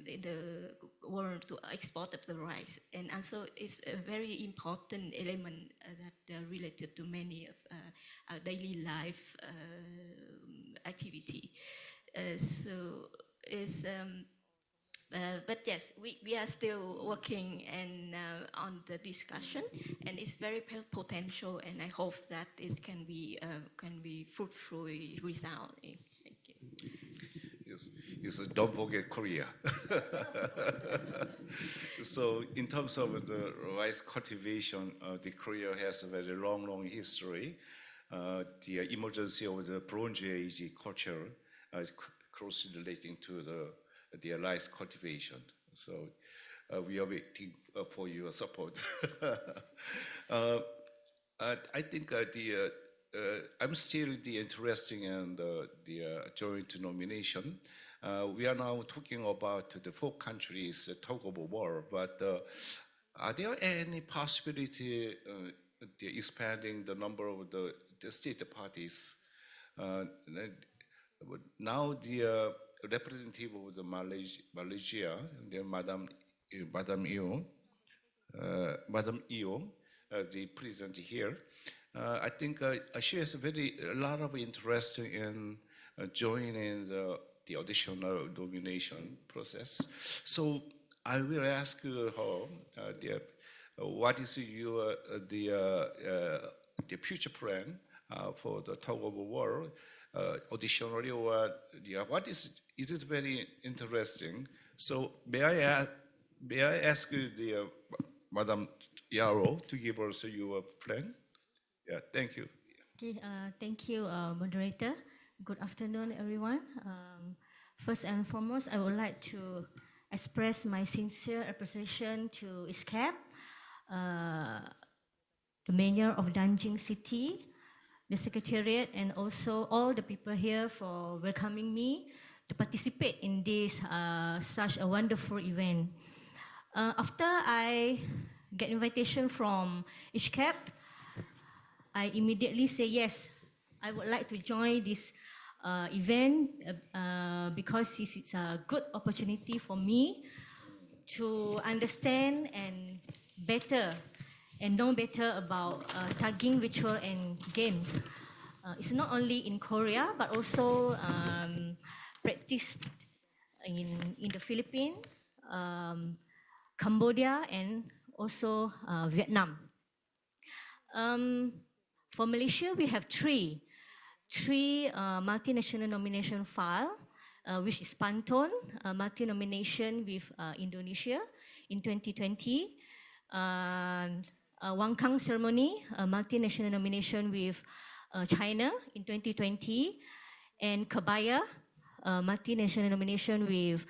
in the world to export of the rice, and also it's a very important element that related to many of our daily life activity. So it's. But yes, we are still working and on the discussion, and it's very potential, and I hope that it can be fruitful result. Thank you. Yes, don't forget Korea. So in terms of the rice cultivation, the Korea has a very long history. The emergence of the Bronze Age culture is closely relating to the rice cultivation. So we are waiting for your support. I think I'm still interested in the joint nomination. We are now talking about the 4 countries tug-of-war, but are there any possibility expanding the number of the state parties? Now representative of the Malaysia, Madam Eo, the president here. I think she has a lot of interest in joining the additional nomination process. So I will ask her, what is your the future plan for the tug-of-war? Additionally, what is it very interesting? So may I ask the Madam Yaro to give us your plan? Yeah, thank you. Okay, thank you, moderator. Good afternoon, everyone. First and foremost, I would like to express my sincere appreciation to ICHCAP, the mayor of Dangjin City, the secretariat, and also all the people here for welcoming me to participate in this such a wonderful event. After I get invitation from ICHCAP, I immediately say yes, I would like to join this event because this is a good opportunity for me to understand and know better about tugging ritual and games. It's not only in Korea, but also practiced in the Philippines, Cambodia, and also Vietnam. For Malaysia, we have three multinational nomination file, which is Pantone, multi-nomination with Indonesia in 2020, Wangkang ceremony, multinational nomination with China in 2020, and Kebaya, multinational nomination with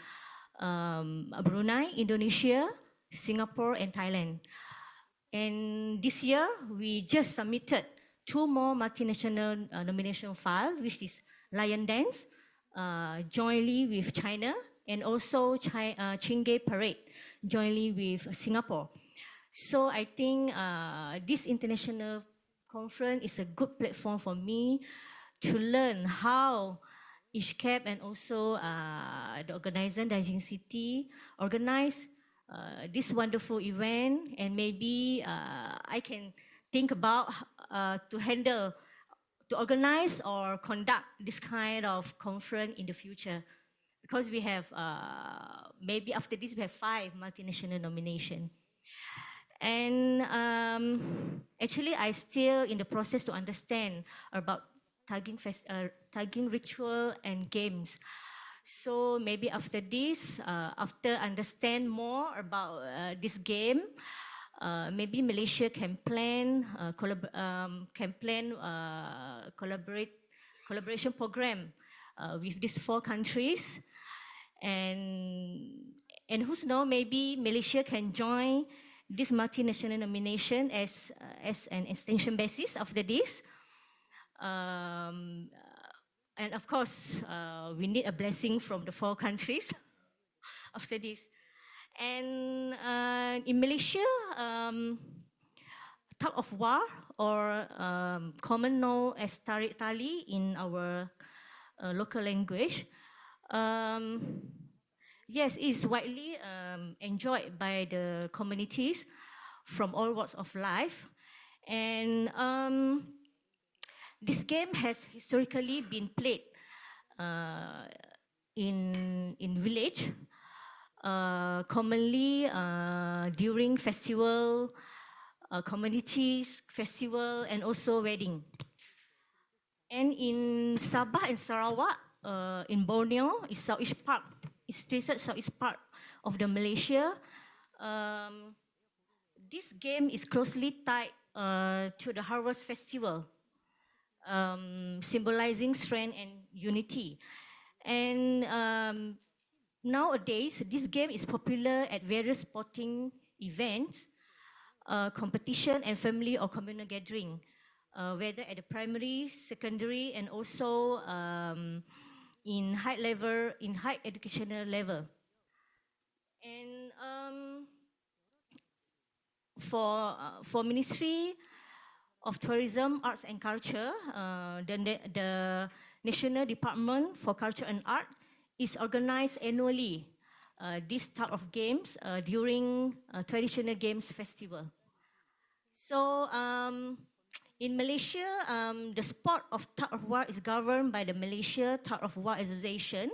Brunei, Indonesia, Singapore, and Thailand. And this year, we just submitted 2 more multinational nomination files, which is Lion Dance, jointly with China, and also Chingay Parade, jointly with Singapore. So I think this international conference is a good platform for me to learn how ICHCAP and also the organizer, Dangjin City, organize this wonderful event, and maybe I can think about to organize or conduct this kind of conference in the future, because we have maybe after this we have 5 multinational nominations. And actually, I still in the process to understand about tugging ritual and games. So maybe after this, after understand more about this game, maybe Malaysia can plan collaboration program with these 4 countries, and who's know, maybe Malaysia can join this multinational nomination as an extension basis after this. And of course, we need a blessing from the 4 countries after this. And in Malaysia, tug-of-war, or common known as tarik tali in our local language, yes, is widely enjoyed by the communities from all walks of life. And this game has historically been played in village, commonly during festival, communities, festival, and also wedding. And in Sabah and Sarawak, in Borneo, is southeast part, is situated southeast part of the Malaysia. This game is closely tied to the harvest festival, symbolizing strength and unity. And nowadays, this game is popular at various sporting events, competition, and family or communal gathering, whether at the primary, secondary, and also in high educational level. And for Ministry of Tourism, Arts and Culture, the National Department for Culture and Art is organized annually, this type of games during traditional games festival. So in Malaysia, the sport of tug of war is governed by the Malaysia Tug of War Association,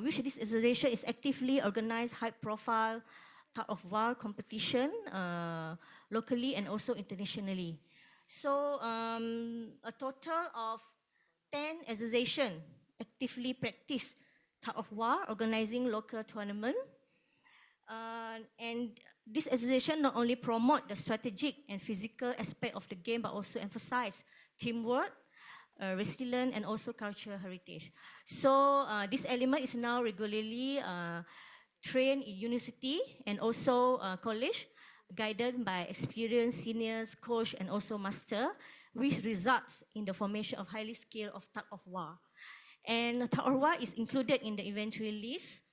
which this association is actively organized high-profile tug of war competition locally and also internationally. So a total of 10 associations actively practice tug of war, organizing local tournament. And this association not only promote the strategic and physical aspect of the game, but also emphasize teamwork, resilience, and also cultural heritage. So this element is now regularly trained in university and also college, guided by experienced seniors, coach, and also master, which results in the formation of highly skilled of tug of war. And tug of war is included in the eventual list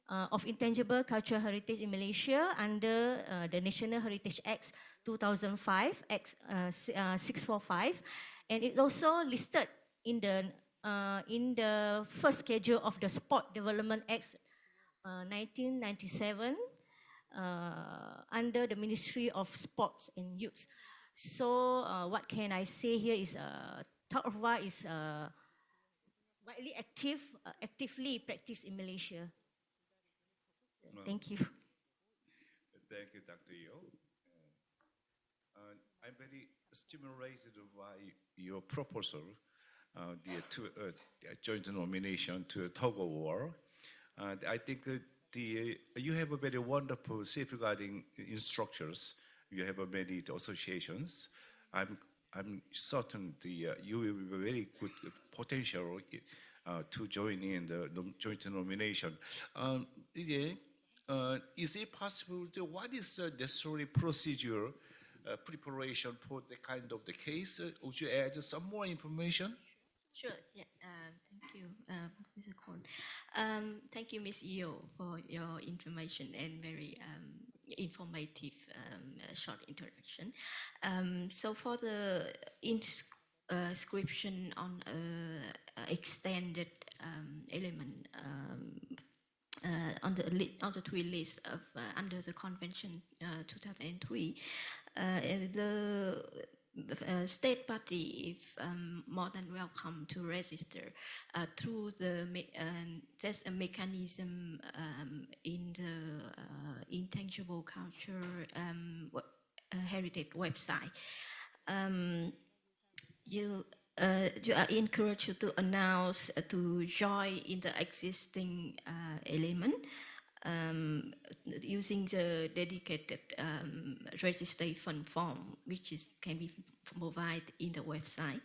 of intangible cultural heritage in Malaysia under the National Heritage Act 2005, Act 645, and it also listed in the first schedule of the Sport Development Act 1997 under the Ministry of Sports and Youth. So what can I say here is tug of war is widely actively practiced in Malaysia. Thank you. Thank you, Dr. Yo. I'm very stimulated by your proposal, the joint nomination to tug of war. I think you have a very wonderful safeguarding instructors. You have many associations. I'm certain you will be very good potential to join in the joint nomination. Is it possible what is the necessary procedure, preparation for the kind of the case? Would you add some more information? Sure. Yeah. Thank you, Mr. Korn. Thank you, Ms. Yo, for your information and very informative short interaction. So for the inscription on extended element on the three lists of under the Convention 2003, the state party is more than welcome to register through the there's a mechanism in the intangible culture heritage website. You are encouraged to announce to join in the existing element using the dedicated registration form, which can be provided in the website.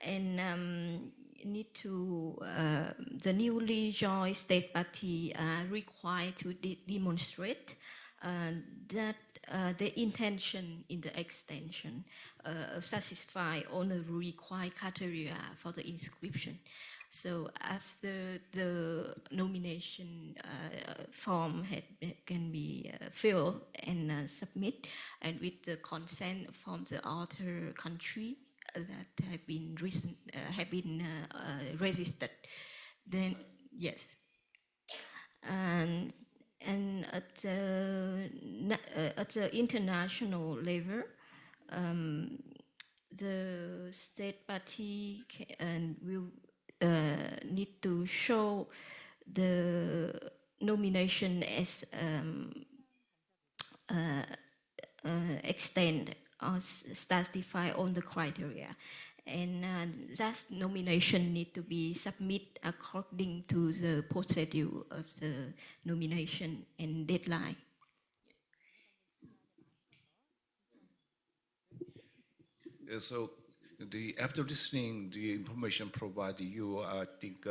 And need to the newly joined state party are required to demonstrate that the intention in the extension satisfy all the required criteria for the inscription. So after the nomination form can be filled and submit, and with the consent from the other country that have been registered, then yes. And at the international level, the state party will need to show the nomination as extend or satisfy all the criteria. And that nomination need to be submitted according to the procedure of the nomination and deadline. So after listening the information provided you, I think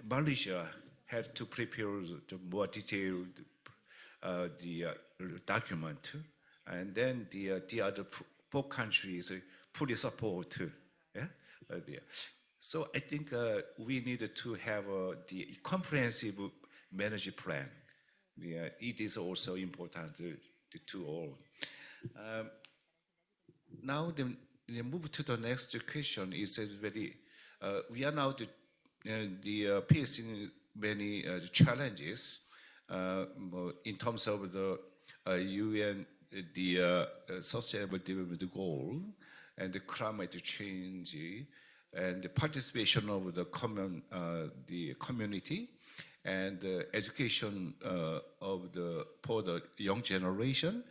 Malaysia had to prepare the more detailed document, and then the other four countries fully support. Yeah? So I think we needed to have the comprehensive management plan. It is also important to all. Now, the move to the next question is very. We are now facing many challenges in terms of the UN, the Sustainable Development Goal, and the climate change, and the participation of the community, and education for the young generation.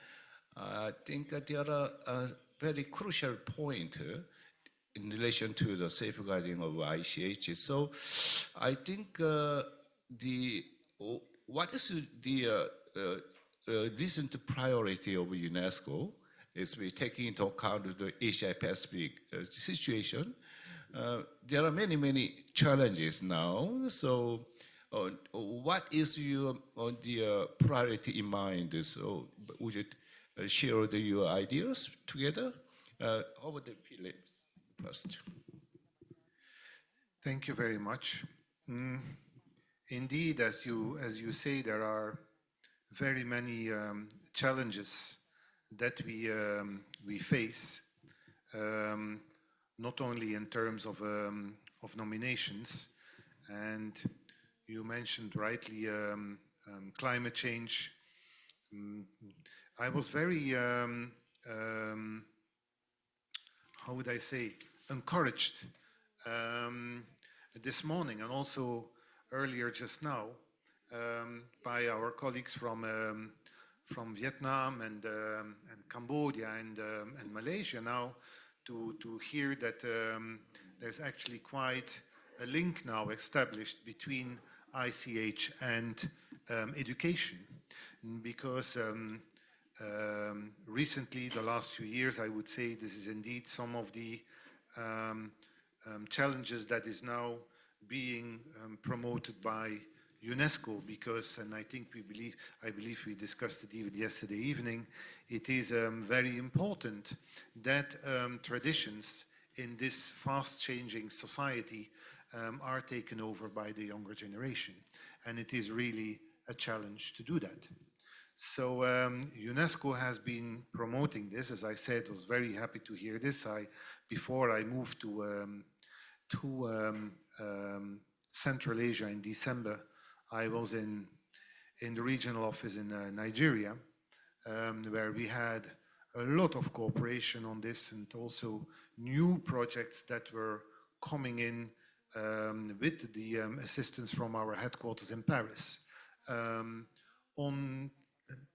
I think there are a very crucial point in relation to the safeguarding of ICH. So I think what is the recent priority of UNESCO is we taking into account the Asia Pacific situation. There are many challenges now. So what is your the priority in mind? So would you share your ideas together? Over the Philips first. Thank you very much. Indeed, as you say, there are very many challenges that we face, not only in terms of nominations, and you mentioned rightly climate change. I was very, how would I say, encouraged this morning and also earlier just now by our colleagues from Vietnam and Cambodia and Malaysia now to hear that there's actually quite a link now established between ICH and education, because recently, the last few years, I would say this is indeed some of the challenges that is now being promoted by UNESCO, because, and I believe we discussed it even yesterday evening, it is very important that traditions in this fast-changing society are taken over by the younger generation, and it is really a challenge to do that. So UNESCO has been promoting this. As I said, was very happy to hear this. Before I moved to Central Asia in December, I was in the regional office in Nigeria, where we had a lot of cooperation on this, and also new projects that were coming in with the assistance from our headquarters in Paris,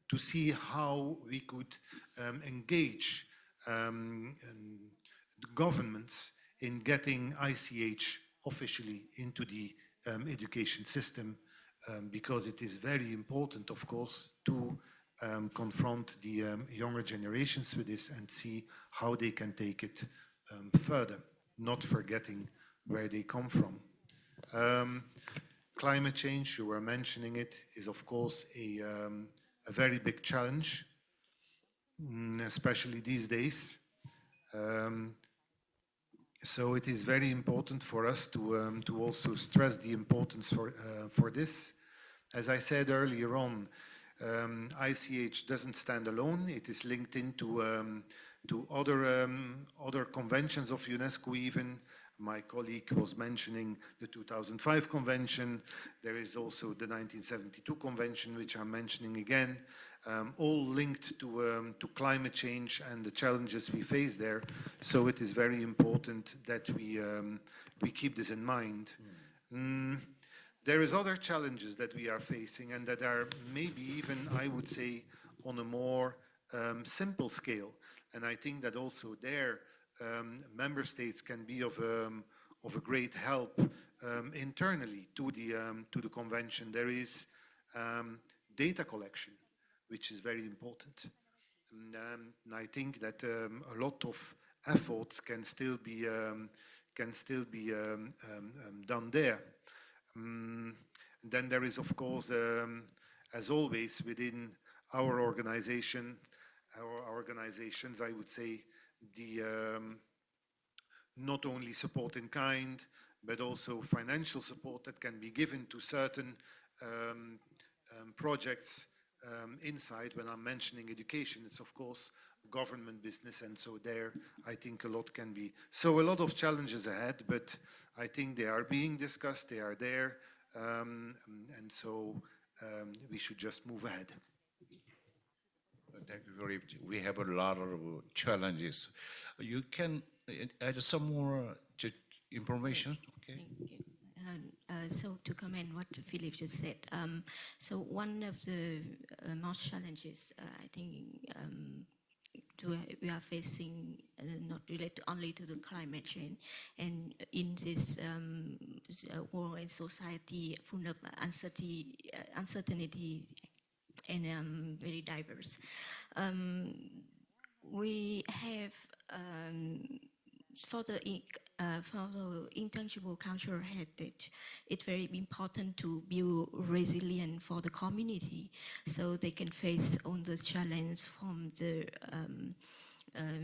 to see how we could engage the governments in getting ICH officially into the education system, because it is very important, of course, to confront the younger generations with this and see how they can take it further, not forgetting where they come from. Climate change, you were mentioning it, is of course a very big challenge, especially these days. So it is very important for us to also stress the importance for this. As I said earlier on, ICH doesn't stand alone. It is linked into other conventions of UNESCO even. My colleague was mentioning the 2005 convention. There is also the 1972 convention, which I'm mentioning again, all linked to climate change and the challenges we face there. So it is very important that we keep this in mind. There is other challenges that we are facing, and that are maybe even, I would say, on a more simple scale. And I think that also there, member states can be of a great help internally to the convention. There is data collection, which is very important, and I think that a lot of efforts can still be done there. Then there is, of course, as always within our organizations, I would say, the not only support in kind, but also financial support that can be given to certain projects inside. When I'm mentioning education, it's of course government business, and so there I think a lot can be. So a lot of challenges ahead, but I think they are being discussed, they are there, and so we should just move ahead. Thank you very much. We have a lot of challenges. You can add some more information? Yes. Okay. Thank you. So to comment what Philip just said, so one of the most challenges I think we are facing, not related only to the climate change, and in this world and society full of uncertainty and very diverse. We have for the intangible cultural heritage, it's very important to build resilience for the community, so they can face all the challenge from the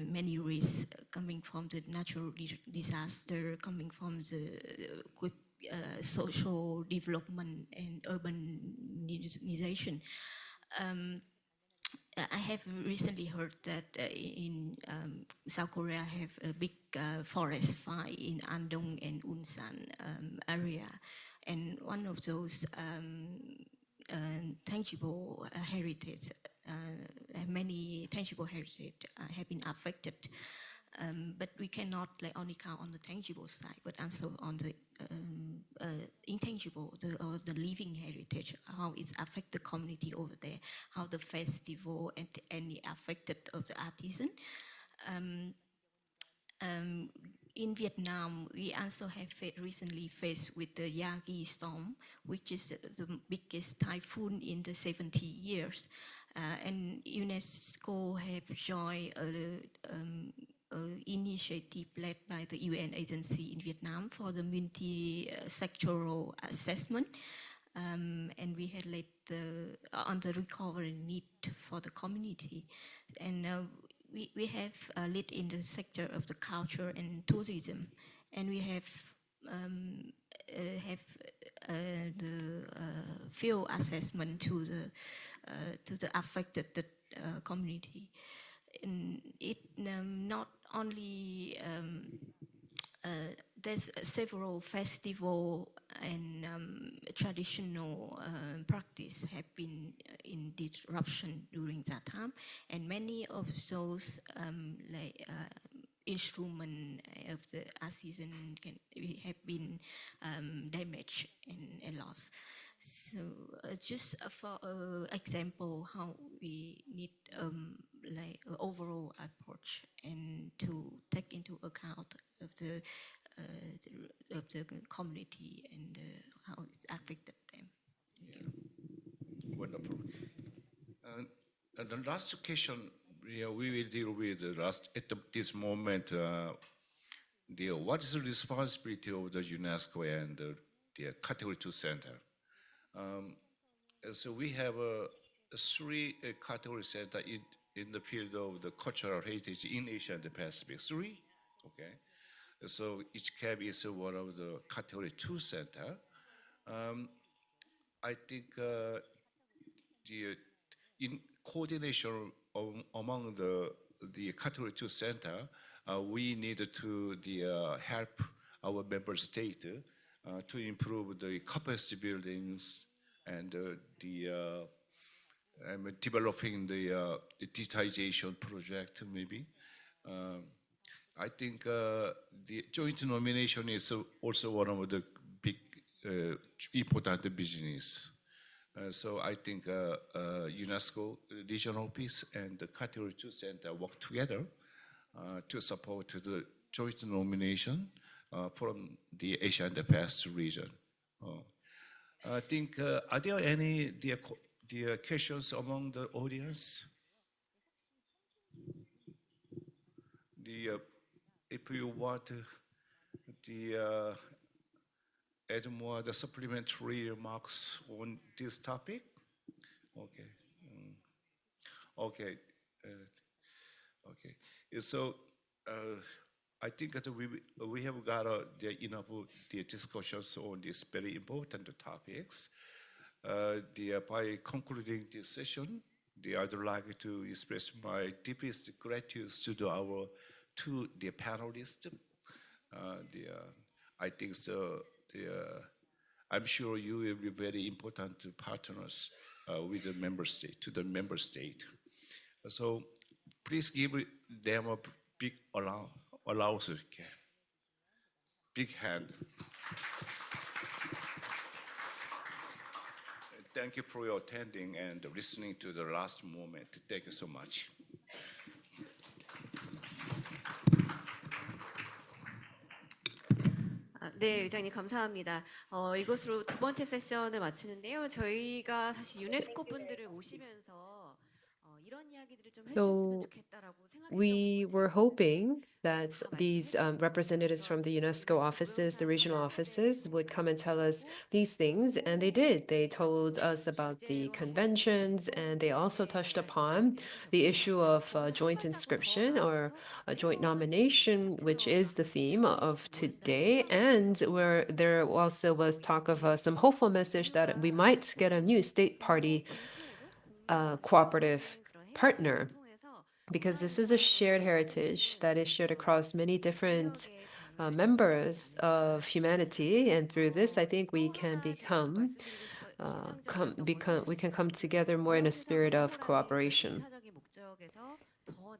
many risks coming from the natural disaster, coming from the quick social development and urbanization. I have recently heard that in South Korea have a big forest fire in Andong and Unsan area, and one of those tangible heritage, many tangible heritage have been affected. But we cannot only count on the tangible side, but also on the intangible, the living heritage, how it affects the community over there, how the festival and any affected of the artisan. In Vietnam, we also have recently faced with the Yagi storm, which is the biggest typhoon in the 70 years. And UNESCO have joined initiative led by the UN agency in Vietnam for the multi-sectoral assessment, and we had laid on the recovery need for the community, and we have led in the sector of the culture and tourism, and we have the field assessment to the affected community. And it not only there's several festival and traditional practice have been in disruption during that time, and many of those instruments of the artisan have been damaged and lost. So just for example, how we need overall approach and to take into account of the community and how it's affected them. Thank you. Wonderful. The last question, we will deal with at this moment. What is the responsibility of the UNESCO and the Category 2 Center? So we have three category center in the field of the cultural heritage in Asia and the Pacific. Three, okay. So ICHCAP is one of the Category 2 center. I think in coordination among the Category 2 center, we need to help our member state to improve the capacity buildings and developing the digitization project maybe. I think the joint nomination is also one of the big important business. So I think UNESCO Regional Office and the Category 2 Center work together to support the joint nomination from the Asia and the Pacific region. I think, are there any questions among the audience? If you want add more the supplementary remarks on this topic, okay, okay, okay. So I think that we have got enough the discussions on these very important topics. By concluding this session, I'd like to express my deepest gratitude to the panelists. I think so. I'm sure you will be very important partners with the member state. So please give them a big allowance, big hand. Thank you for your attending and listening to the last moment. Thank you so much. 네, 의장님 감사합니다. 이것으로 두 번째 세션을 마치는데요. 저희가 사실 유네스코 분들을 모시면서 이런 이야기들을 좀 해주셨으면 좋겠다라고 생각했던 We were hoping that these representatives from the UNESCO offices, the regional offices, would come and tell us these things, and they did. They told us about the conventions, and they also touched upon the issue of joint inscription or a joint nomination, which is the theme of today, and where there also was talk of some hopeful message that we might get a new state party cooperative partner, because this is a shared heritage that is shared across many different members of humanity, and through this, I think we can come together more in a spirit of cooperation.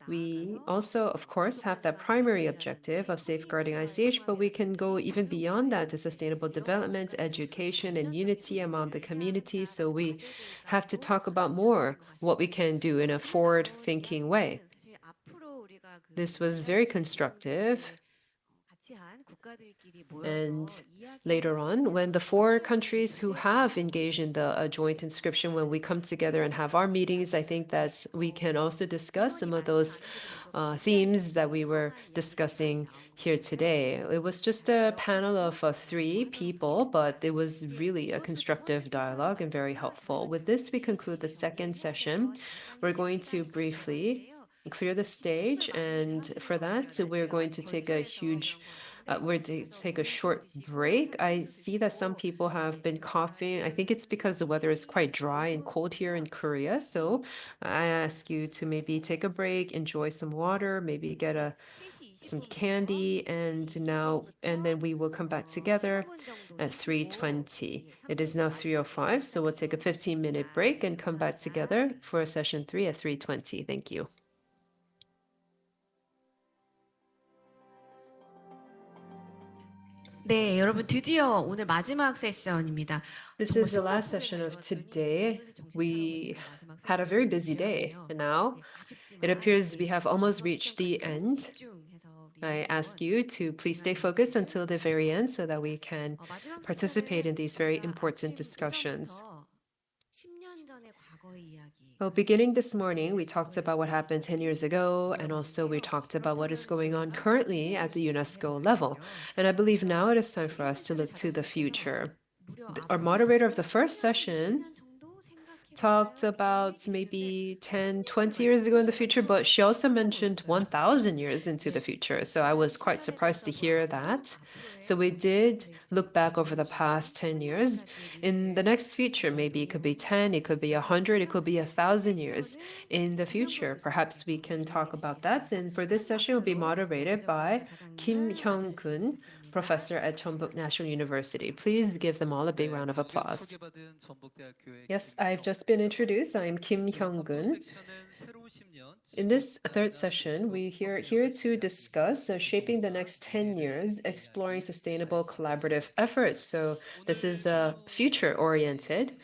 We also, of course, have that primary objective of safeguarding ICH, but we can go even beyond that to sustainable development, education, and unity among the community. So we have to talk about more what we can do in a forward-thinking way. This was very constructive. And later on, when the four countries who have engaged in the joint inscription, when we come together and have our meetings, I think that we can also discuss some of those themes that we were discussing here today. It was just a panel of 3 people, but it was really a constructive dialogue and very helpful. With this, we conclude the second session. We're going to briefly clear the stage, and for that, we're going to take a short break. I see that some people have been coughing. I think it's because the weather is quite dry and cold here in Korea. So I ask you to maybe take a break, enjoy some water, maybe get some candy, and then we will come back together at 3:20. It is now 3:05, so we'll take a 15-minute break and come back together for session 3 at 3:20. Thank you. 네, 여러분 드디어 오늘 마지막 세션입니다. This is the last session of today. We had a very busy day, and now it appears we have almost reached the end. I ask you to please stay focused until the very end so that we can participate in these very important discussions. Well, beginning this morning, we talked about what happened 10 years ago, and also we talked about what is going on currently at the UNESCO level. And I believe now it is time for us to look to the future. Our moderator of the first session talked about maybe 10, 20 years ago in the future, but she also mentioned 1,000 years into the future. So I was quite surprised to hear that. So we did look back over the past 10 years. In the next future, maybe it could be 10, it could be 100, it could be 1,000 years in the future. Perhaps we can talk about that. And for this session, it will be moderated by Kim Hyung-kun, professor at Chuncheongbuk National University. Please give them all a big round of applause. Yes, I've just been introduced. I'm Kim Hyung-kun. In this third session, we are here to discuss shaping the next 10 years, exploring sustainable collaborative efforts. So this is future-oriented.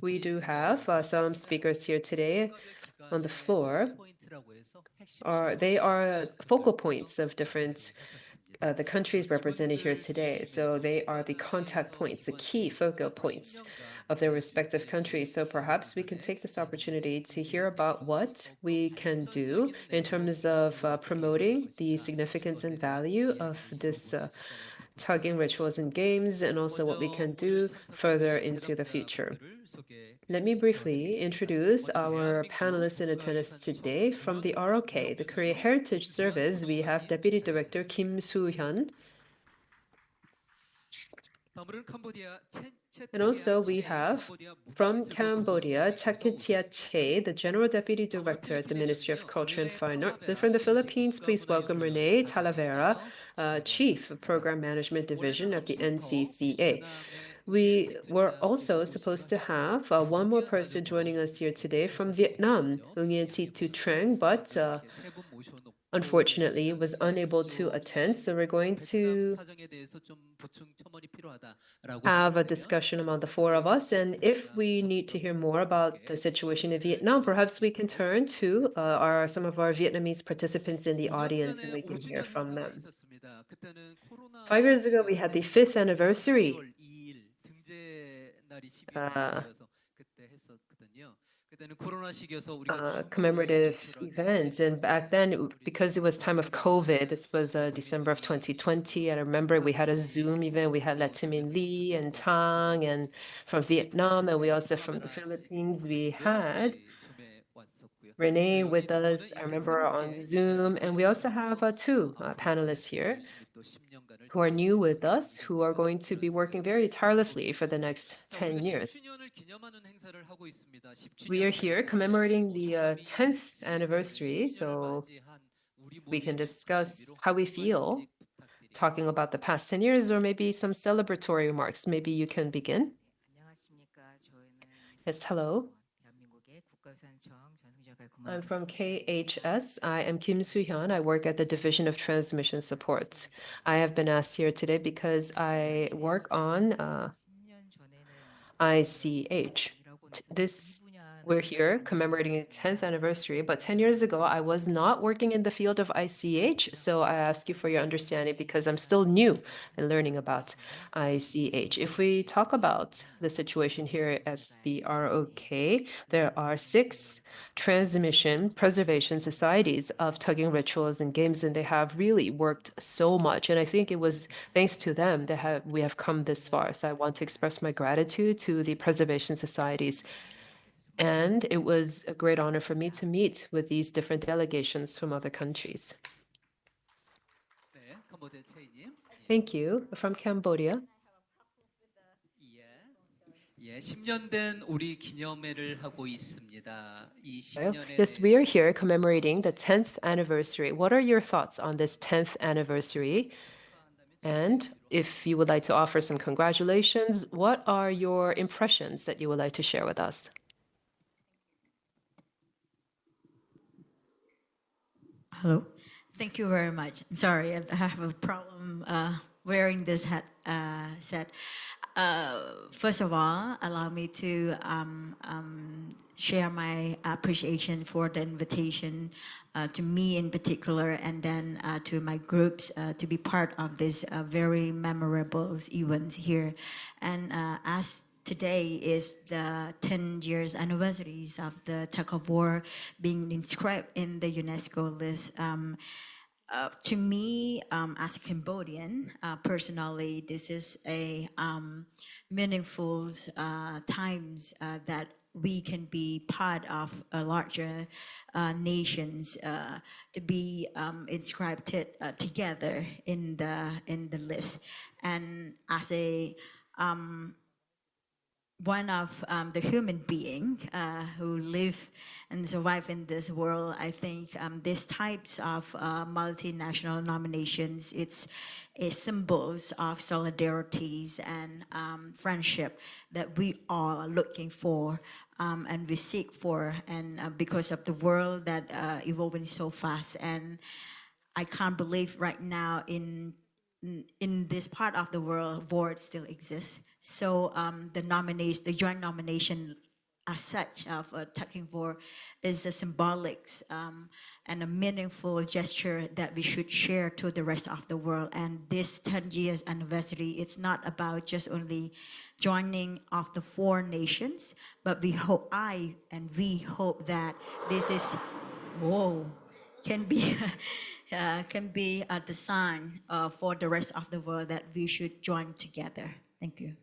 We do have some speakers here today on the floor. They are focal points of different the countries represented here today. So they are the contact points, the key focal points of their respective countries. So perhaps we can take this opportunity to hear about what we can do in terms of promoting the significance and value of this tugging rituals and games, and also what we can do further into the future. Let me briefly introduce our panelists in attendance today. From the ROK, the Korea Heritage Service, we have Deputy Director Kim Soo-hyun. And also we have from Cambodia, Chakitiache, the General Deputy Director at the Ministry of Culture and Fine Arts. And from the Philippines, please welcome Renee Talavera, Chief of Program Management Division at the NCCA. We were also supposed to have one more person joining us here today from Vietnam, Nguyen Thi Trang, but unfortunately was unable to attend. So we're going to have a discussion among the four of us. And if we need to hear more about the situation in Vietnam, perhaps we can turn to some of our Vietnamese participants in the audience and we can hear from them. 5 years ago, we had the 5th anniversary commemorative events. And back then, because it was time of COVID, this was December of 2020. I remember we had a Zoom event. We had Letimin Lee and Tang and from Vietnam, and we also from the Philippines. We had Renee with us, I remember on Zoom. And we also have two panelists here who are new with us, who are going to be working very tirelessly for the next 10 years. We are here commemorating the 10th anniversary, so we can discuss how we feel talking about the past 10 years, or maybe some celebratory remarks. Maybe you can begin. Yes, hello. I'm from KHS. I am Kim Soo-hyun. I work at the Division of Transmission Support. I have been asked here today because I work on ICH. We're here commemorating its 10th anniversary, but 10 years ago, I was not working in the field of ICH, so I ask you for your understanding because I'm still new and learning about ICH. If we talk about the situation here at the ROK, there are 6 transmission preservation societies of tugging rituals and games, and they have really worked so much. And I think it was thanks to them that we have come this far. So I want to express my gratitude to the preservation societies. And it was a great honor for me to meet with these different delegations from other countries. Thank you. From Cambodia. Yes, we are here commemorating the 10th anniversary. What are your thoughts on this 10th anniversary? And if you would like to offer some congratulations, what are your impressions that you would like to share with us? Hello. Thank you very much. I'm sorry, I have a problem wearing this set. First of all, allow me to share my appreciation for the invitation to me in particular, and then to my groups to be part of this very memorable event here. And as today is the 10 years anniversaries of the tug-of-war being inscribed in the UNESCO list. To me, as a Cambodian, personally, this is a meaningful times that we can be part of a larger nations to be inscribed together in the list. And as a one of the human being who live and survive in this world, I think these types of multinational nominations, it's symbols of solidarities and friendship that we all are looking for and we seek for, and because of the world that evolving so fast. And I can't believe right now in this part of the world, war still exists. So the joint nomination as such of Tugging-war is a symbolic and a meaningful gesture that we should share to the rest of the world. And this 10 years anniversary, it's not about just only joining of the 4 nations, but we hope that this is, can be a design for the rest of the world that we should join together. Thank you.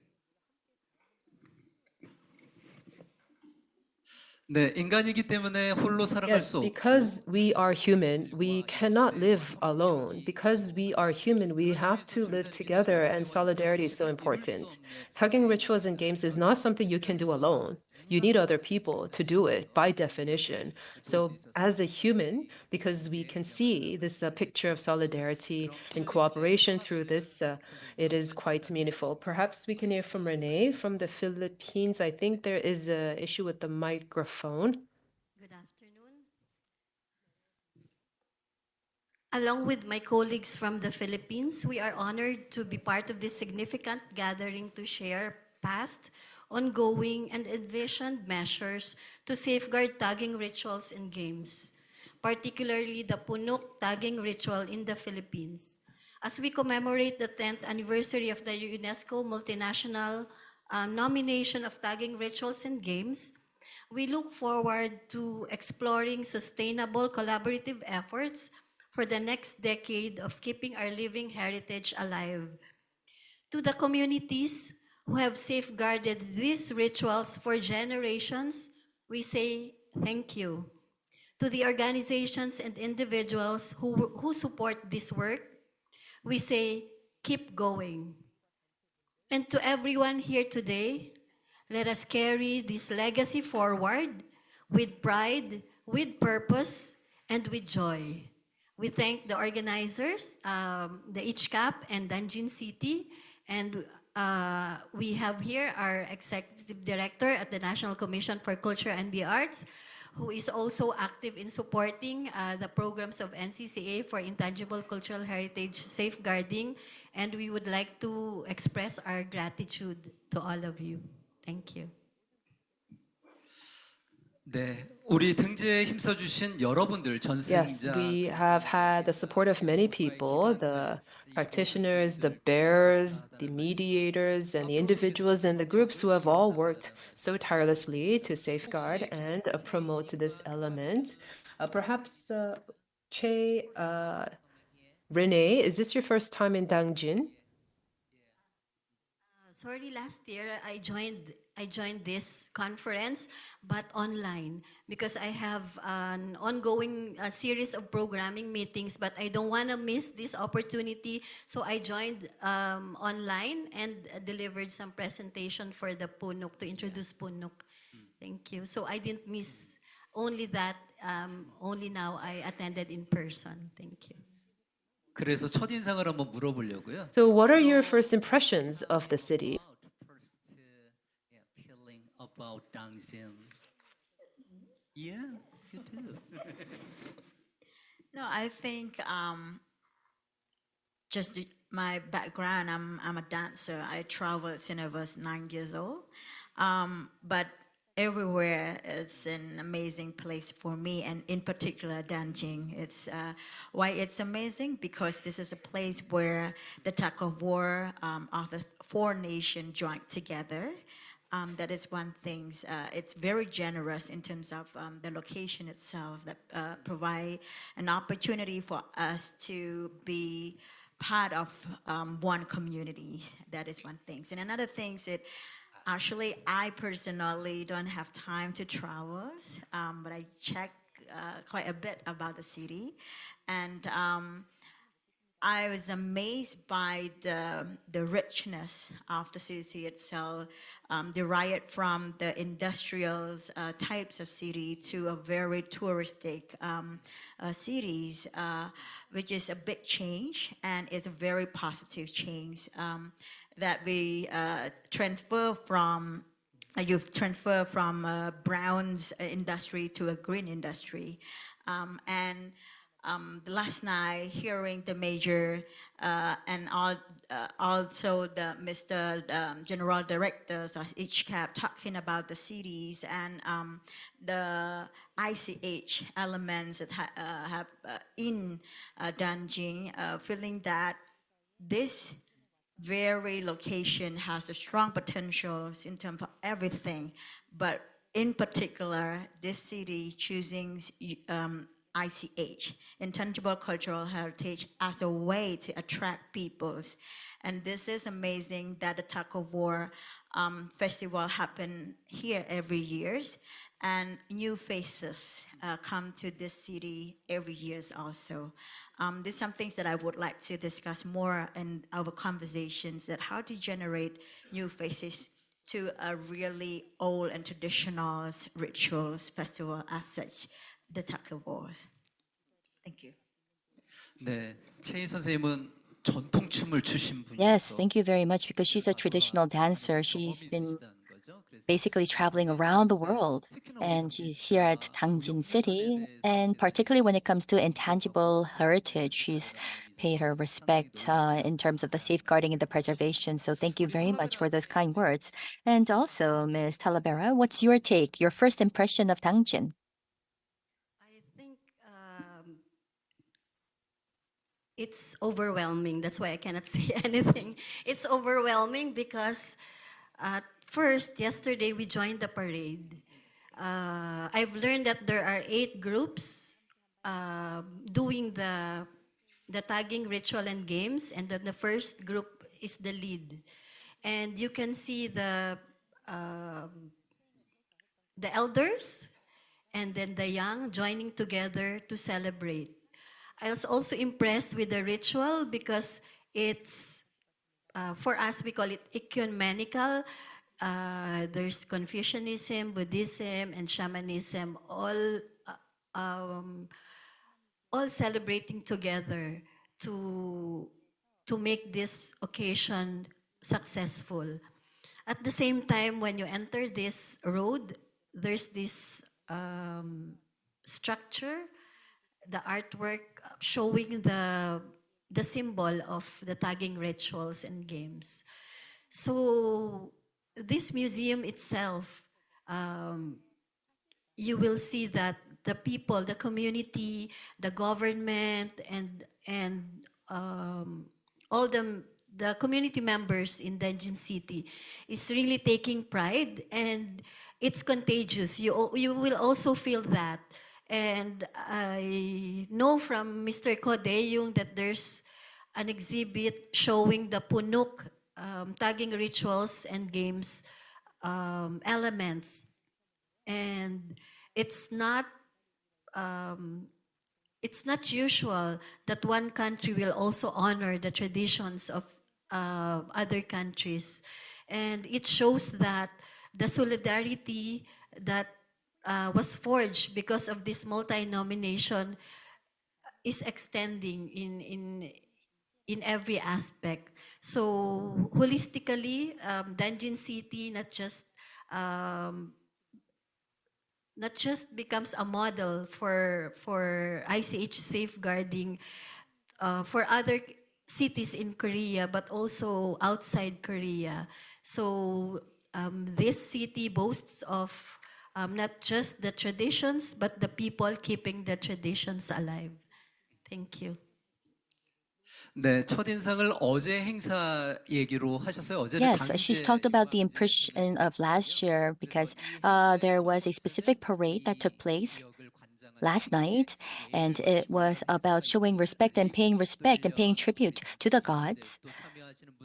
네, 인간이기 때문에 홀로 살아갈 Yes, 수 없고 because we are human, we cannot live alone. Because we are human, we have to live together, and solidarity is so important. Tugging rituals and games is not something you can do alone. You need other people to do it by definition. So, as a human, because we can see this picture of solidarity and cooperation through this, it is quite meaningful. Perhaps we can hear from Renee from the Philippines. I think there is an issue with the microphone. Good afternoon. Along with my colleagues from the Philippines, we are honored to be part of this significant gathering to share past, ongoing, and envisioned measures to safeguard tagging rituals and games, particularly the Punok tagging ritual in the Philippines. As we commemorate the 10th anniversary of the UNESCO multinational nomination of tagging rituals and games, we look forward to exploring sustainable collaborative efforts for the next decade of keeping our living heritage alive. To the communities who have safeguarded these rituals for generations, we say thank you. To the organizations and individuals who support this work, we say keep going. And to everyone here today, let us carry this legacy forward with pride, with purpose, and with joy. We thank the organizers, the ICHCAP and Dangjin City, and we have here our Executive Director at the National Commission for Culture and the Arts, who is also active in supporting the programs of NCCA for intangible cultural heritage safeguarding, and we would like to express our gratitude to all of you. Thank you. 네, 우리 등재에 힘써주신 여러분들 Yes, 전승자 we have had the support of many people, the practitioners, the bearers, the mediators, and the individuals and the groups who have all worked so tirelessly to safeguard and promote this element. Perhaps, Renee, is this your first time in Dangjin? Sorry, last year I joined this conference, but online, because I have an ongoing series of programming meetings, but I don't want to miss this opportunity, so I joined online and delivered some presentation for the Punok, to introduce Punok. Thank you. So I didn't miss only that, only now I attended in person. Thank you. 그래서 첫인상을 한번 물어보려고요. So, what are your first impressions of the city? First, feeling about Dangjin. Yeah, you do. No, I think my background, I'm a dancer. I traveled since I was 9 years old. But everywhere, it's an amazing place for me, and in particular, Dangjin. It's why it's amazing, because this is a place where the tug-of-war of the 4 nations joined together. That is one thing. It's very generous in terms of the location itself, that provide an opportunity for us to be part of one community. That is one thing. And another thing is that actually I personally don't have time to travel, but I check quite a bit about the city, and I was amazed by the richness of the city itself, derived from the industrial types of city to a very touristic cities, which is a big change, and it's a very positive change that we transfer from. You've transferred from a brown industry to a green industry, and last night, hearing the major and also the Mr. General Directors of ICHCAP talking about the cities and the ICH elements that have in Dangjin, feeling that this very location has a strong potential in terms of everything, but in particular, this city choosing ICH, Intangible Cultural Heritage, as a way to attract peoples. And this is amazing that the tug-of-war festival happen here every year, and new faces come to this city every year also. These are some things that I would like to discuss more in our conversations, that how to generate new faces to a really old and traditional rituals festival as such, the Tug-of-War. Thank you. 네, 최인 선생님은 전통 춤을 추신 Yes, 분이어서 thank you very much, because she's a traditional dancer. She's been basically traveling around the world, and she's here at Dangjin City. And particularly when it comes to intangible heritage, she's paid her respect in terms of the safeguarding and the preservation. So thank you very much for those kind words. And also, Ms. Talavera, what's your take, your first impression of Dangjin? I think it's overwhelming. That's why I cannot say anything. It's overwhelming because first, yesterday we joined the parade. I've learned that there are 8 groups doing the tagging ritual and games, and then the first group is the lead. And you can see the elders and then the young joining together to celebrate. I was also impressed with the ritual because it's, for us, we call it ecumenical. There's Confucianism, Buddhism, and shamanism, all celebrating together to make this occasion successful. At the same time, when you enter this road, there's this structure, the artwork showing the symbol of the tagging rituals and games. So this museum itself, you will see that the people, the community, the government, and all the community members in Dangjin City is really taking pride, and it's contagious. You will also feel that. And I know from Mr. Ko Dae-yung that there's an exhibit showing the punuk tagging rituals and games elements. And it's not usual that one country will also honor the traditions of other countries. And it shows that the solidarity that was forged because of this multi-nomination is extending in every aspect. So holistically, Dangjin City not just becomes a model for ICH safeguarding for other cities in Korea, but also outside Korea. So this city boasts of not just the traditions, but the people keeping the traditions alive. Thank you. 네, 첫인상을 어제 행사 얘기로 하셨어요. 어제는 Yes, she's talked about the impression of last year, because there was a specific parade that took place last night, and it was about showing respect and paying tribute to the gods.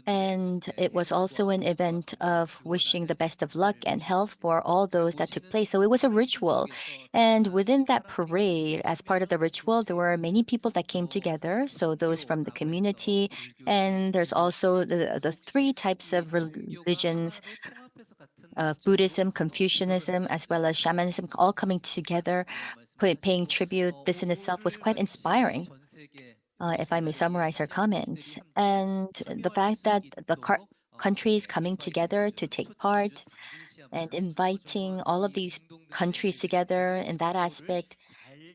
And it was also an event of wishing the best of luck and health for all those that took place. So it was a ritual. And within that parade, as part of the ritual, there were many people that came together. So those from the community, and there's also the 3 types of religions, Buddhism, Confucianism, as well as shamanism, all coming together, paying tribute. This in itself was quite inspiring, if I may summarize her comments. And the fact that the countries coming together to take part and inviting all of these countries together in that aspect,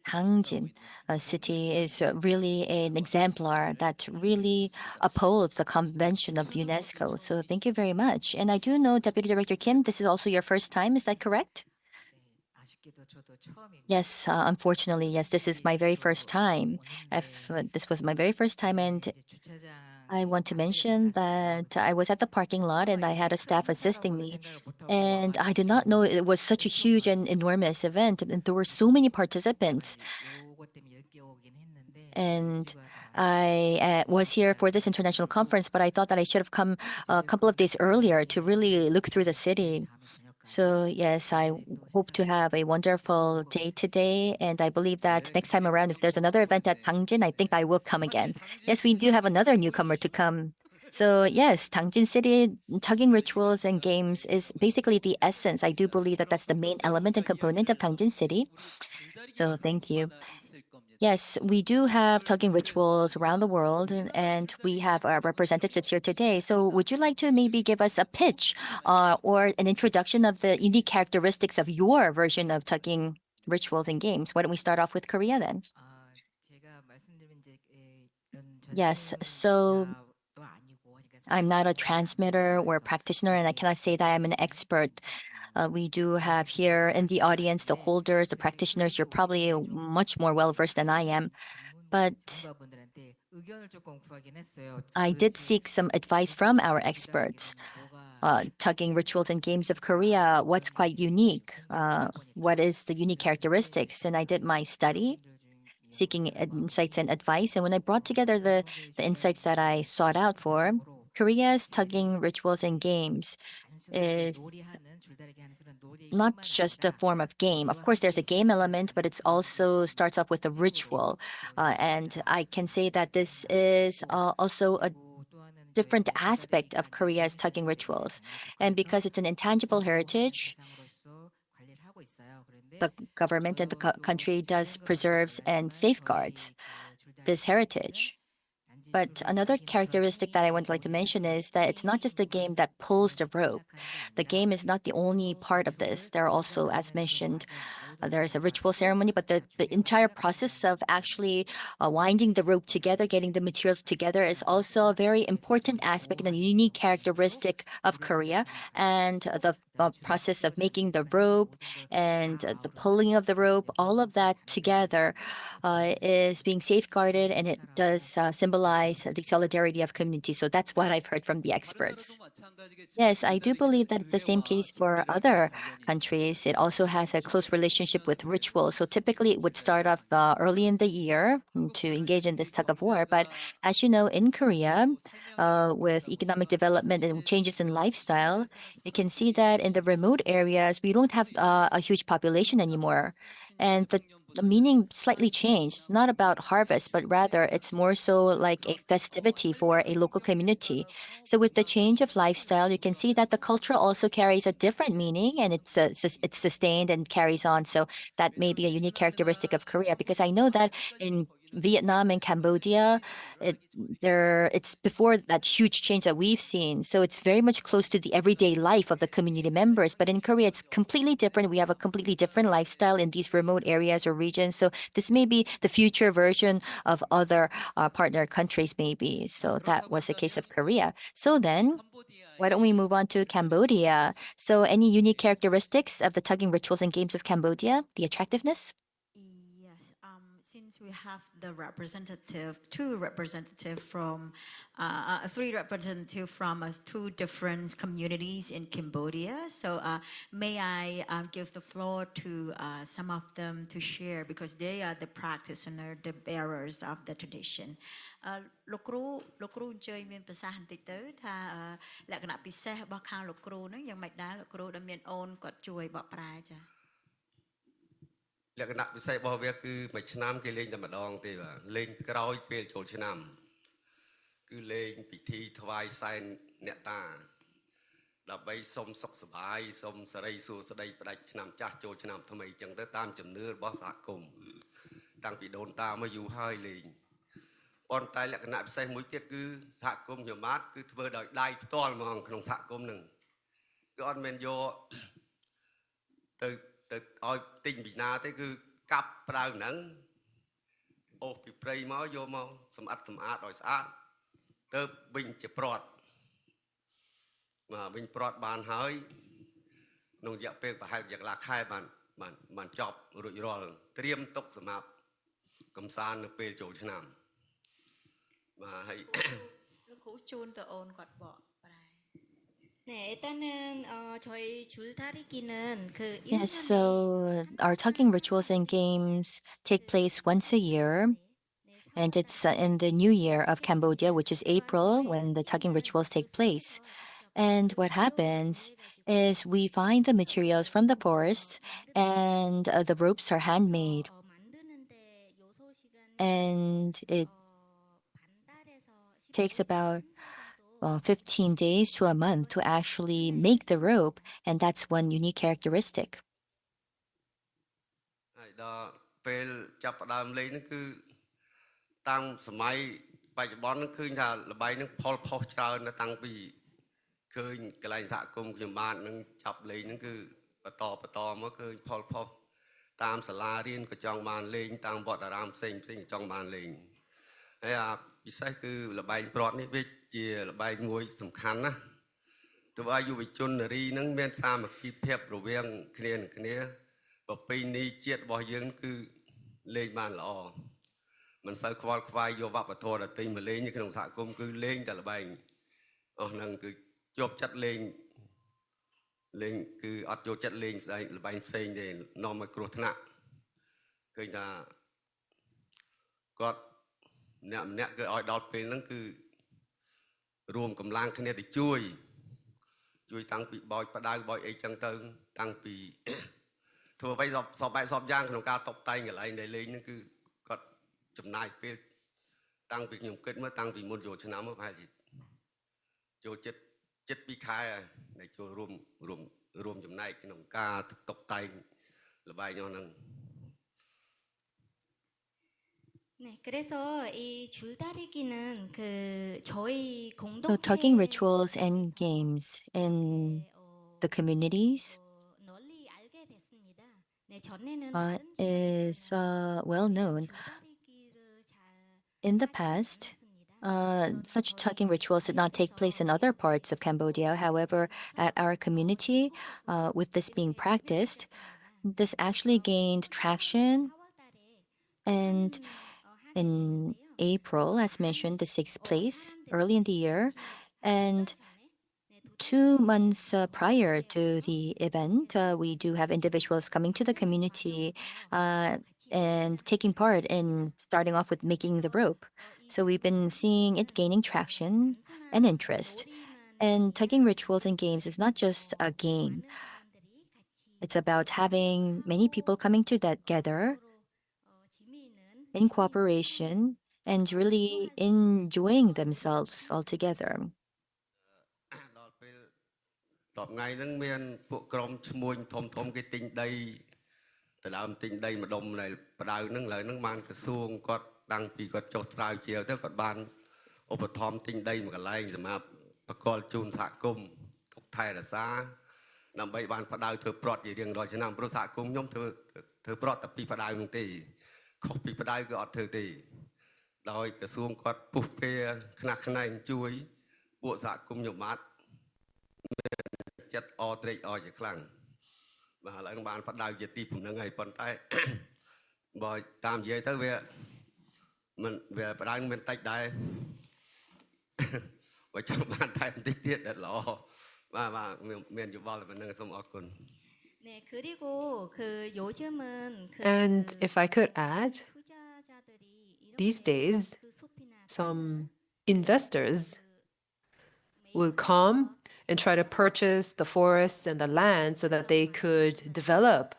Dangjin City is really an exemplar that really upholds the convention of UNESCO. So thank you very much. And I do know, Deputy Director Kim, this is also your first time, is that correct? Yes, unfortunately, yes, this is my very first time. This was my very first time, and I want to mention that I was at the parking lot and I had a staff assisting me, and I did not know it was such a huge and enormous event, and there were so many participants. And I was here for this international conference, but I thought that I should have come a couple of days earlier to really look through the city. So yes, I hope to have a wonderful day today, and I believe that next time around, if there's another event at Dangjin, I think I will come again. Yes, we do have another newcomer to come. So yes, Dangjin City tugging rituals and games is basically the essence. I do believe that that's the main element and component of Dangjin City. So thank you. Yes, we do have tugging rituals around the world, and we have our representatives here today. So would you like to maybe give us a pitch or an introduction of the unique characteristics of your version of tugging rituals and games? Why don't we start off with Korea then? Yes, so I'm not a transmitter or a practitioner, and I cannot say that I'm an expert. We do have here in the audience the holders, the practitioners. You're probably much more well versed than I am. But I did seek some advice from our experts. Tugging rituals and games of Korea, what's quite unique? What is the unique characteristics? And I did my study, seeking insights and advice. And when I brought together the insights that I sought out for, Korea's tugging rituals and games is not just a form of game. Of course, there's a game element, but it's also starts off with a ritual. And I can say that this is also a different aspect of Korea's tugging rituals. And because it's an intangible heritage, the government and the country does preserves and safeguards this heritage. But another characteristic that I would like to mention is that it's not just a game that pulls the rope. The game is not the only part of this. There are also, as mentioned, there is a ritual ceremony, but the entire process of actually winding the rope together, getting the materials together is also a very important aspect and a unique characteristic of Korea. And the process of making the rope and the pulling of the rope, all of that together is being safeguarded, and it does symbolize the solidarity of community. So that's what I've heard from the experts. Yes, I do believe that it's the same case for other countries. It also has a close relationship with rituals. So typically it would start off early in the year to engage in this tug of war. But as you know, in Korea, with economic development and changes in lifestyle, you can see that in the remote areas, we don't have a huge population anymore. And the meaning slightly changed. It's not about harvest, but rather it's more so like a festivity for a local community. So with the change of lifestyle, you can see that the culture also carries a different meaning, and it's sustained and carries on. So that may be a unique characteristic of Korea, because I know that in Vietnam and Cambodia, it's before that huge change that we've seen. So it's very much close to the everyday life of the community members. But in Korea, it's completely different. We have a completely different lifestyle in these remote areas or regions. So this may be the future version of other partner countries, maybe. So that was the case of Korea. So then, why don't we move on to Cambodia? So any unique characteristics of the tugging rituals and games of Cambodia? The attractiveness? Yes, since we have the two representative from, three representative from two different communities in Cambodia. So may I give the floor to some of them to share, because they are the practitioner, the bearers of the tradition. លោកគ្រូអញ្ជើញមានប្រសាសន៍បន្តិចទៅថាលក្ខណៈពិសេសរបស់ខាងលោកគ្រូហ្នឹងយ៉ាងម៉េចដែរលោកគ្រូដែលមានអូនគាត់ជួយបកប្រែចា៎ លក្ខណៈពិសេសរបស់វាគឺមួយឆ្នាំគេលេងតែម្ដងទេបាទលេងក្រោយពេលចូលឆ្នាំគឺលេងពិធីថ្វាយសែនអ្នកតាដើម្បីសុំសុខសប្បាយសុំសិរីសួស្តីផ្ដាច់ឆ្នាំចាស់ចូលឆ្នាំថ្មីអញ្ចឹងទៅតាមជំនឿរបស់សហគមន៍តាំងពីដូនតាមកយូរហើយលេងប៉ុន្តែលក្ខណៈពិសេសមួយទៀតគឺសហគមន៍ខ្ញុំបាទគឺធ្វើដោយដៃផ្ទាល់ហ្មងក្នុងសហគមន៍ហ្នឹងគឺអត់មែនយកទៅឲ្យទិញពីណាទេគឺកាប់ប្រើហ្នឹងអូសពីព្រៃមកយកមកសម្អាតឲ្យស្អាតទៅវិញជាប្រត់មកវិញប្រត់បានហើយក្នុងរយៈពេលប្រហែលជាកន្លះខែបានចប់រួចរាល់ត្រៀមទុកសម្រាប់កំសាន្តនៅពេលចូលឆ្នាំបាទហើយលោកគ្រូជូនទៅអូនគាត់បក Yes, so our tugging rituals and games take place once a year, And it's in the new year of Cambodia, which is April, when the tugging rituals take place. And what happens is we find the materials from the forests, and the ropes are handmade. And it takes about 15 days to a month to actually make the rope, and that's one unique characteristic. ហើយដល់ពេលចាប់ផ្ដើមលេងហ្នឹងគឺតាមសម័យបច្ចុប្បន្នហ្នឹងឃើញថាល្បែងហ្នឹងផលផុសច្រើនណាស់តាំងពីឃើញកន្លែងសហគមន៍ខ្ញុំបាននឹងចាប់លេងហ្នឹងគឺបន្តមកឃើញផលផុសតាមសាលារៀនក៏ចង់បានលេងតាមវត្តអារាមផ្សេងក៏ចង់បានលេងហើយអាពិសេសគឺល្បែងប្រត់នេះវាជាល្បែងមួយសំខាន់ណាស់ទោះឲ្យយុវជននារីហ្នឹងមានសាមគ្គីភាពរវាងគ្នានឹងគ្នាប្រពៃណីជាតិរបស់យើងគឺលេងបានល្អមិនសូវខ្វល់ខ្វាយយកវប្បធម៌ដទៃមកលេងក្នុងសហគមន៍គឺលេងតែល្បែងអស់ហ្នឹងគឺជាប់ចិត្តលេងគឺអត់ចូលចិត្តលេងល្បែងផ្សេងទេនាំឲ្យគ្រោះថ្នាក់ឃើញថាគាត់ម្នាក់គឺឲ្យដល់ពេលហ្នឹងគឺរួមកម្លាំងគ្នាទៅជួយតាំងពីបោចផ្ដៅបោចអីចឹងទៅតាំងពីធ្វើអ្វីសពបែបសពយ៉ាងក្នុងការតុបតែងកន្លែងដែលលេងហ្នឹងគឺគាត់ចំណាយពេលតាំងពីខ្ញុំគិតមើលតាំងពីមុនចូលឆ្នាំមកប្រហែលជាចូលចិត្ត2ខែដែលចូលរួមចំណែកក្នុងការតុបតែងល្បែងហ្នឹង 네, 그래서 이 줄다리기는 저희 공동 So tugging rituals and games in the communities is well known. In the past, such tugging rituals did not take place in other parts of Cambodia. However, at our community, with this being practiced, this actually gained traction. And in April, as mentioned, this takes place early in the year. And 2 months prior to the event, we do have individuals coming to the community and taking part in starting off with making the rope. So we've been seeing it gaining traction and interest. And tugging rituals and games is not just a game. It's about having many people coming together in cooperation and really enjoying themselves all together. សពថ្ងៃហ្នឹងមានពួកក្រុមឈ្មួញធំគេទិញដីទៅដើមទិញដីម្ដុំដែលបដៅហ្នឹងឡើយហ្នឹងបានក្រសួងគាត់តាំងពីគាត់ចុះស្រាវជ្រាវទៅគាត់បានឧបត្ថម្ភទិញដីមួយកន្លែងសម្រាប់ប្រកល់ជូនសហគមន៍ទុកថែរក្សាដើម្បីបានបដៅធ្វើប្រត់ជារៀងរាល់ឆ្នាំព្រោះសហគមន៍ខ្ញុំធ្វើប្រត់តែពីបដៅហ្នឹងទេខុសពីបដៅគឺអត់ធ្វើទេដោយក្រសួងគាត់ពុះពេខ្នះខ្នែងជួយពួកសហគមន៍ខ្ញុំបាទចិត្តអត្រេកអរជាខ្លាំងបាទឥឡូវនឹងបានបដៅជាទីពំនឹងហើយប៉ុន្តែបើតាមនិយាយទៅវាបដៅមានតិចដែរបើចង់បានថែមតិចទៀតដល់ល្អបាទមានយោបល់តែប៉ុណ្្នឹងសូមអរគុណ 네, 그리고 요즘은 And if I could add, these days, some investors will come and try to purchase the forests and the land so that they could develop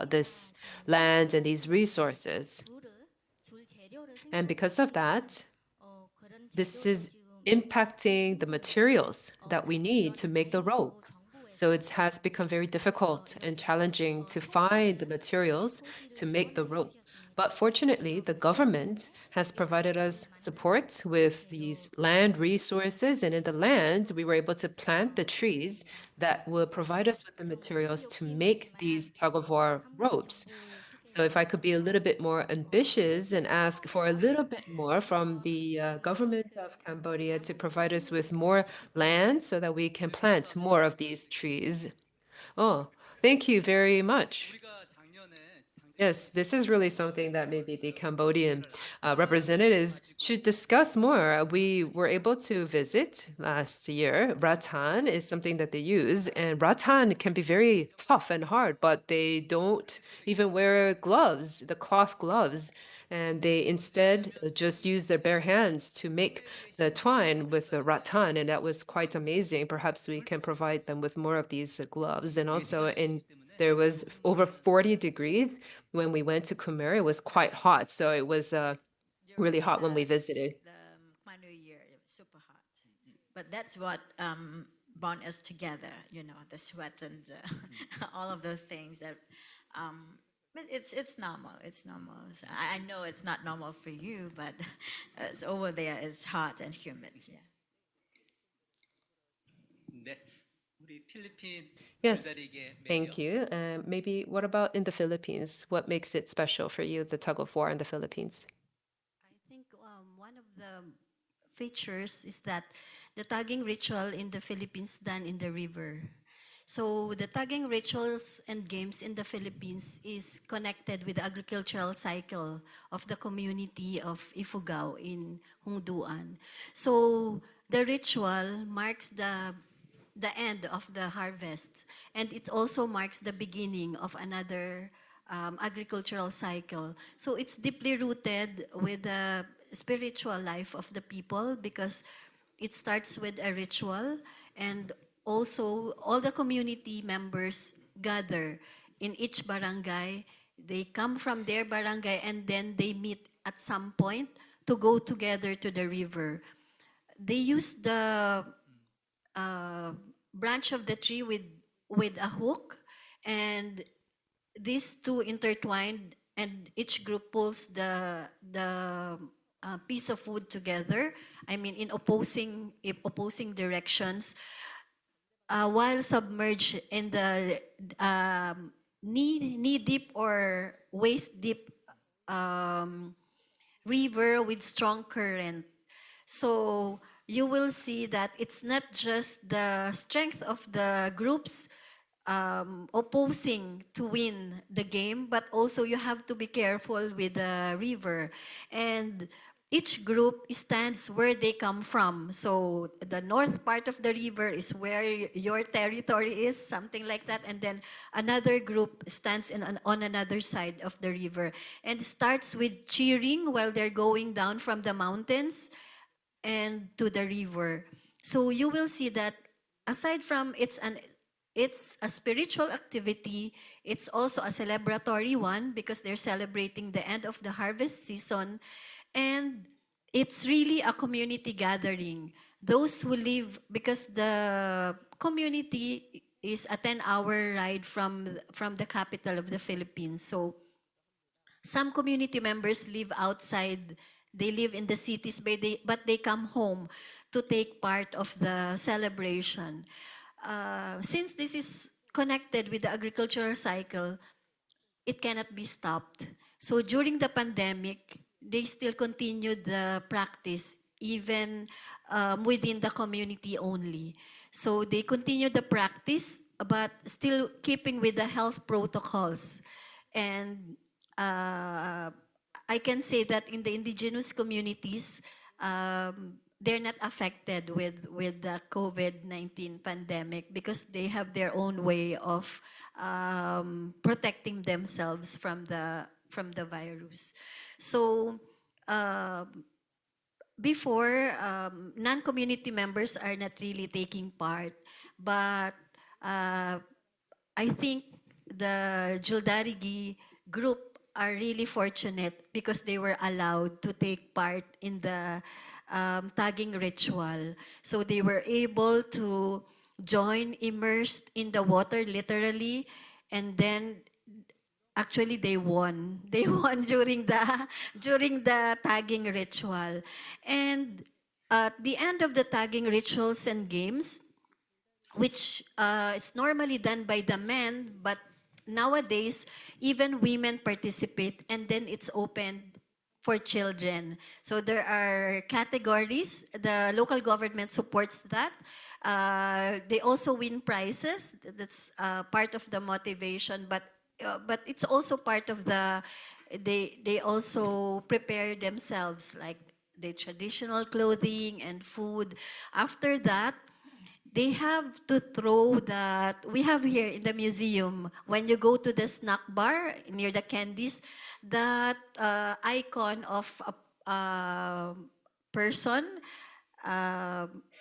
this land and these resources. And because of that, this is impacting the materials that we need to make the rope. So it has become very difficult and challenging to find the materials to make the rope. But fortunately, the government has provided us support with these land resources, and in the land, we were able to plant the trees that will provide us with the materials to make these tug-of-war ropes. So if I could be a little bit more ambitious and ask for a little bit more from the government of Cambodia to provide us with more land so that we can plant more of these trees. Oh, thank you very much. Yes, this is really something that maybe the Cambodian representatives should discuss more. We were able to visit last year. Rattan is something that they use, and rattan can be very tough and hard, but they don't even wear gloves, the cloth gloves. and they instead just used their bare hands to make the twine with the rattan, and that was quite amazing. Perhaps we can provide them with more of these gloves. And also, there was over 40 degrees when we went to Khmer. It was quite hot, so it was really hot when we visited. The Khmer New Year, it was super hot. But that's what bond us together, you know, the sweat and all of those things that, but it's normal, it's normal. So I know it's not normal for you, but it's over there, it's hot and humid, yeah. Yes, thank you. Maybe what about in the Philippines? What makes it special for you, the tug of war in the Philippines? I think one of the features is that the tugging ritual in the Philippines done in the river. So the tugging rituals and games in the Philippines is connected with the agricultural cycle of the community of Ifugao in Hongduan. So the ritual marks the end of the harvest, and it also marks the beginning of another agricultural cycle. So it's deeply rooted with the spiritual life of the people because it starts with a ritual, and also all the community members gather in each barangay. They come from their barangay and then they meet at some point to go together to the river. They use the branch of the tree with a hook, and these two intertwined, and each group pulls the piece of wood together. I mean, in opposing directions, while submerged in the knee deep or waist deep river with strong current. So you will see that it's not just the strength of the groups opposing to win the game, but also you have to be careful with the river. And each group stands where they come from. So the north part of the river is where your territory is, something like that. And then another group stands on another side of the river and starts with cheering while they're going down from the mountains and to the river. So you will see that aside from it's a spiritual activity, it's also a celebratory one because they're celebrating the end of the harvest season, and it's really a community gathering. Those who live, because the community is a 10-hour ride from the capital of the Philippines. So some community members live outside. They live in the cities, but they come home to take part of the celebration. Since this is connected with the agricultural cycle, it cannot be stopped. So during the pandemic, they still continued the practice even within the community only. So they continued the practice, but still keeping with the health protocols. And I can say that in the indigenous communities, they're not affected with the COVID-19 pandemic because they have their own way of protecting themselves from the virus. So before, non-community members are not really taking part, but I think the Juldarigi group are really fortunate because they were allowed to take part in the tagging ritual. So they were able to join immersed in the water literally, and then actually they won. They won during the tagging ritual. And at the end of the tagging rituals and games, which is normally done by the men, but nowadays even women participate, and then it's opened for children. So there are categories. The local government supports that. They also win prizes. That's part of the motivation, but it's also part of the, they also prepare themselves, like the traditional clothing and food. After that, they have to throw that, we have here in the museum, when you go to the snack bar near the candies, that icon of a person,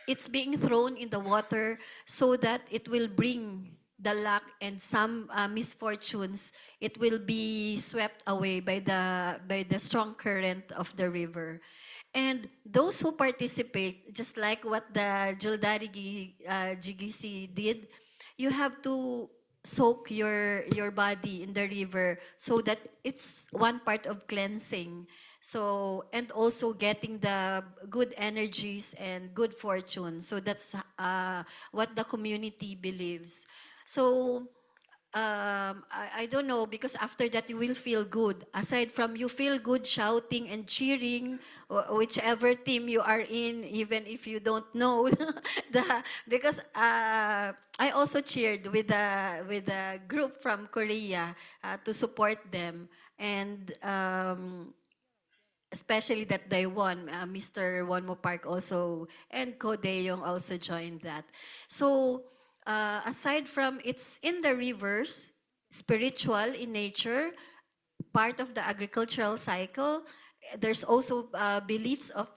it's being thrown in the water so that it will bring the luck and some misfortunes. It will be swept away by the strong current of the river. And those who participate, just like what the Gijisi did, you have to soak your body in the river so that it's one part of cleansing. So, and also getting the good energies and good fortune. So that's what the community believes. So I don't know, because after that you will feel good. Aside from you feel good shouting and cheering, whichever team you are in, even if you don't know, because I also cheered with a group from Korea to support them, and especially that they won. Mr. Wonmo Park also and Ko Dae-yong also joined that. So aside from it's in the rivers, spiritual in nature, part of the agricultural cycle, there's also beliefs of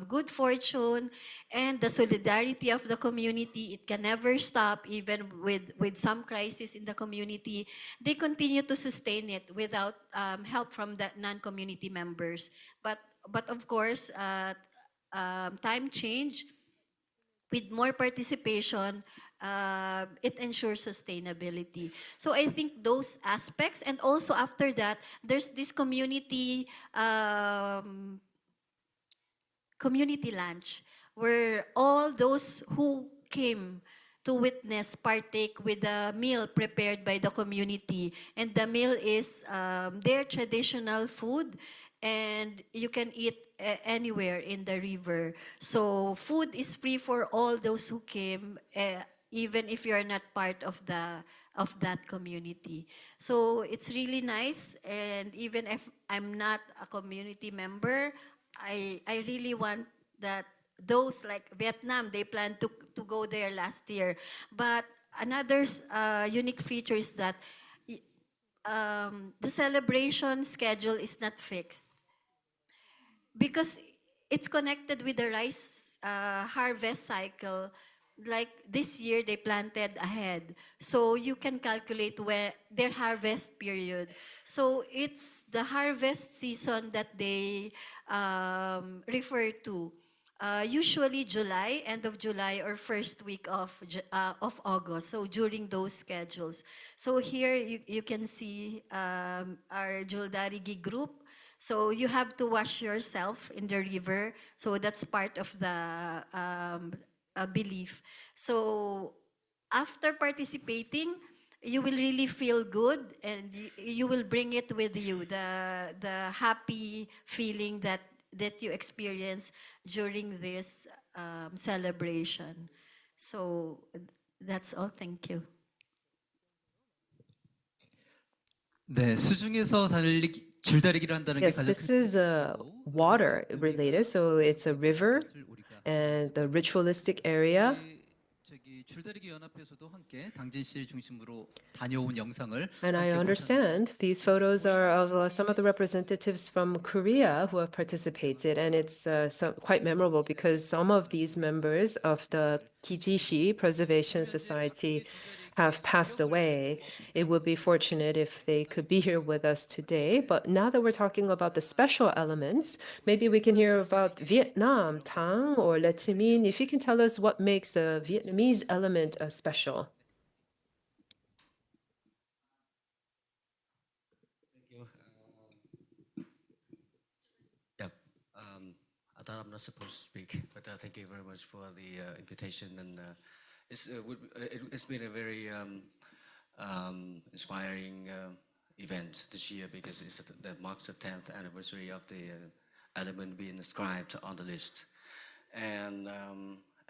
good fortune and the solidarity of the community. It can never stop, even with some crisis in the community. They continue to sustain it without help from the non-community members. But of course, time change. With more participation, it ensures sustainability. So I think those aspects, and also after that, there's this community lunch where all those who came to witness partake with a meal prepared by the community, and the meal is their traditional food, and you can eat anywhere in the river. So food is free for all those who came, even if you are not part of that community. So it's really nice, and even if I'm not a community member, I really want that those like Vietnam, they plan to go there last year. But another unique feature is that the celebration schedule is not fixed, because it's connected with the rice harvest cycle. Like this year, they planted ahead. So you can calculate where their harvest period. So it's the harvest season that they refer to. Usually July, end of July, or first week of August. So during those schedules. So here you can see our Juldarigi group. So you have to wash yourself in the river. So that's part of the belief. So after participating, you will really feel good, and you will bring it with you, the happy feeling that you experience during this celebration. So that's all. Thank you. 네, 수중에서 줄다리기를 한다는 게 Yes, 가장 this is water related, so it's a river and the ritualistic area. 줄다리기 연합회에서도 함께 당진시를 중심으로 다녀온 영상을 And I understand these photos are of some of the representatives from Korea who have participated, and it's quite memorable because some of these members of the Gijisi Preservation Society have passed away. It would be fortunate if they could be here with us today. But now that we're talking about the special elements, maybe we can hear about Vietnam, Tang or Le Thi. If you can tell us what makes the Vietnamese element special. I thought I'm not supposed to speak, but thank you very much for the invitation, and it's been a very inspiring event this year because that marks the 10th anniversary of the element being inscribed on the list. And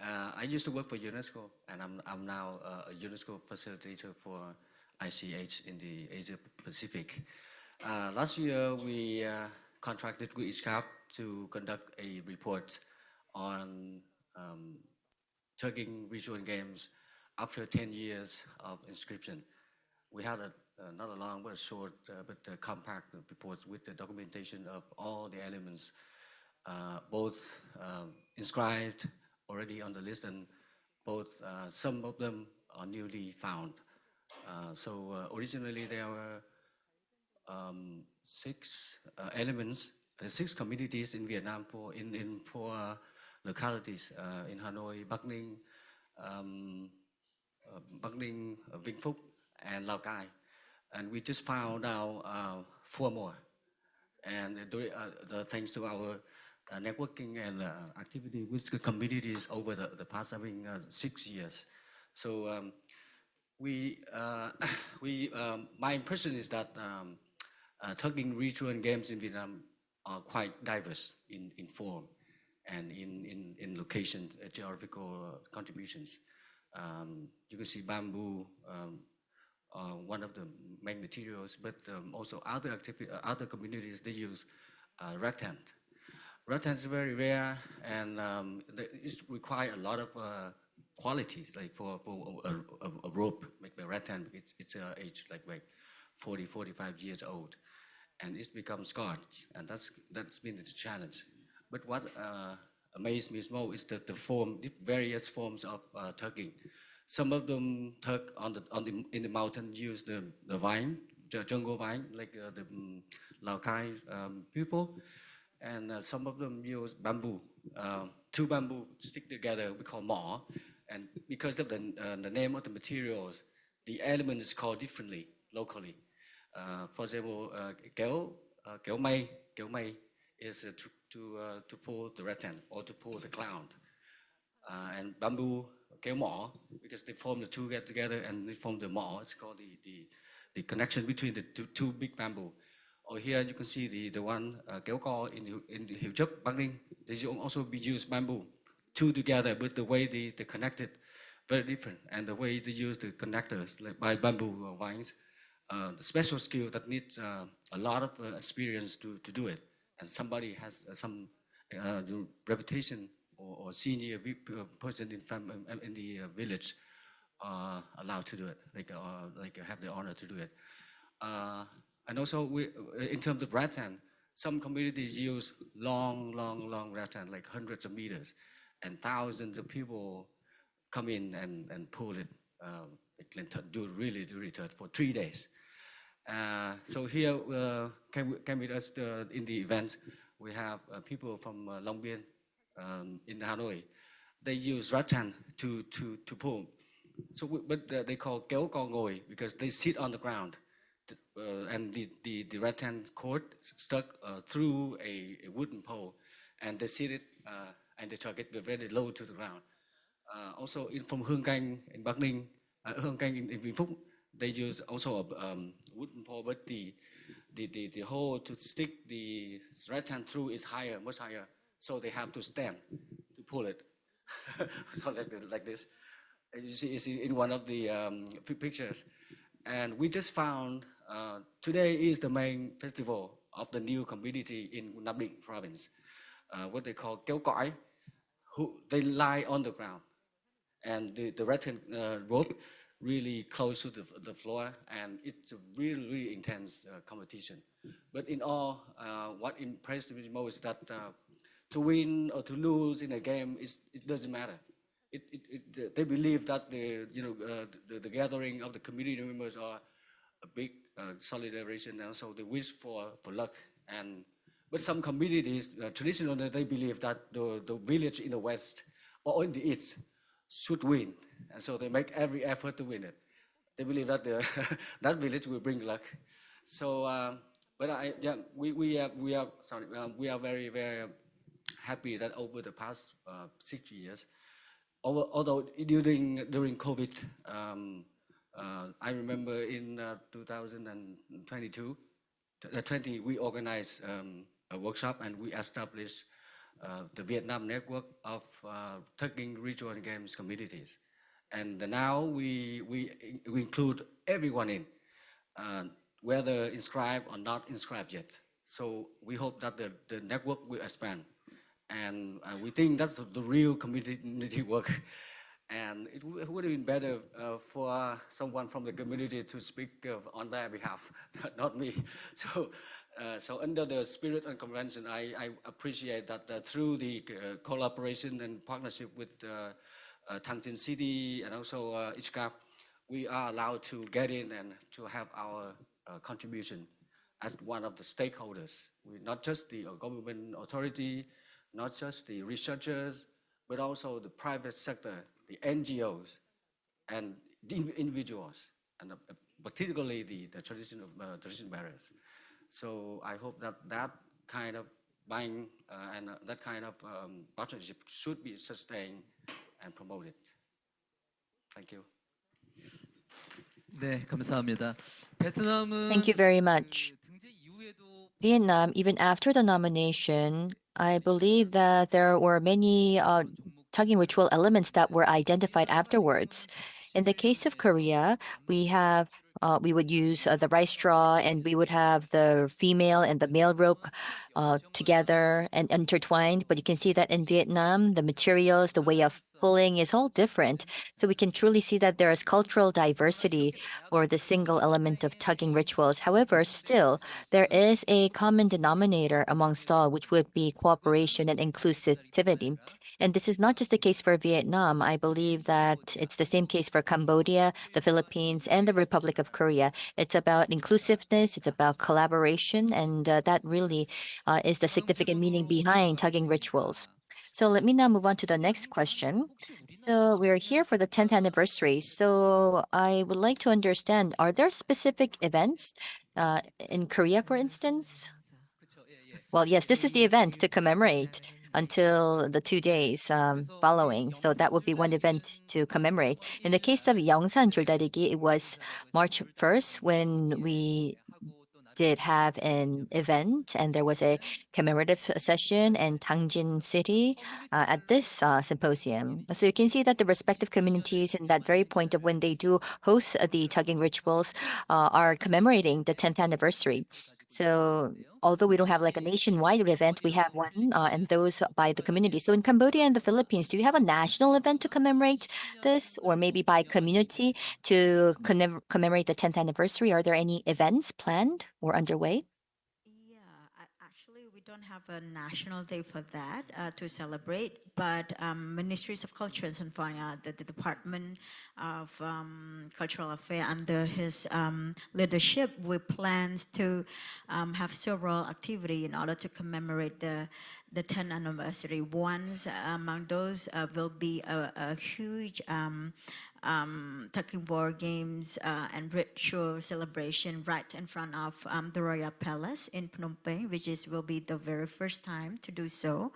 I used to work for UNESCO, and I'm now a UNESCO facilitator for ICH in the Asia Pacific. Last year we contracted with ICHCAP to conduct a report on Tugging Regional Games after 10 years of inscription. We had not a long but a short but compact report with the documentation of all the elements, both inscribed already on the list and both some of them are newly found. So originally there were 6 elements, 6 communities in Vietnam for in 4 localities in Hanoi, Bắc Ninh, Vĩnh Phúc, and Lào Cai, and we just found out 4 more. And thanks to our networking and activity with the communities over the past 6 years. So my impression is that Tugging regional games in Vietnam are quite diverse in form and in locations, geographical contributions. You can see bamboo, one of the main materials, but also other communities, they use rattan. Rattan is very rare, and it requires a lot of qualities, like for a rope made by rattan. It's age like 40, 45 years old, and it's become scarred, and that's been the challenge. But what amazed me most is that the various forms of tugging. Some of them tug in the mountain, use the vine, jungle vine, like the Lào Cai people, and some of them use bamboo. 2 bamboo stick together, we call mỏ, and because of the name of the materials, the element is called differently locally. For example, kéo mây is to pull the rattan or to pull the cloud, and bamboo, kéo mỏ, because they form the 2 get together and they form the mỏ. It's called the connection between the two big bamboo. Or here you can see the one kéo co in Hiệp Chấp, Bắc Ninh. They also be used bamboo, 2 together, but the way they connected very different, and the way they use the connectors like by bamboo vines. The special skill that needs a lot of experience to do it, and somebody has some reputation or senior person in the village allowed to do it, like have the honor to do it. And also, in terms of rattan, some communities use long rattan, like hundreds of meters, and thousands of people come in and pull it. It can do really tough for 3 days. So here, came with us in the event, we have people from Long Biên in Hanoi. They use rattan to pull. So, but they call kéo co ngồi because they sit on the ground, and the rattan cord stuck through a wooden pole, and they sit it and they tug it very low to the ground. Also, from Hương Canh in Bắc Ninh, Hương Canh in Vĩnh Phúc, they use also a wooden pole, but the hole to stick the rattan through is higher, much higher, so they have to stand to pull it. So like this. You see in one of the pictures. And we just found today is the main festival of the new community in Nam Định province, what they call kéo cõi, who they lie on the ground, and the rattan rope really close to the floor, and it's a really intense competition. But in all, what impressed me most is that to win or to lose in a game, it doesn't matter. They believe that the gathering of the community members are a big solidarity, and also they wish for luck. But some communities traditionally they believe that the village in the west or in the east should win, and so they make every effort to win it. They believe that that village will bring luck. So, we are very happy that over the past 6 years. Although during COVID, I remember in 2020, we organized a workshop and we established the Vietnam network of Tugging regional games communities. And now we include everyone in, whether inscribed or not inscribed yet. So we hope that the network will expand. And we think that's the real community work. And it would have been better for someone from the community to speak on their behalf, not me. So under the spirit and convention, I appreciate that through the collaboration and partnership with Dangjin City and also ICHCAP, we are allowed to get in and to have our contribution as one of the stakeholders. Not just the government authority, not just the researchers, but also the private sector, the NGOs, and the individuals, and particularly the tradition bearers. So I hope that kind of buying and that kind of partnership should be sustained and promoted. Thank you. 네, 감사합니다. 베트남은 Thank you very much. Vietnam, even after the nomination, I believe that there were many tugging ritual elements that were identified afterwards. In the case of Korea, we would use the rice straw, and we would have the female and the male rope together and intertwined. But you can see that in Vietnam, the materials, the way of pulling is all different. So we can truly see that there is cultural diversity for the single element of tugging rituals. However, still, there is a common denominator amongst all, which would be cooperation and inclusivity. And this is not just the case for Vietnam. I believe that it's the same case for Cambodia, the Philippines, and the Republic of Korea. It's about inclusiveness, it's about collaboration, and that really is the significant meaning behind tugging rituals. So let me now move on to the next question. So we're here for the 10th anniversary. So I would like to understand, are there specific events in Korea, for instance? Well, yes, this is the event to commemorate until the 2 days following. So that would be one event to commemorate. In the case of Yeongsan 줄다리기, it was March 1st when we did have an event, and there was a commemorative session in Dangjin City at this symposium. So you can see that the respective communities in that very point of when they do host the tugging rituals are commemorating the 10th anniversary. So although we don't have like a nationwide event, we have one, and those by the community. So in Cambodia and the Philippines, do you have a national event to commemorate this, or maybe by community to commemorate the 10th anniversary? Are there any events planned or underway? Actually, we don't have a national day for that to celebrate, but Ministries of Culture and Fine Art, the Department of Cultural Affairs, under his leadership, we plans to have several activities in order to commemorate the 10th anniversary. One among those will be a huge Tugging-War games and ritual celebration right in front of the Royal Palace in Phnom Penh, which will be the very first time to do so.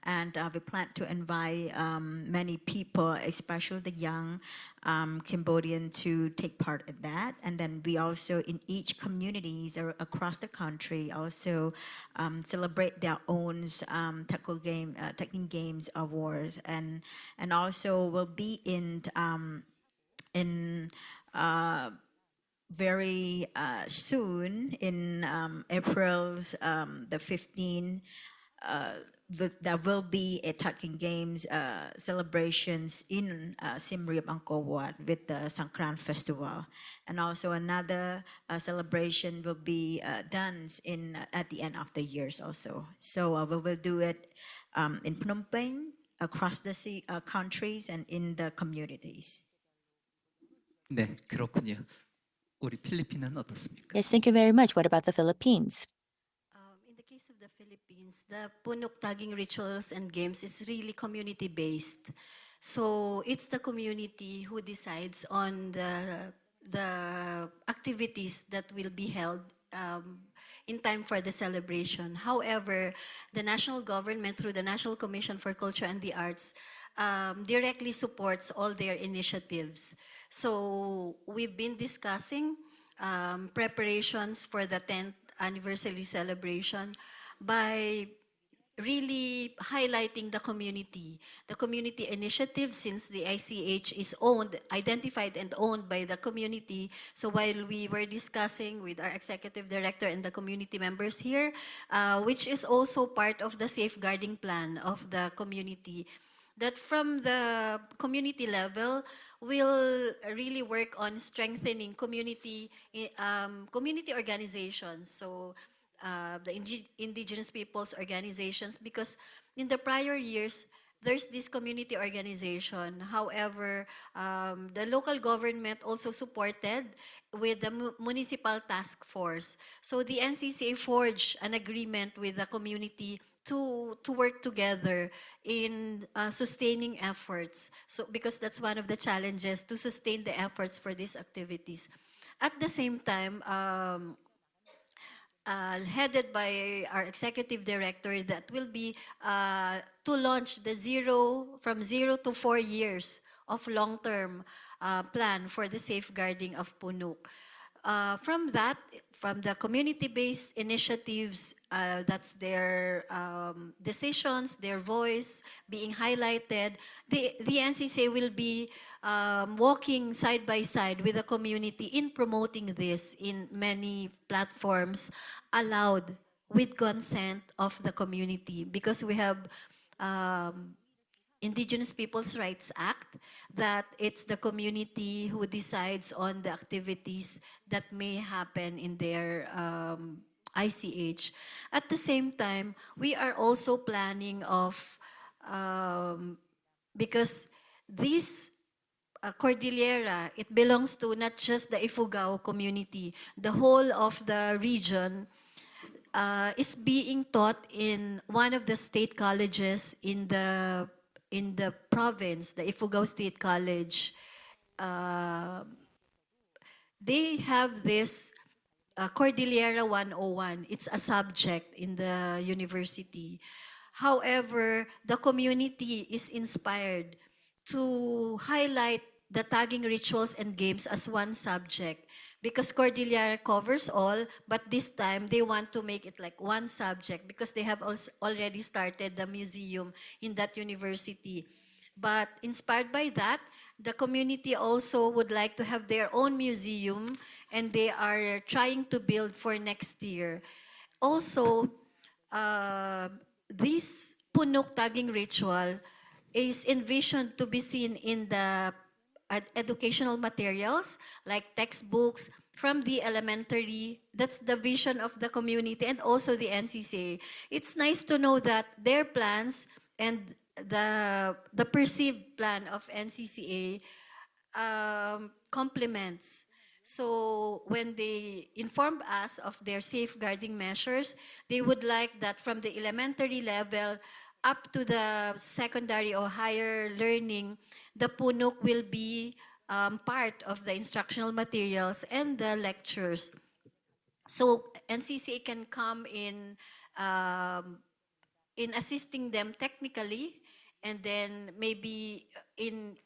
And we plan to invite many people, especially the young Cambodian, to take part in that. And then we also, in each communities across the country, also celebrate their own tugging games of wars, and also will be in very soon in April's the 15th. There will be a tugging games celebrations in Siem Reap, Angkor Wat with the Sangkran Festival, and also another celebration will be done at the end of the years also. So we will do it in Phnom Penh, across the countries, and in the communities. 네, 그렇군요. 우리 필리핀은 어떻습니까? Yes, thank you very much. What about the Philippines? In the case of the Philippines, the punok tagging rituals and games is really community-based. So it's the community who decides on the activities that will be held in time for the celebration. However, the national government, through the National Commission for Culture and the Arts, directly supports all their initiatives. So we've been discussing preparations for the 10th anniversary celebration by really highlighting the community initiative, since the ICH is identified and owned by the community. So while we were discussing with our executive director and the community members here, which is also part of the safeguarding plan of the community, that from the community level, we'll really work on strengthening community organizations. So the indigenous peoples organizations, because in the prior years, there's this community organization. However, the local government also supported with the municipal task force. So the NCCA forged an agreement with the community to work together in sustaining efforts. So because that's one of the challenges, to sustain the efforts for these activities. At the same time, headed by our executive director, that will be to launch the from 0 to 4 years of long-term plan for the safeguarding of punuk. From the community-based initiatives, that's their decisions, their voice being highlighted. The NCCA will be walking side by side with the community in promoting this in many platforms allowed with consent of the community, because we have Indigenous Peoples' Rights Act, that it's the community who decides on the activities that may happen in their ICH. At the same time, we are also planning of, because this Cordillera, it belongs to not just the Ifugao community, the whole of the region is being taught in one of the state colleges in the province, the Ifugao State College. They have this Cordillera 101. It's a subject in the university. However, the community is inspired to highlight the tagging rituals and games as one subject, because Cordillera covers all, but this time they want to make it like one subject because they have already started the museum in that university. But inspired by that, the community also would like to have their own museum, and they are trying to build for next year. Also, this punok tagging ritual is envisioned to be seen in the educational materials like textbooks from the elementary. That's the vision of the community and also the NCCA. It's nice to know that their plans and the perceived plan of NCCA complements. So when they informed us of their safeguarding measures, they would like that from the elementary level up to the secondary or higher learning, the punok will be part of the instructional materials and the lectures. So NCCA can come in assisting them technically, and then maybe in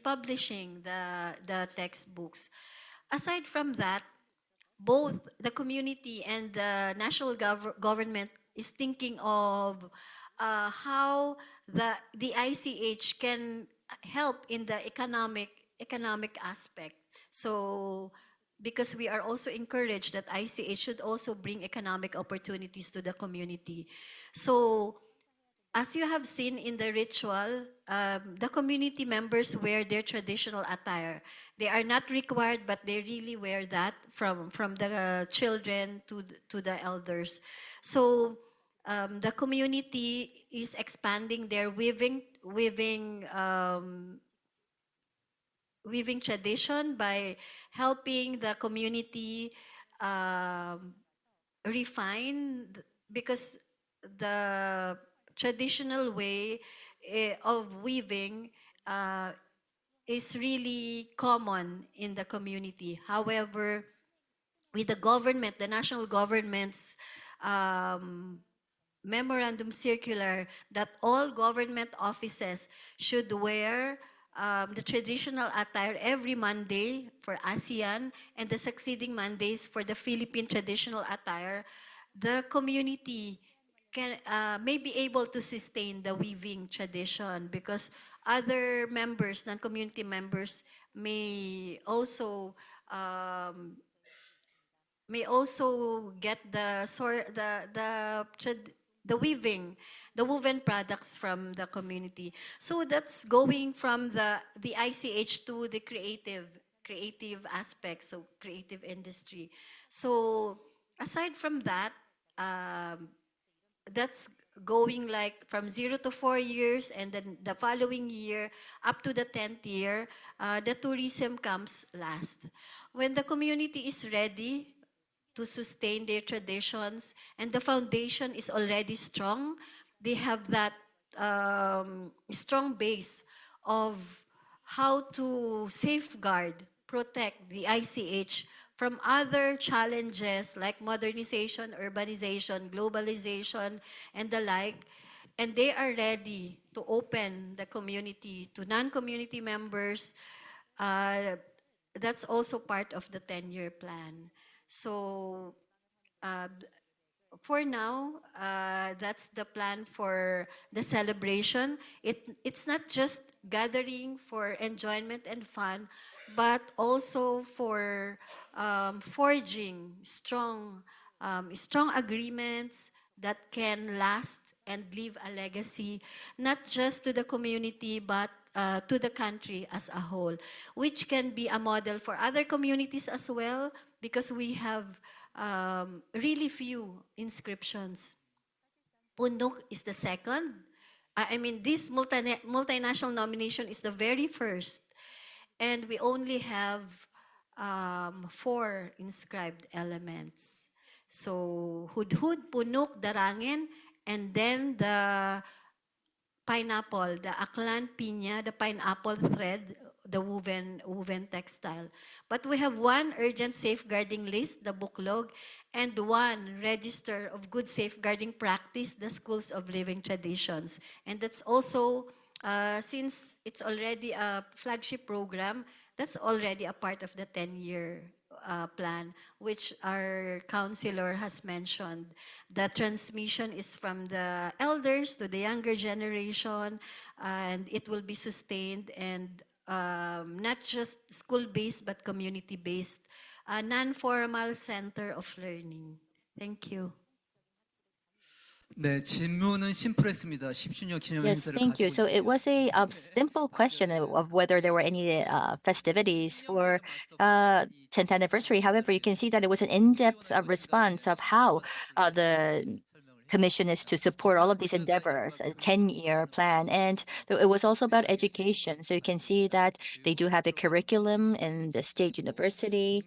publishing the textbooks. Aside from that, both the community and the national government is thinking of how the ICH can help in the economic aspect. So because we are also encouraged that ICH should also bring economic opportunities to the community. So as you have seen in the ritual, the community members wear their traditional attire. They are not required, but they really wear that from the children to the elders. So the community is expanding their weaving tradition by helping the community refine, because the traditional way of weaving is really common in the community. However, with the government, the national government's memorandum circular that all government offices should wear the traditional attire every Monday for ASEAN and the succeeding Mondays for the Philippine traditional attire, the community may be able to sustain the weaving tradition, because other members, non-community members, may also get the the woven products from the community. So that's going from the ICH to the creative aspects, so creative industry. So aside from that, that's going like from 0 to 4 years, and then the following year up to the 10th year, the tourism comes last. When the community is ready to sustain their traditions and the foundation is already strong, they have that strong base of how to safeguard, protect the ICH from other challenges like modernization, urbanization, globalization, and the like. And they are ready to open the community to non-community members. That's also part of the 10-year plan. So for now, that's the plan for the celebration. It's not just gathering for enjoyment and fun, but also for forging strong agreements that can last and leave a legacy, not just to the community, but to the country as a whole, which can be a model for other communities as well, because we have really few inscriptions. Punok is the second. I mean, this multinational nomination is the very first. And we only have 4 inscribed elements. So, Hudhud, Punok, Darangin, and then the pineapple, the aklan piña, the pineapple thread, the woven textile. But we have 1 urgent safeguarding list, the Buklog, and 1 register of good safeguarding practice, the schools of living traditions. And that's also, since it's already a flagship program, that's already a part of the 10-year plan, which our counselor has mentioned. The transmission is from the elders to the younger generation, and it will be sustained, and not just school-based but community-based, non-formal center of learning. Thank you. 네, 질문은 심플했습니다. 10주년 기념 Yes, 행사를 thank you. 가지고 So it was a simple question of whether there were any festivities for 10th anniversary. However, you can see that it was an in-depth response of how the commission is to support all of these endeavors, a 10-year plan. And it was also about education. So you can see that they do have a curriculum in the state university,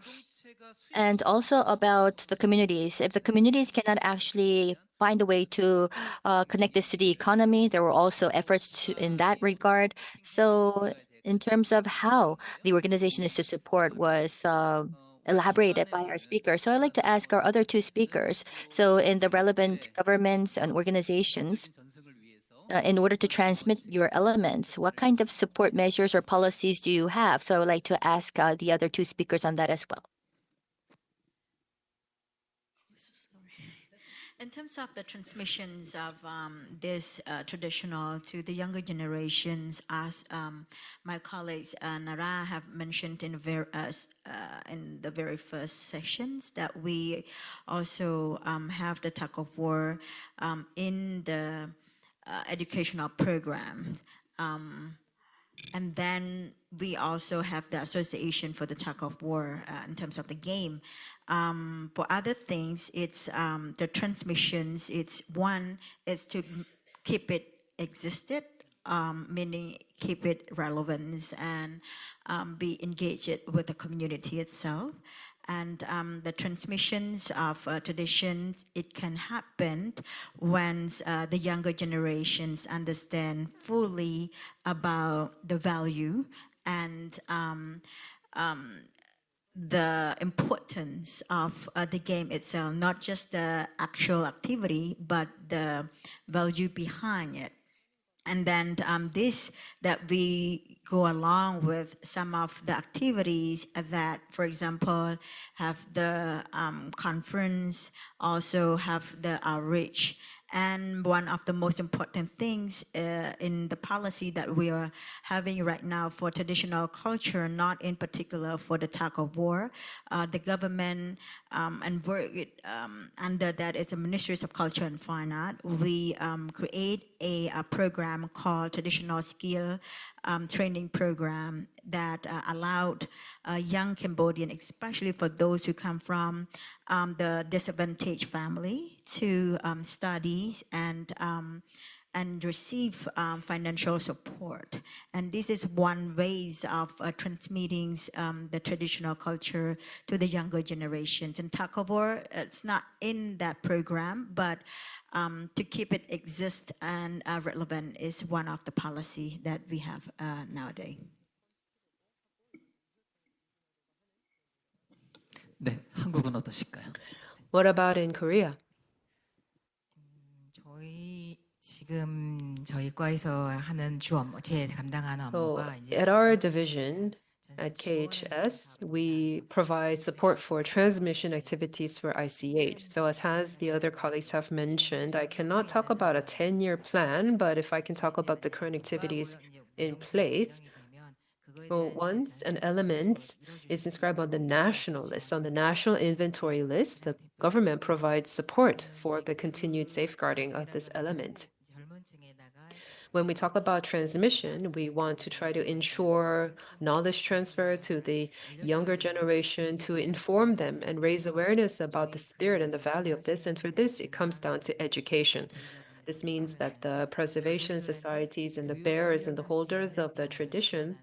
and also about the communities. If the communities cannot actually find a way to connect this to the economy, there were also efforts in that regard. So in terms of how the organization is to support was elaborated by our speaker. So I'd like to ask our other 2 speakers. So in the relevant governments and organizations, in order to transmit your elements, what kind of support measures or policies do you have? So I would like to ask the other 2 speakers on that as well. In terms of the transmissions of this traditional to the younger generations, as my colleagues Nara have mentioned in the very first sections, that we also have the tug-of-war in the educational program. And then we also have the association for the tug-of-war in terms of the game. For other things, it's the transmissions. It's one is to keep it existed, meaning keep it relevant and be engaged with the community itself. And the transmissions of traditions, it can happen when the younger generations understand fully about the value and the importance of the game itself, not just the actual activity, but the value behind it. And then that we go along with some of the activities that, for example, have the conference, also have the outreach, And one of the most important things in the policy that we are having right now for traditional culture, not in particular for the tug of war, the government and work under that is the Ministries of Culture and Fine Art. We create a program called Traditional Skill Training Program that allowed young Cambodian, especially for those who come from the disadvantaged family, to study and receive financial support. And this is one ways of transmitting the traditional culture to the younger generations. And tug-of-war, it's not in that program, but to keep it exist and relevant is one of the policy that we have nowadays. 네, 한국은 어떠실까요? What about in Korea? 지금 저희 과에서 하는 제 담당하는 So 업무가 이제 at our division at KHS, we provide support for transmission activities for ICH. So as the other colleagues have mentioned, I cannot talk about a 10-year plan, but if I can talk about the current activities in place, well, once an element is inscribed on the national list, on the national inventory list, the government provides support for the continued safeguarding of this element. When we talk about transmission, we want to try to ensure knowledge transfer to the younger generation, to inform them and raise awareness about the spirit and the value of this. And for this, it comes down to education. This means that the preservation societies and the bearers and the holders of the tradition,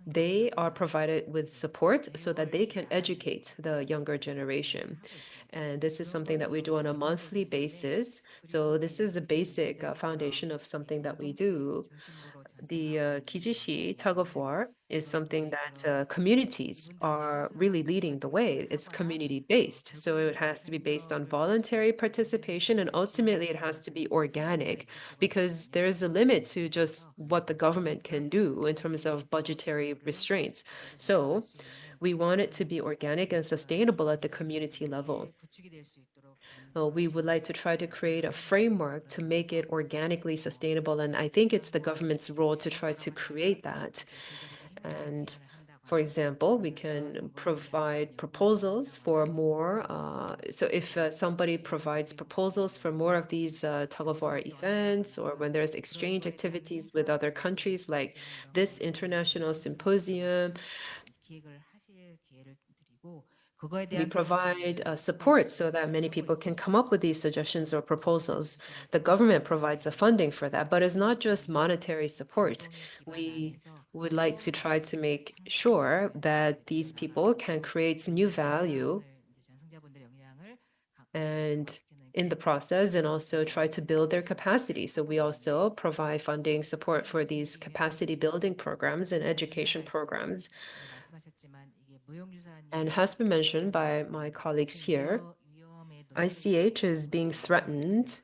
they are provided with support so that they can educate the younger generation. And this is something that we do on a monthly basis. So this is the basic foundation of something that we do. The Gijisi Tug-of-War is something that communities are really leading the way. It's community-based. So it has to be based on voluntary participation, and ultimately it has to be organic, because there is a limit to just what the government can do in terms of budgetary restraints. So we want it to be organic and sustainable at the community level. We would like to try to create a framework to make it organically sustainable, and I think it's the government's role to try to create that. And for example, we can provide proposals for more. So if somebody provides proposals for more of these tug-of-war events, or when there's exchange activities with other countries like this international symposium, we provide support so that many people can come up with these suggestions or proposals. The government provides the funding for that, but it's not just monetary support. We would like to try to make sure that these people can create some new value and in the process, and also try to build their capacity. So we also provide funding support for these capacity building programs and education programs. And has been mentioned by my colleagues here, ICH is being threatened.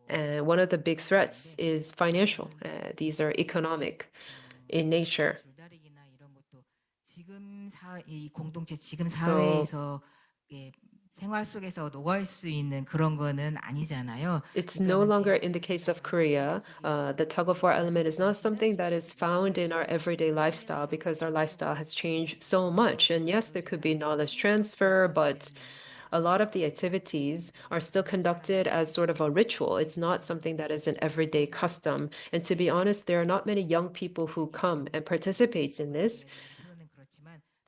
And one of the big threats is financial. These are economic in nature. 이 공동체 지금 사회에서 생활 속에서 녹아올 수 있는 그런 거는 아니잖아요. It's no longer in the case of Korea. The tug-of-war element is not something that is found in our everyday lifestyle, because our lifestyle has changed so much. And yes, there could be knowledge transfer, but a lot of the activities are still conducted as sort of a ritual. It's not something that is an everyday custom. And to be honest, there are not many young people who come and participate in this.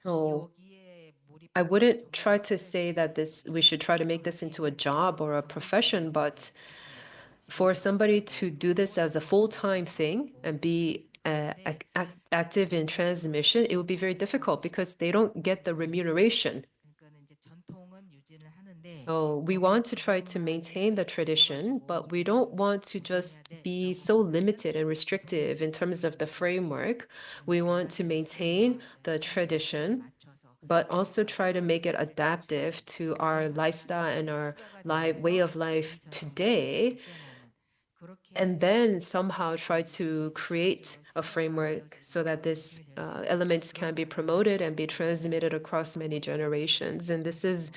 So I wouldn't try to say that we should try to make this into a job or a profession, but for somebody to do this as a full-time thing and be active in transmission, it would be very difficult because they don't get the remuneration. So we want to try to maintain the tradition, but we don't want to just be so limited and restrictive in terms of the framework. We want to maintain the tradition, but also try to make it adaptive to our lifestyle and our way of life today. and then somehow try to create a framework so that this elements can be promoted and be transmitted across many generations. And this is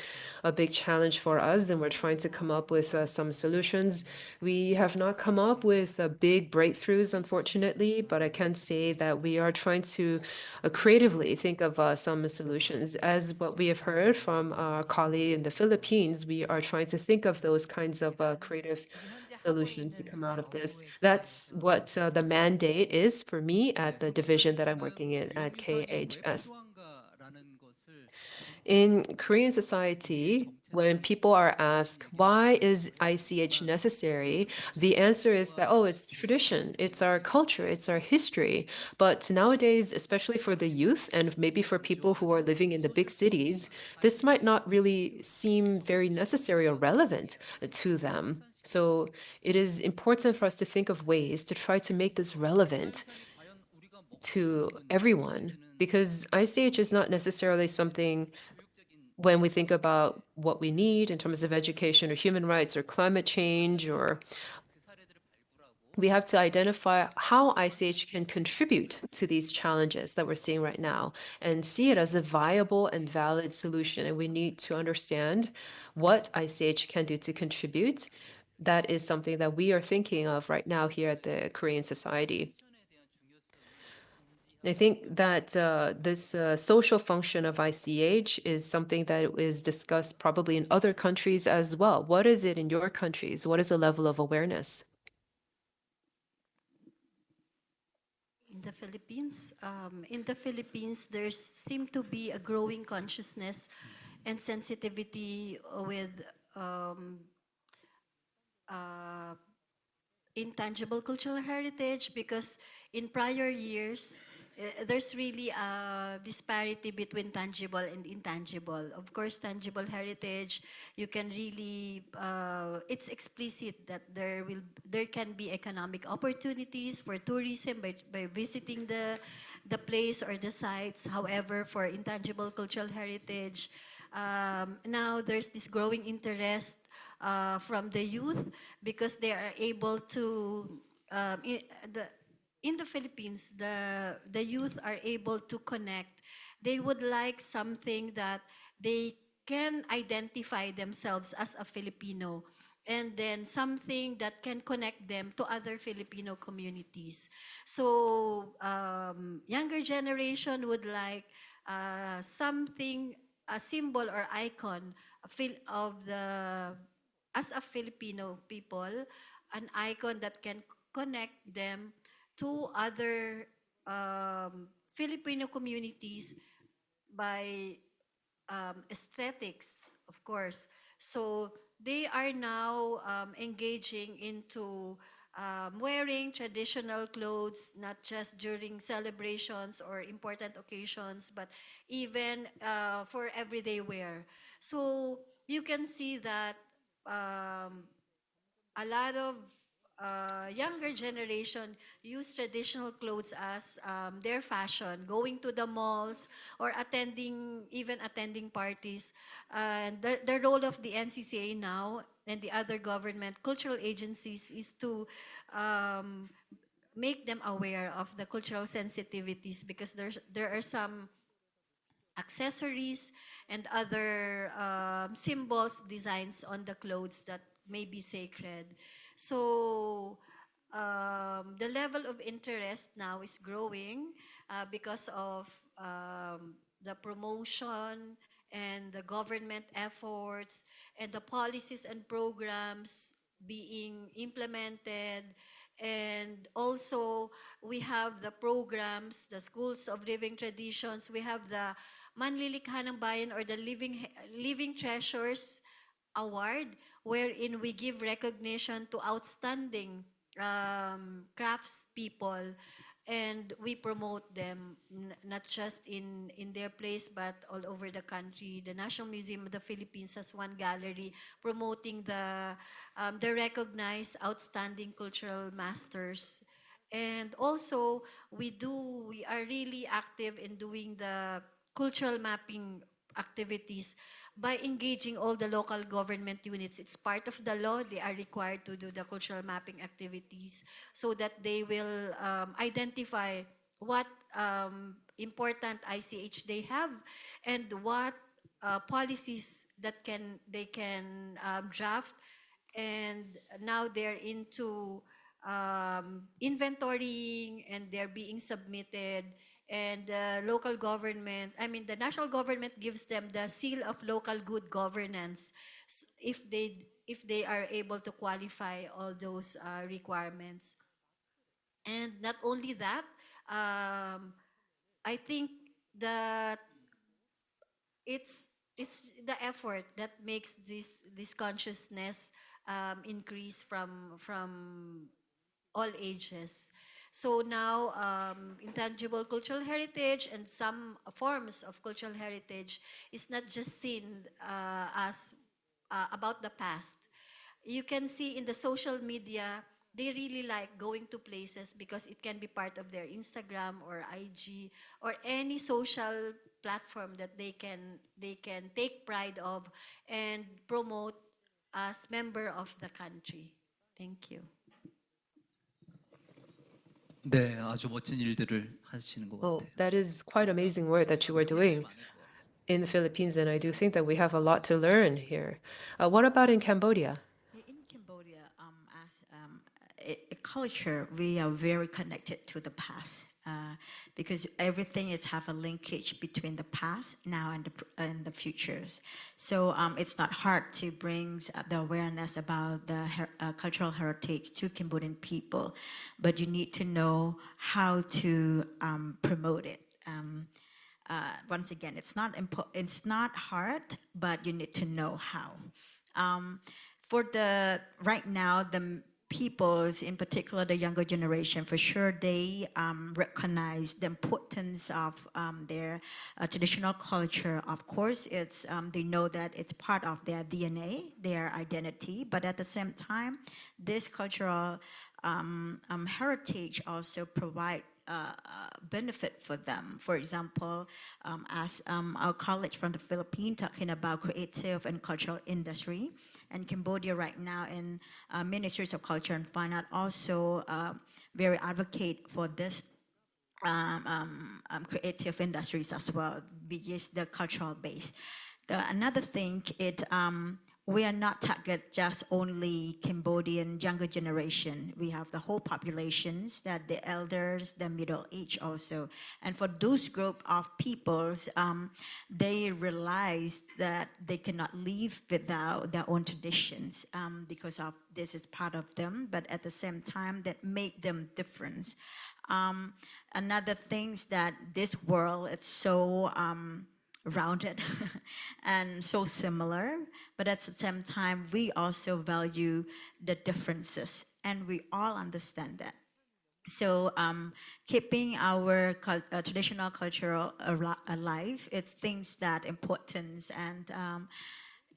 a big challenge for us, and we're trying to come up with some solutions. We have not come up with big breakthroughs, unfortunately, but I can say that we are trying to creatively think of some solutions. As what we have heard from our colleague in the Philippines, we are trying to think of those kinds of creative solutions to come out of this. That's what the mandate is for me at the division that I'm working in at KHS. In Korean society, when people are asked, why is ICH necessary? The answer is that, oh, it's tradition, it's our culture, it's our history. But nowadays, especially for the youth and maybe for people who are living in the big cities, this might not really seem very necessary or relevant to them. So it is important for us to think of ways to try to make this relevant to everyone, because ICH is not necessarily something when we think about what we need in terms of education or human rights or climate change, or we have to identify how ICH can contribute to these challenges that we're seeing right now and see it as a viable and valid solution. And we need to understand what ICH can do to contribute. That is something that we are thinking of right now here at the Korean Society. I think that this social function of ICH is something that is discussed probably in other countries as well. What is it in your countries? What is the level of awareness? In the Philippines, there seems to be a growing consciousness and sensitivity with intangible cultural heritage, because in prior years, there's really a disparity between tangible and intangible. Of course, tangible heritage, you can really, it's explicit that there can be economic opportunities for tourism by visiting the place or the sites. However, for intangible cultural heritage, now there's this growing interest from the youth, because they are able to, in the Philippines, the youth are able to connect. They would like something that they can identify themselves as a Filipino, and then something that can connect them to other Filipino communities. So younger generation would like something, a symbol or icon of the, as a Filipino people, an icon that can connect them to other Filipino communities by aesthetics, of course. So they are now engaging into wearing traditional clothes, not just during celebrations or important occasions, but even for everyday wear. So you can see that a lot of younger generation use traditional clothes as their fashion, going to the malls or even attending parties. And the role of the NCCA now and the other government cultural agencies is to make them aware of the cultural sensitivities, because there are some accessories and other symbols, designs on the clothes that may be sacred. So the level of interest now is growing because of the promotion and the government efforts and the policies and programs being implemented. And also we have the programs, the schools of living traditions. We have the Manlilikha ng Bayan, or the Living Treasures Award, wherein we give recognition to outstanding crafts people, and we promote them not just in their place but all over the country. The National Museum of the Philippines has one gallery promoting the recognized outstanding cultural masters. And also we are really active in doing the cultural mapping activities by engaging all the local government units. It's part of the law. They are required to do the cultural mapping activities so that they will identify what important ICH they have and what policies that they can draft. And now they're into inventorying, and they're being submitted. And local government, I mean, the national government gives them the seal of local good governance if they are able to qualify all those requirements. And not only that, I think that it's the effort that makes this consciousness increase from all ages. So now, intangible cultural heritage and some forms of cultural heritage is not just seen as about the past. You can see in the social media, they really like going to places because it can be part of their Instagram or IG or any social platform that they can take pride of and promote as member of the country. Thank you. 네, 아주 멋진 일들을 하시는 것 Well, 같아요. that is quite amazing work that you are doing in the Philippines, and I do think that we have a lot to learn here. What about in Cambodia? In Cambodia, as a culture, we are very connected to the past because everything is have a linkage between the past, now, and the futures. So it's not hard to bring the awareness about the cultural heritage to Cambodian people, but you need to know how to promote it. Once again, it's not hard, but you need to know how. For the right now, the peoples, in particular the younger generation, for sure they recognize the importance of their traditional culture. Of course, it's they know that it's part of their DNA, their identity, but at the same time, this cultural heritage also provide benefit for them. For example, as our colleague from the Philippines talking about creative and cultural industry, and Cambodia right now in Ministries of Culture and Fine Art also very advocate for this creative industries as well, which is the cultural base. Another thing, we are not target just only Cambodian younger generation. We have the whole populations, that the elders, the middle age also. And for those group of peoples, they realize that they cannot live without their own traditions because of this is part of them, but at the same time that make them different. Another thing is that this world, it's so rounded and so similar, but at the same time we also value the differences, and we all understand that. So keeping our traditional culture alive, it's things that importance, and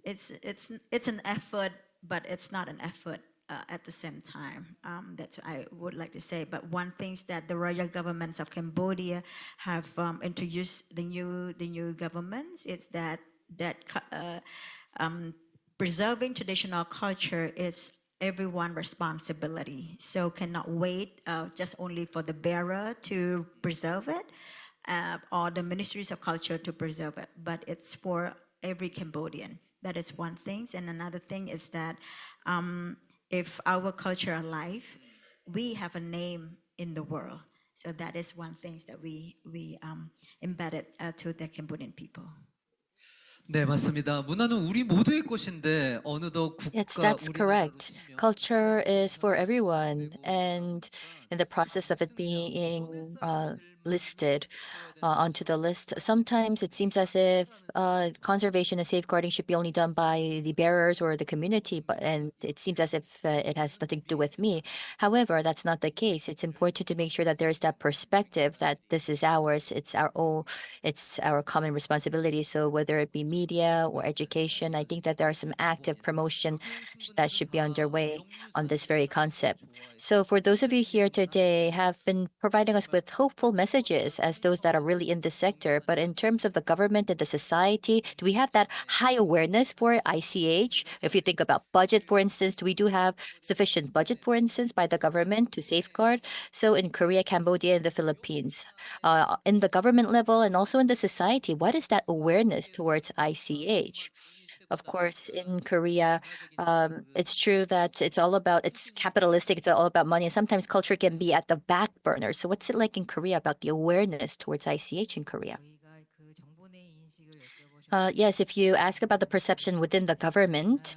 it's an effort, but it's not an effort at the same time. That's what I would like to say. But one thing is that the royal governments of Cambodia have introduced the new governments. It's that preserving traditional culture is everyone's responsibility. So cannot wait just only for the bearer to preserve it or the ministries of culture to preserve it, but it's for every Cambodian. That is one thing. And another thing is that if our culture alive, we have a name in the world. So that is one thing that we embedded to the Cambodian people. 네, 맞습니다. 문화는 우리 모두의 것인데 어느덧 Yes, 국가 that's correct. Culture is for everyone, and in the process of it being listed onto the list, sometimes it seems as if conservation and safeguarding should be only done by the bearers or the community, and it seems as if it has nothing to do with me. However, that's not the case. It's important to make sure that there is that perspective that this is ours, it's our own, it's our common responsibility. So whether it be media or education, I think that there are some active promotion that should be underway on this very concept. So for those of you here today have been providing us with hopeful messages messages as those that are really in this sector. But in terms of the government and the society, do we have that high awareness for ICH? If you think about budget, for instance, we do have sufficient budget, for instance, by the government to safeguard. So in Korea, Cambodia, and the Philippines, in the government level and also in the society, what is that awareness towards ICH? Of course, in Korea, it's true that it's capitalistic, it's all about money, and sometimes culture can be at the back burner. So what's it like in Korea about the awareness towards ICH in Korea? Yes, if you ask about the perception within the government,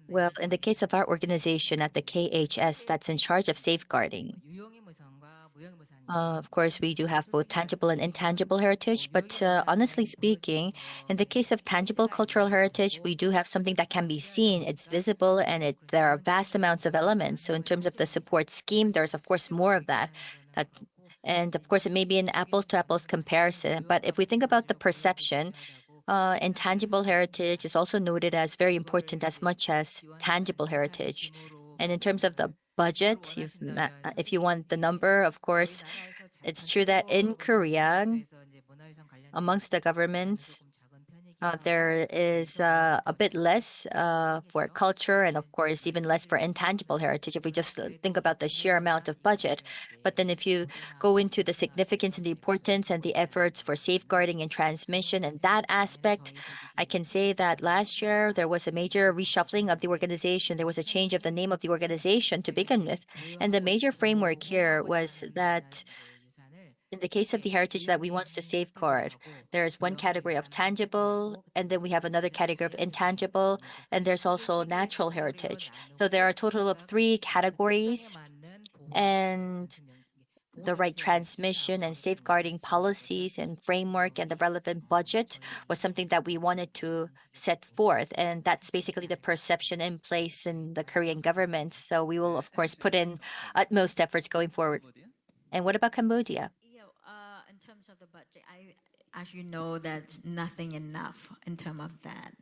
well, in the case of our organization at the KHS that's in charge of safeguarding, of course, we do have both tangible and intangible heritage, but honestly speaking, in the case of tangible cultural heritage, we do have something that can be seen, it's visible, and there are vast amounts of elements. So in terms of the support scheme, there's of course more of that. And of course, it may be an apples to apples comparison, but if we think about the perception, intangible heritage is also noted as very important as much as tangible heritage. And in terms of the budget, if you want the number, of course, it's true that in Korea, amongst the governments, there is a bit less for culture and, of course, even less for intangible heritage if we just think about the sheer amount of budget. But then if you go into the significance and the importance and the efforts for safeguarding and transmission and that aspect, I can say that last year there was a major reshuffling of the organization. There was a change of the name of the organization to begin with. And the major framework here was that in the case of the heritage that we want to safeguard, there's one category of tangible, and then we have another category of intangible, and there's also natural heritage. So there are a total of 3 categories, and the right transmission and safeguarding policies and framework and the relevant budget was something that we wanted to set forth. And that's basically the perception in place in the Korean government. So we will, of course, put in utmost efforts going forward. And what about Cambodia? In terms of the budget, as you know, that's nothing enough in terms of that,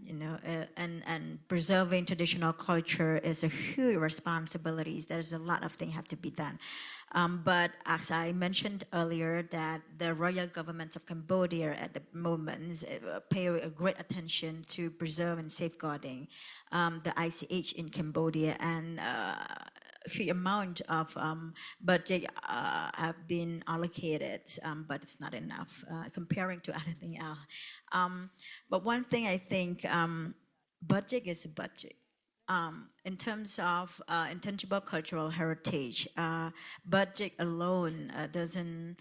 and preserving traditional culture is a huge responsibility. There's a lot of things have to be done. But as I mentioned earlier, that the royal government of Cambodia at the moment pay a great attention to preserve and safeguarding the ICH in Cambodia, and huge amount of budget have been allocated, but it's not enough comparing to anything else. But one thing I think, budget is a budget. In terms of intangible cultural heritage, budget alone doesn't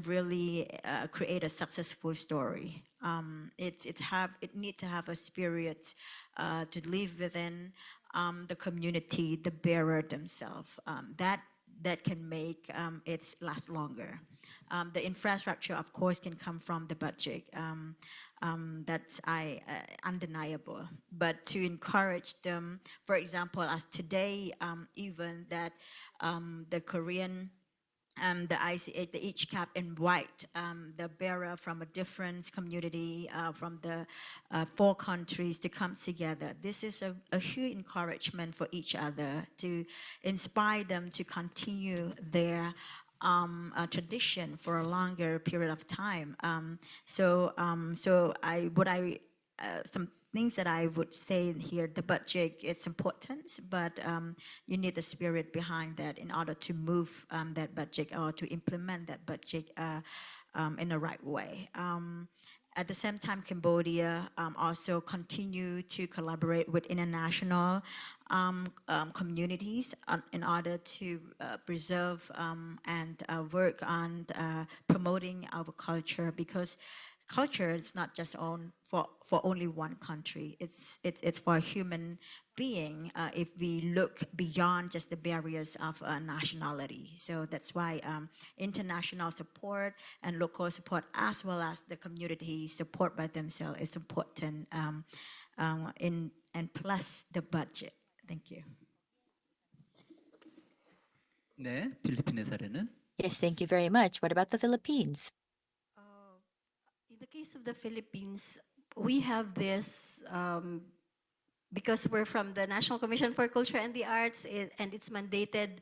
really create a successful story. It need to have a spirit to live within the community, the bearer themselves. That can make it last longer. The infrastructure, of course, can come from the budget. That's undeniable. But to encourage them, for example, as today, even that the Korean the ICH, the ICHCAP invite the bearer from a different community, from the 4 countries to come together. This is a huge encouragement for each other to inspire them to continue their tradition for a longer period of time. Some things that I would say here, the budget, it's important, but you need the spirit behind that in order to move that budget or to implement that budget in the right way. At the same time, Cambodia also continue to collaborate with international communities in order to preserve and work on promoting our culture, because culture is not just for only one country. It's for a human being if we look beyond just the barriers of nationality. So that's why international support and local support, as well as the community support by themselves, is important, and plus the budget. Thank you. 네, 필리핀의 사례는? Yes, thank you very much. What about the Philippines? In the case of the Philippines, we have this because we're from the National Commission for Culture and the Arts, and it's mandated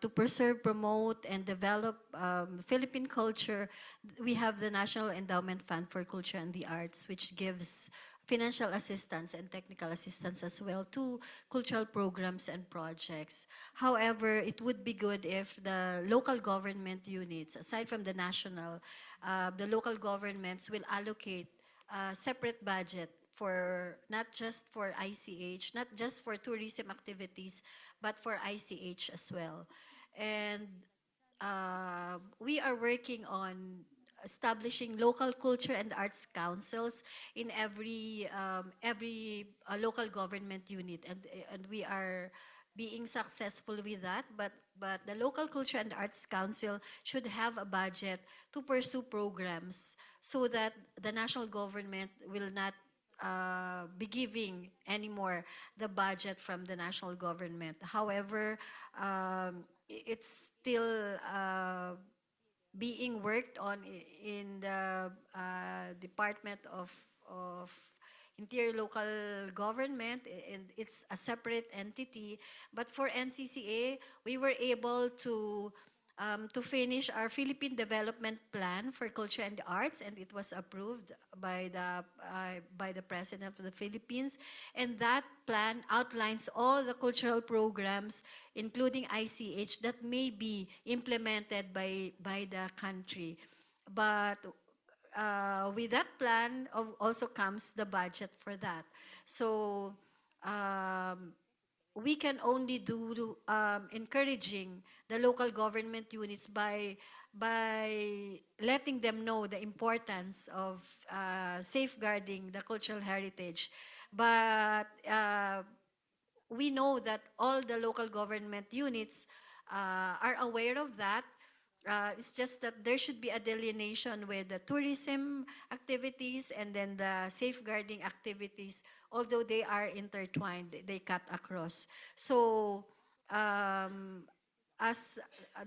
to preserve, promote, and develop Philippine culture. We have the National Endowment Fund for Culture and the Arts, which gives financial assistance and technical assistance as well to cultural programs and projects. However, it would be good if the local government units, aside from the national, the local governments will allocate a separate budget for not just for ICH, not just for tourism activities, but for ICH as well. And we are working on establishing local culture and arts councils in every local government unit, and we are being successful with that. But the local culture and arts council should have a budget to pursue programs so that the national government will not be giving anymore the budget from the national government. However, it's still being worked on in the Department of Interior Local Government, and it's a separate entity. But for NCCA, we were able to finish our Philippine Development Plan for Culture and Arts, and it was approved by the President of the Philippines. And that plan outlines all the cultural programs, including ICH, that may be implemented by the country. But with that plan also comes the budget for that. So we can only do encouraging the local government units by letting them know the importance of safeguarding the cultural heritage. But we know that all the local government units are aware of that. It's just that there should be a delineation with the tourism activities and then the safeguarding activities. Although they are intertwined, they cut across. So as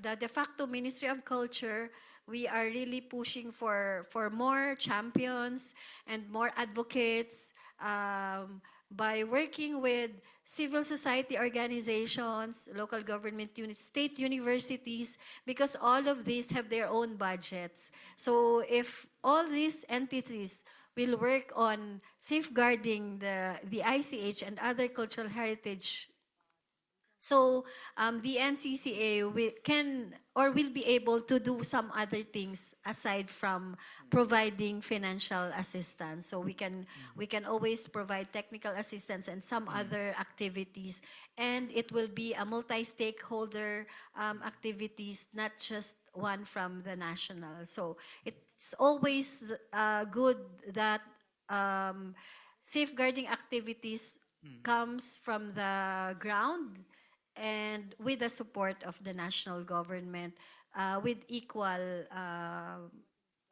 the de facto Ministry of Culture, we are really pushing for more champions and more advocates by working with civil society organizations, local government units, state universities, because all of these have their own budgets. So if all these entities will work on safeguarding the ICH and other cultural heritage, so the NCCA will be able to do some other things aside from providing financial assistance. So we can always provide technical assistance and some other activities, and it will be a multi-stakeholder activities, not just one from the national. So it's always good that safeguarding activities comes from the ground and with the support of the national government with equal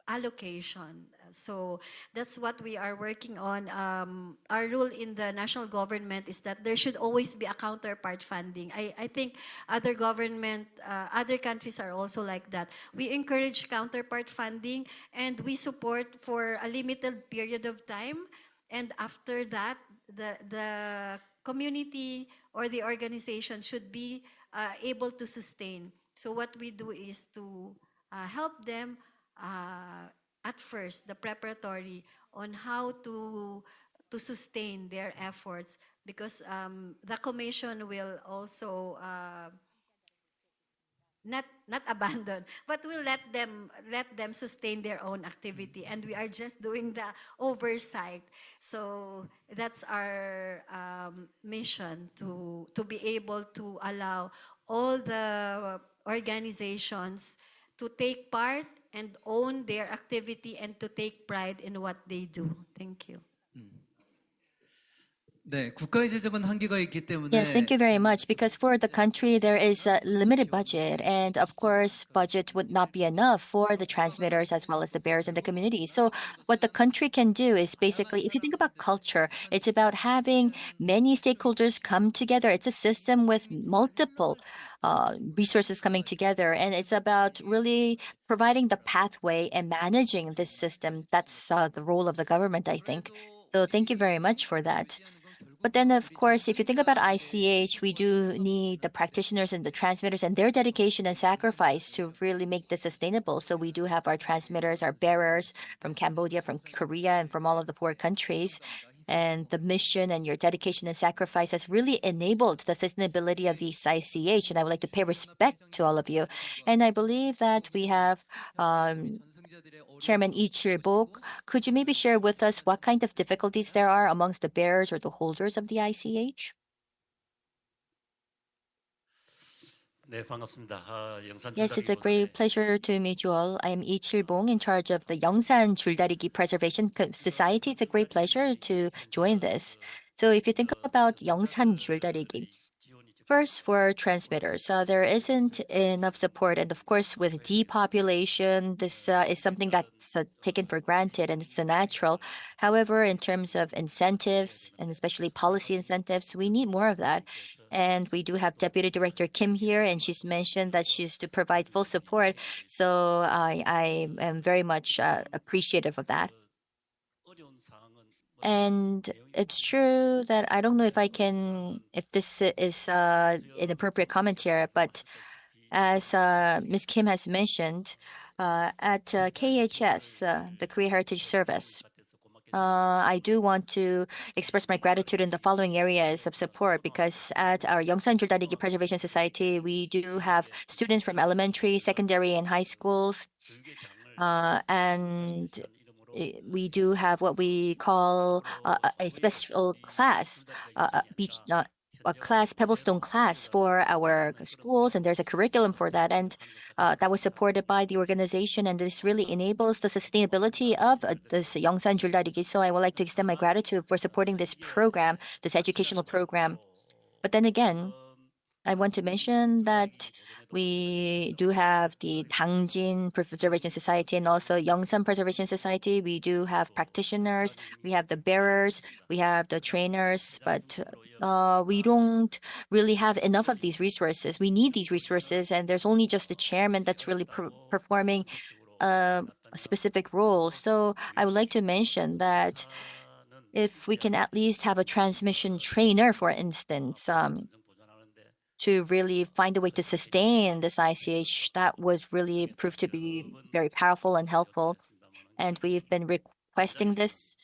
allocation. So that's what we are working on. Our rule in the national government is that there should always be a counterpart funding. I think other countries are also like that. We encourage counterpart funding, and we support for a limited period of time. And after that, the community or the organization should be able to sustain. So what we do is to help them at first, the preparatory on how to sustain their efforts, because the commission will also not abandon, but we'll let them sustain their own activity, and we are just doing the oversight. So that's our mission, to be able to allow all the organizations to take part and own their activity and to take pride in what they do. Thank you. 네, 국가의 재정은 한계가 있기 때문에 Yes, thank you very much. Because for the country, there is a limited budget. And of course, budget would not be enough for the transmitters as well as the bearers and the community. So what the country can do is basically, if you think about culture, it's about having many stakeholders come together. It's a system with multiple resources coming together. And it's about really providing the pathway and managing this system. That's the role of the government, I think. So thank you very much for that. But then, of course, if you think about ICH, we do need the practitioners and the transmitters and their dedication and sacrifice to really make this sustainable. So we do have our transmitters, our bearers from Cambodia, from Korea, and from all of the 4 countries. And the mission and your dedication and sacrifice has really enabled the sustainability of the ICH. And I would like to pay respect to all of you. And I believe that we have Chairman Lee Chil-bok. Could you maybe share with us what kind of difficulties there are amongst the bearers or the holders of the ICH? Yes, it's a great pleasure to meet you all. I am Lee Chil-bong, in charge of the Yeongsan Juldarigi Preservation Society. It's a great pleasure to join this. So if you think about Yeongsan Juldarigi, first, for transmitters, there isn't enough support. And of course, with depopulation, this is something that's taken for granted and it's a natural. However, in terms of incentives and especially policy incentives, we need more of that. And we do have Deputy Director Kim here, and she's mentioned that she's to provide full support. So I am very much appreciative of that. And it's true that I don't know if this is inappropriate comment here, but as Ms. Kim has mentioned, at KHS, the Korea Heritage Service, I do want to express my gratitude in the following areas of support, because at our Yeongsan Juldarigi Preservation Society, we do have students from elementary, secondary, and high schools. And we do have what we call a special class, a class, Pebblestone class for our schools, and there's a curriculum for that, and that was supported by the organization, and this really enables the sustainability of this Yeongsan Juldarigi. So I would like to extend my gratitude for supporting this program, this educational program. But then again, I want to mention that we do have the Dangjin Preservation Society and also Yeongsan Preservation Society. We do have practitioners, we have the bearers, we have the trainers, but we don't really have enough of these resources. We need these resources, and there's only just the chairman that's really performing a specific role. So I would like to mention that if we can at least have a transmission trainer, for instance, to really find a way to sustain this ICH, that would really prove to be very powerful and helpful. And we've been requesting this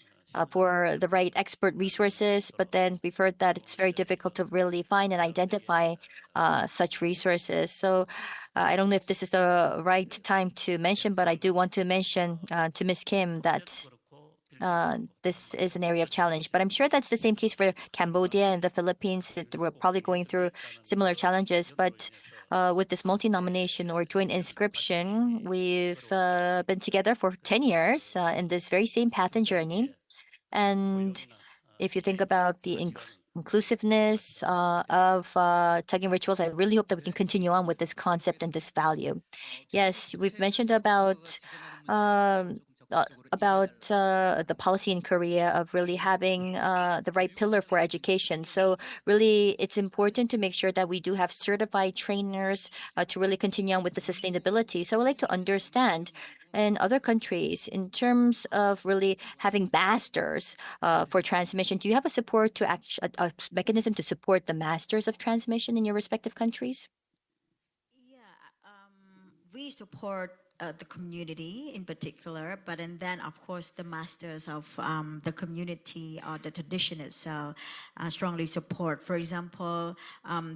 for the right expert resources, but then we've heard that it's very difficult to really find and identify such resources. So I don't know if this is the right time to mention, but I do want to mention to Ms. Kim that this is an area of challenge. But I'm sure that's the same case for Cambodia and the Philippines. We're probably going through similar challenges. But with this multi-nomination or joint inscription, we've been together for 10 years in this very same path and journey. And if you think about the inclusiveness of tugging rituals, I really hope that we can continue on with this concept and this value. Yes, we've mentioned about the policy in Korea of really having the right pillar for education. So really, it's important to make sure that we do have certified trainers to really continue on with the sustainability. So I would like to understand in other countries, in terms of really having masters for transmission, do you have a support to a mechanism to support the masters of transmission in your respective countries? We support the community in particular, but and then of course the masters of the community or the tradition itself strongly support. For example,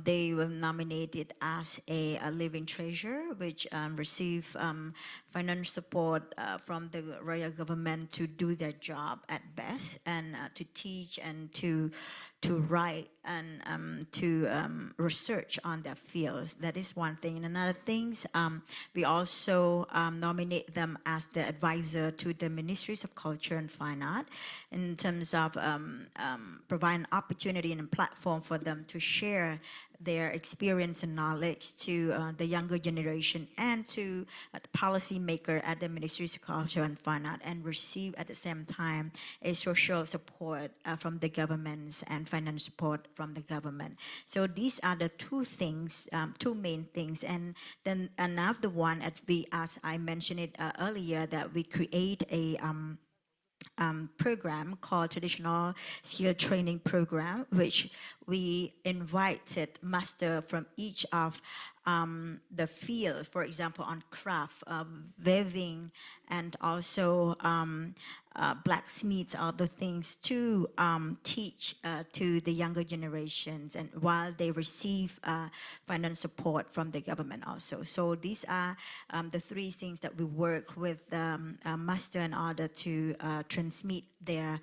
they were nominated as a living treasure, which receive financial support from the royal government to do their job at best and to teach and to write and to research on their fields. That is one thing. And another things, we also nominate them as the advisor to the Ministries of Culture and Fine Art in terms of providing opportunity and a platform for them to share their experience and knowledge to the younger generation and to the policymaker at the Ministries of Culture and Fine Art, and receive at the same time a social support from the governments and financial support from the government. So these are the two things, two main things. And then another one, as I mentioned it earlier, that we create a program called Traditional Skill Training Program, which we invited master from each of the field, for example, on craft, weaving, and also blacksmiths, other things to teach to the younger generations, and while they receive financial support from the government also. So these are the three things that we work with master in order to transmit their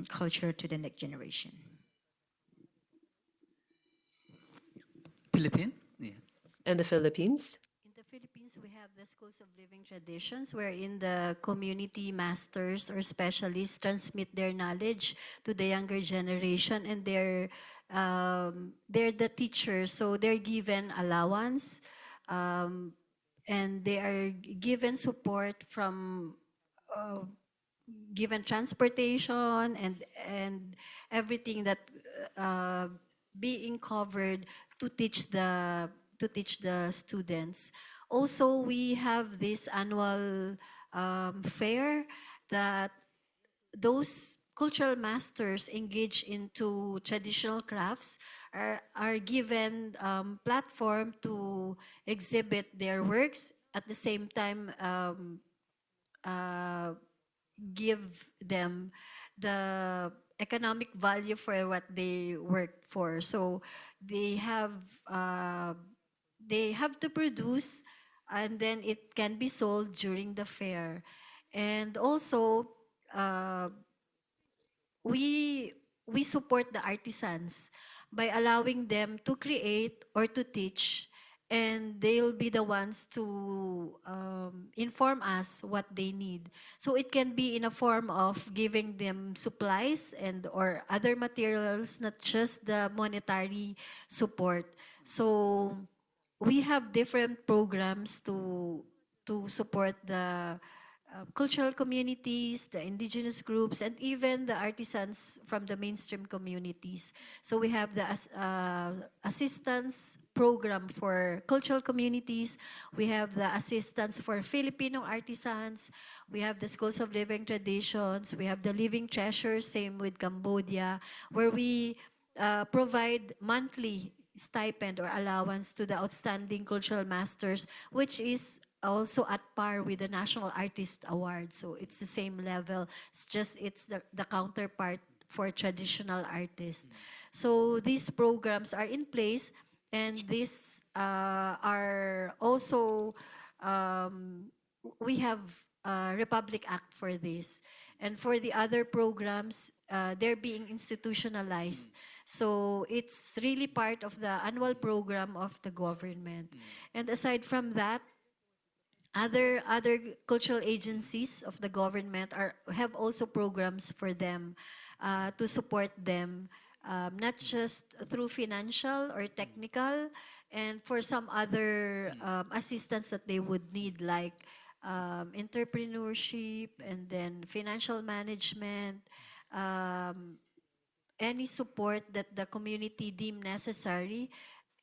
culture to the next generation. 필리핀? 예. And the Philippines? In the Philippines, we have the schools of living traditions wherein the community masters or specialists transmit their knowledge to the younger generation, and they're the teachers, so they're given allowance, and they are given support from given transportation and everything that being covered to teach the students. Also, we have this annual fair that those cultural masters engage into traditional crafts are given platform to exhibit their works, at the same time give them the economic value for what they worked for. So they have to produce, and then it can be sold during the fair. And also we support the artisans by allowing them to create or to teach, and they'll be the ones to inform us what they need. So it can be in a form of giving them supplies and or other materials, not just the monetary support. So we have different programs to support the cultural communities, the indigenous groups, and even the artisans from the mainstream communities. So we have the assistance program for cultural communities. We have the assistance for Filipino artisans. We have the schools of living traditions. We have the living treasures, same with Cambodia, where we provide monthly stipend or allowance to the outstanding cultural masters, which is also at par with the National Artist Award. So it's the same level. It's just it's the counterpart for traditional artists. So these programs are in place, and these are also we have a Republic Act for this. And for the other programs, they're being institutionalized. So it's really part of the annual program of the government. And aside from that, other cultural agencies of the government have also programs for them to support them, not just through financial or technical, and for some other assistance that they would need, like entrepreneurship and then financial management, any support that the community deem necessary,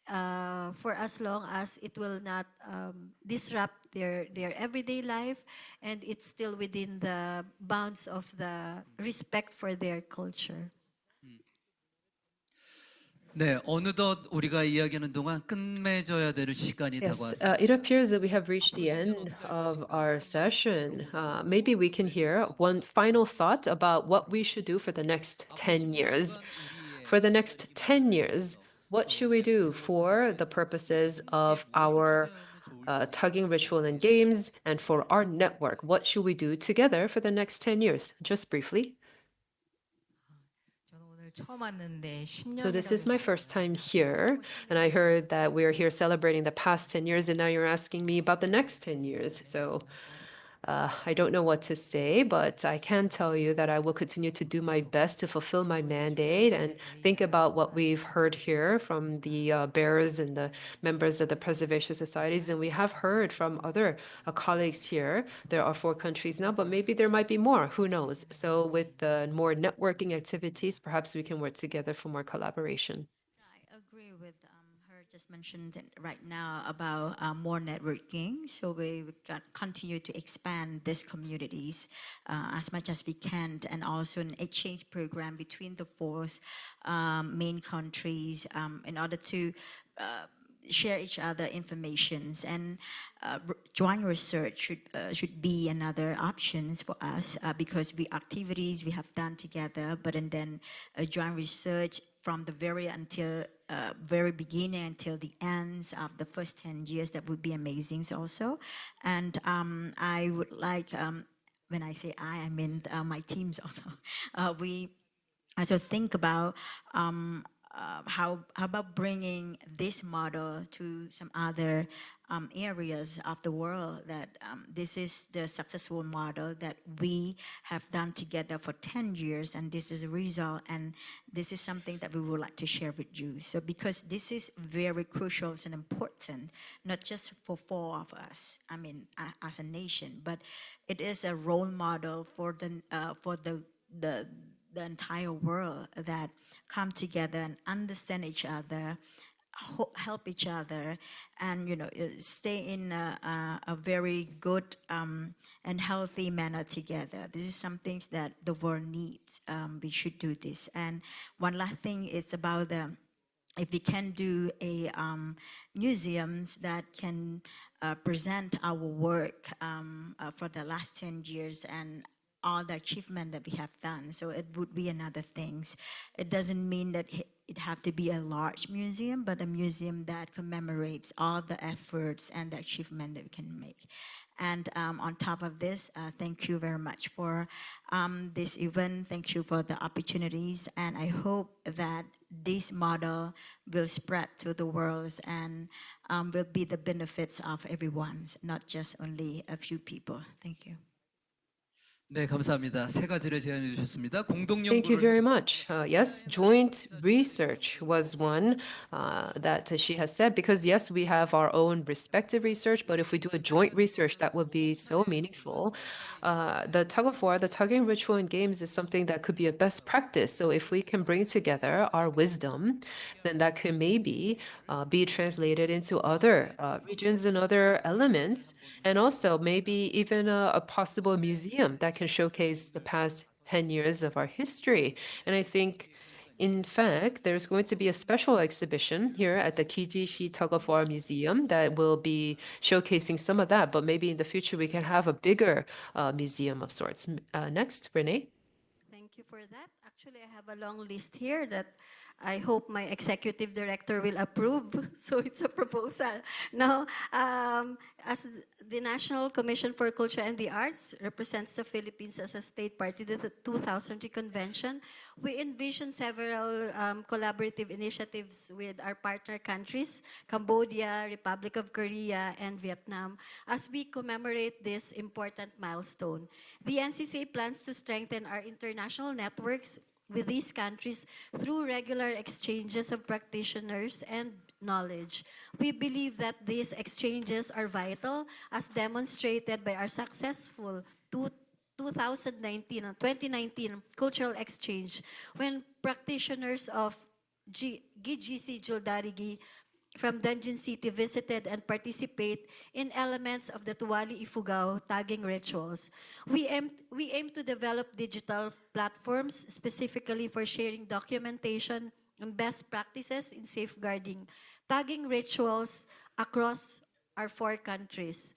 for as long as it will not disrupt their everyday life, and it's still within the bounds of the respect for their culture. 네, 어느덧 우리가 이야기하는 동안 끝맺어야 될 시간이 Yes, 다가왔습니다. it appears that we have reached the end of our session. Maybe we can hear one final thought about what we should do for the next 10 years. For the next 10 years, what should we do for the purposes of our tugging ritual and games, and for our network? What should we do together for the next 10 years? Just briefly. So this is my first time here, and I heard that we're here celebrating the past 10 years, and now you're asking me about the next 10 years. So I don't know what to say, but I can tell you that I will continue to do my best to fulfill my mandate and think about what we've heard here from the bearers and the members of the preservation societies. And we have heard from other colleagues here. There are 4 countries now, but maybe there might be more. Who knows? So with the more networking activities, perhaps we can work together for more collaboration. I agree with her just mentioned it right now about more networking. So we continue to expand these communities as much as we can, and also an exchange program between the four main countries in order to share each other informations, and joint research should be another options for us because activities we have done together, but and then joint research from the very beginning until the ends of the first 10 years, that would be amazing also. And I would like, when I say I mean my teams also, we also think about how about bringing this model to some other areas of the world, that this is the successful model that we have done together for 10 years, and this is a result, and this is something that we would like to share with you. So because this is very crucial and important, not just for four of us, I mean, as a nation, but it is a role model for the entire world, that come together and understand each other, help each other, and stay in a very good and healthy manner together. This is something that the world needs. We should do this. And one last thing is about if we can do a museums that can present our work for the last 10 years and all the achievement that we have done. So it would be another things. It doesn't mean that it have to be a large museum, but a museum that commemorates all the efforts and the achievement that we can make. And on top of this, thank you very much for this event. Thank you for the opportunities. And I hope that this model will spread to the world and will be the benefits of everyone, not just only a few people. Thank you. 네, 감사합니다. 세 가지를 제안해 주셨습니다. 공동 Thank you 연구를 very much. Yes, joint research was one that she has said, because yes, we have our own respective research, but if we do a joint research, that would be so meaningful. The tug of war, the tugging ritual in games is something that could be a best practice. So if we can bring together our wisdom, then that could maybe be translated into other regions and other elements, and also maybe even a possible museum that can showcase the past 10 years of our history. And I think, in fact, there's going to be a special exhibition here at the Gijisi Tug-of-War Museum that will be showcasing some of that, but maybe in the future we can have a bigger museum of sorts. Next, Renee. Thank you for that. Actually, I have a long list here that I hope my executive director will approve. So it's a proposal. Now, as the National Commission for Culture and the Arts represents the Philippines as a state party to the 2003 convention, we envision several collaborative initiatives with our partner countries, Cambodia, Republic of Korea, and Vietnam, as we commemorate this important milestone. The NCCA plans to strengthen our international networks with these countries through regular exchanges of practitioners and knowledge. We believe that these exchanges are vital, as demonstrated by our successful 2019 cultural exchange, when practitioners of Gijisi Tug-of-War from Dangjin City visited and participate in elements of the Tuwali Ifugao tagging rituals. We aim to develop digital platforms specifically for sharing documentation and best practices in safeguarding tagging rituals across our 4 countries.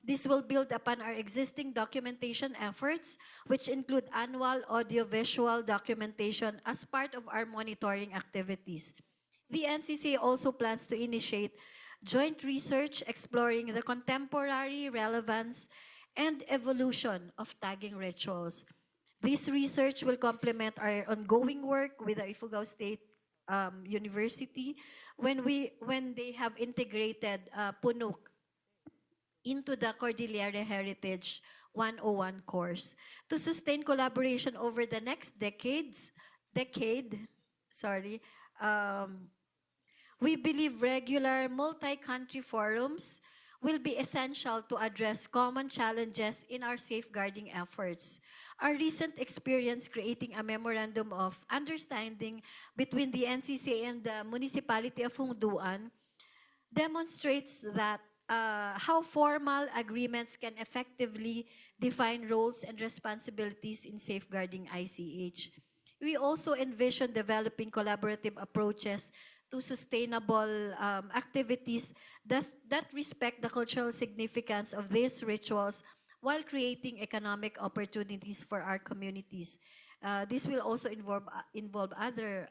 This will build upon our existing documentation efforts, which include annual audiovisual documentation as part of our monitoring activities. The NCCA also plans to initiate joint research exploring the contemporary relevance and evolution of tagging rituals. This research will complement our ongoing work with the Ifugao State University when they have integrated Punuk into the Cordillera Heritage 101 course. To sustain collaboration over the next decade, we believe regular multi-country forums will be essential to address common challenges in our safeguarding efforts. Our recent experience creating a memorandum of understanding between the NCCA and the municipality of Hongduan demonstrates that how formal agreements can effectively define roles and responsibilities in safeguarding ICH. We also envision developing collaborative approaches to sustainable activities that respect the cultural significance of these rituals while creating economic opportunities for our communities. This will also involve other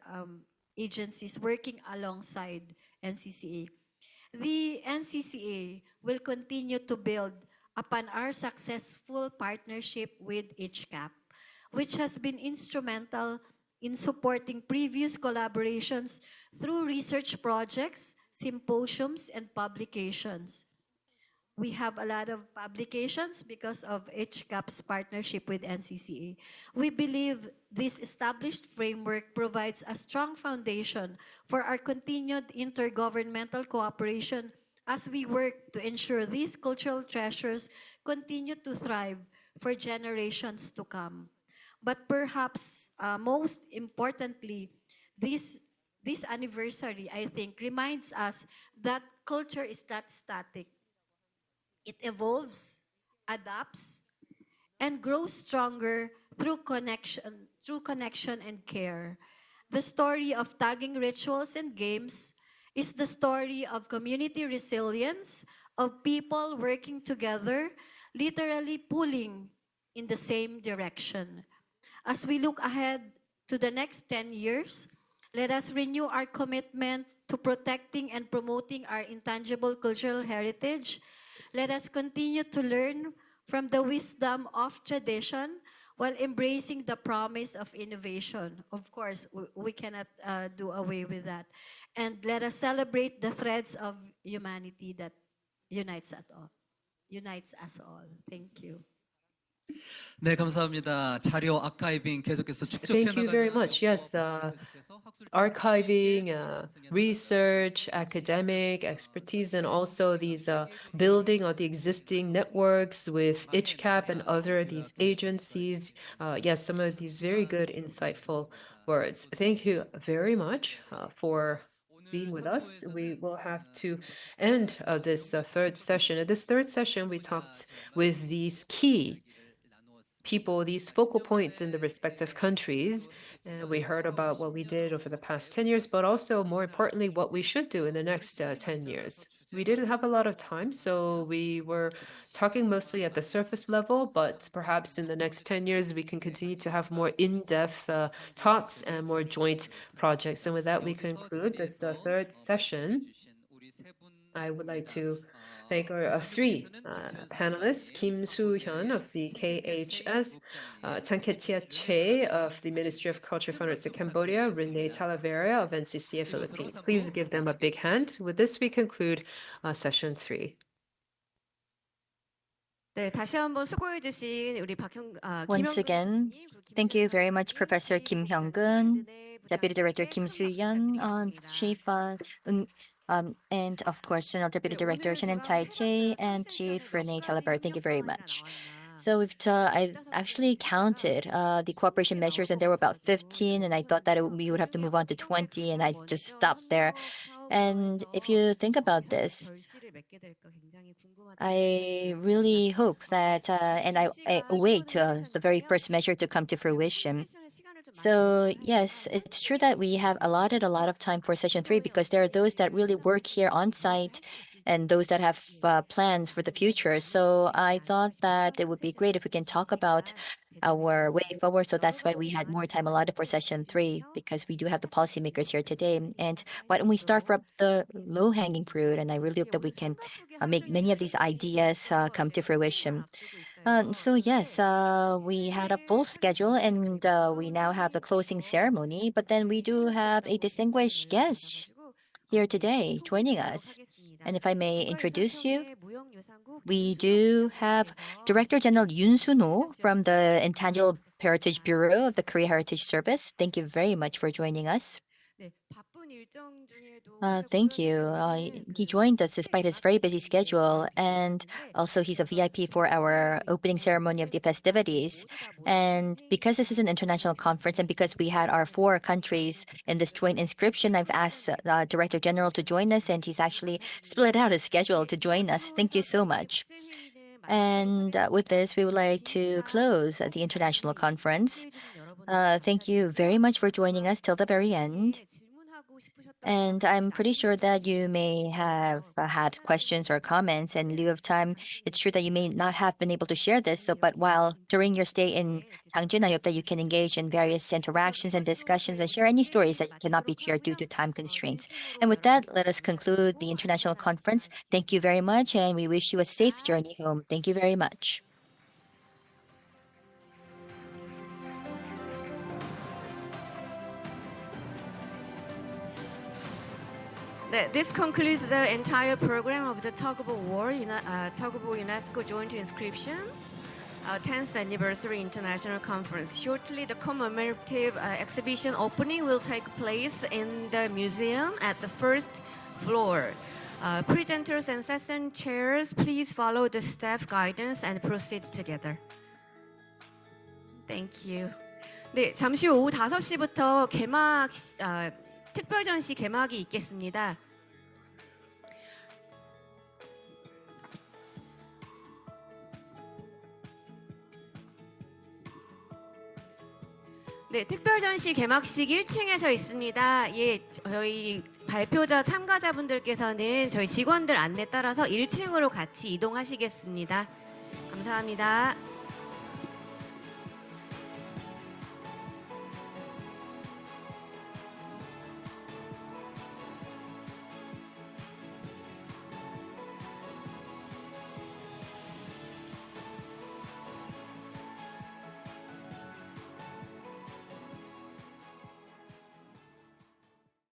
agencies working alongside NCCA. The NCCA will continue to build upon our successful partnership with ICHCAP, which has been instrumental in supporting previous collaborations through research projects, symposiums, and publications. We have a lot of publications because of ICHCAP's partnership with NCCA. We believe this established framework provides a strong foundation for our continued intergovernmental cooperation as we work to ensure these cultural treasures continue to thrive for generations to come. But perhaps most importantly, this anniversary, I think, reminds us that culture is not static. It evolves, adapts, and grows stronger through connection and care. The story of tagging rituals and games is the story of community resilience, of people working together, literally pulling in the same direction. As we look ahead to the next 10 years, let us renew our commitment to protecting and promoting our intangible cultural heritage. Let us continue to learn from the wisdom of tradition while embracing the promise of innovation. Of course, we cannot do away with that. And let us celebrate the threads of humanity that unites us all. Thank you. 네, 감사합니다. 자료 아카이빙 계속해서 Thank you very much. Yes, archiving, research, academic expertise, and also these building on the existing networks with ICHCAP and other these agencies. Yes, some of these very good, insightful words. Thank you very much for being with us. We will have to end this third session. At this third session, we talked with these key people, these focal points in the respective countries. And we heard about what we did over the past 10 years, but also more importantly, what we should do in the next 10 years. We didn't have a lot of time, so we were talking mostly at the surface level, but perhaps in the next 10 years, we can continue to have more in-depth talks and more joint projects. And with that, we conclude this third session. I would like to thank our three panelists, Kim Soo-hyun of the KHS, Chanketia Che of the Ministry of Culture and Arts of Cambodia, Renee Talavera of NCCA Philippines. Please give them a big hand. With this, we conclude session 3. 네, 다시 한번 수고해 주신 우리 Once again, thank you very much, Professor Kim Hyung-gun, Deputy Director Kim Soo-hyun, Chief and of course, General Deputy Director Shannon Tai-che and Chief Renee Talavera. Thank you very much. So I've actually counted the cooperation measures, and there were about 15, and I thought that we would have to move on to 20, and I just stopped there. And if you think about this, I really hope that, and I await the very first measure to come to fruition. So yes, it's true that we have allotted a lot of time for session 3 because there are those that really work here on site and those that have plans for the future. So I thought that it would be great if we can talk about our way forward. So that's why we had more time allotted for session 3, because we do have the policymakers here today. And why don't we start from the low-hanging fruit? And I really hope that we can make many of these ideas come to fruition. So yes, we had a full schedule, and we now have the closing ceremony. But then we do have a distinguished guest here today joining us. And if I may introduce you, we do have Director General Yoon Soo-no from the Intangible Heritage Bureau of the Korea Heritage Service. Thank you very much for joining us. Thank you. He joined us despite his very busy schedule, and also he's a VIP for our opening ceremony of the festivities. And because this is an international conference, and because we had our 4 countries in this joint inscription, I've asked Director General to join us, and he's actually split out his schedule to join us. Thank you so much. And with this, we would like to close the international conference. Thank you very much for joining us till the very end. And I'm pretty sure that you may have had questions or comments. And in lieu of time, it's true that you may not have been able to share this. But while during your stay in Dangjin, I hope that you can engage in various interactions and discussions and share any stories that cannot be shared due to time constraints. And with that, let us conclude the international conference. Thank you very much, and we wish you a safe journey home. Thank you very much. This concludes the entire program of the Tug-of-War UNESCO Joint Inscription 10th Anniversary International Conference. Shortly, the commemorative exhibition opening will take place in the museum at the first floor. Presenters and session chairs, please follow the staff guidance and proceed together. Thank you. 네, 잠시 후 오후 5시부터 특별 전시 개막이 있겠습니다. 네, 특별 전시 개막식 1층에서 있습니다. 예, 저희 발표자 참가자분들께서는 저희 직원들 안내 따라서 1층으로 같이 이동하시겠습니다. 감사합니다.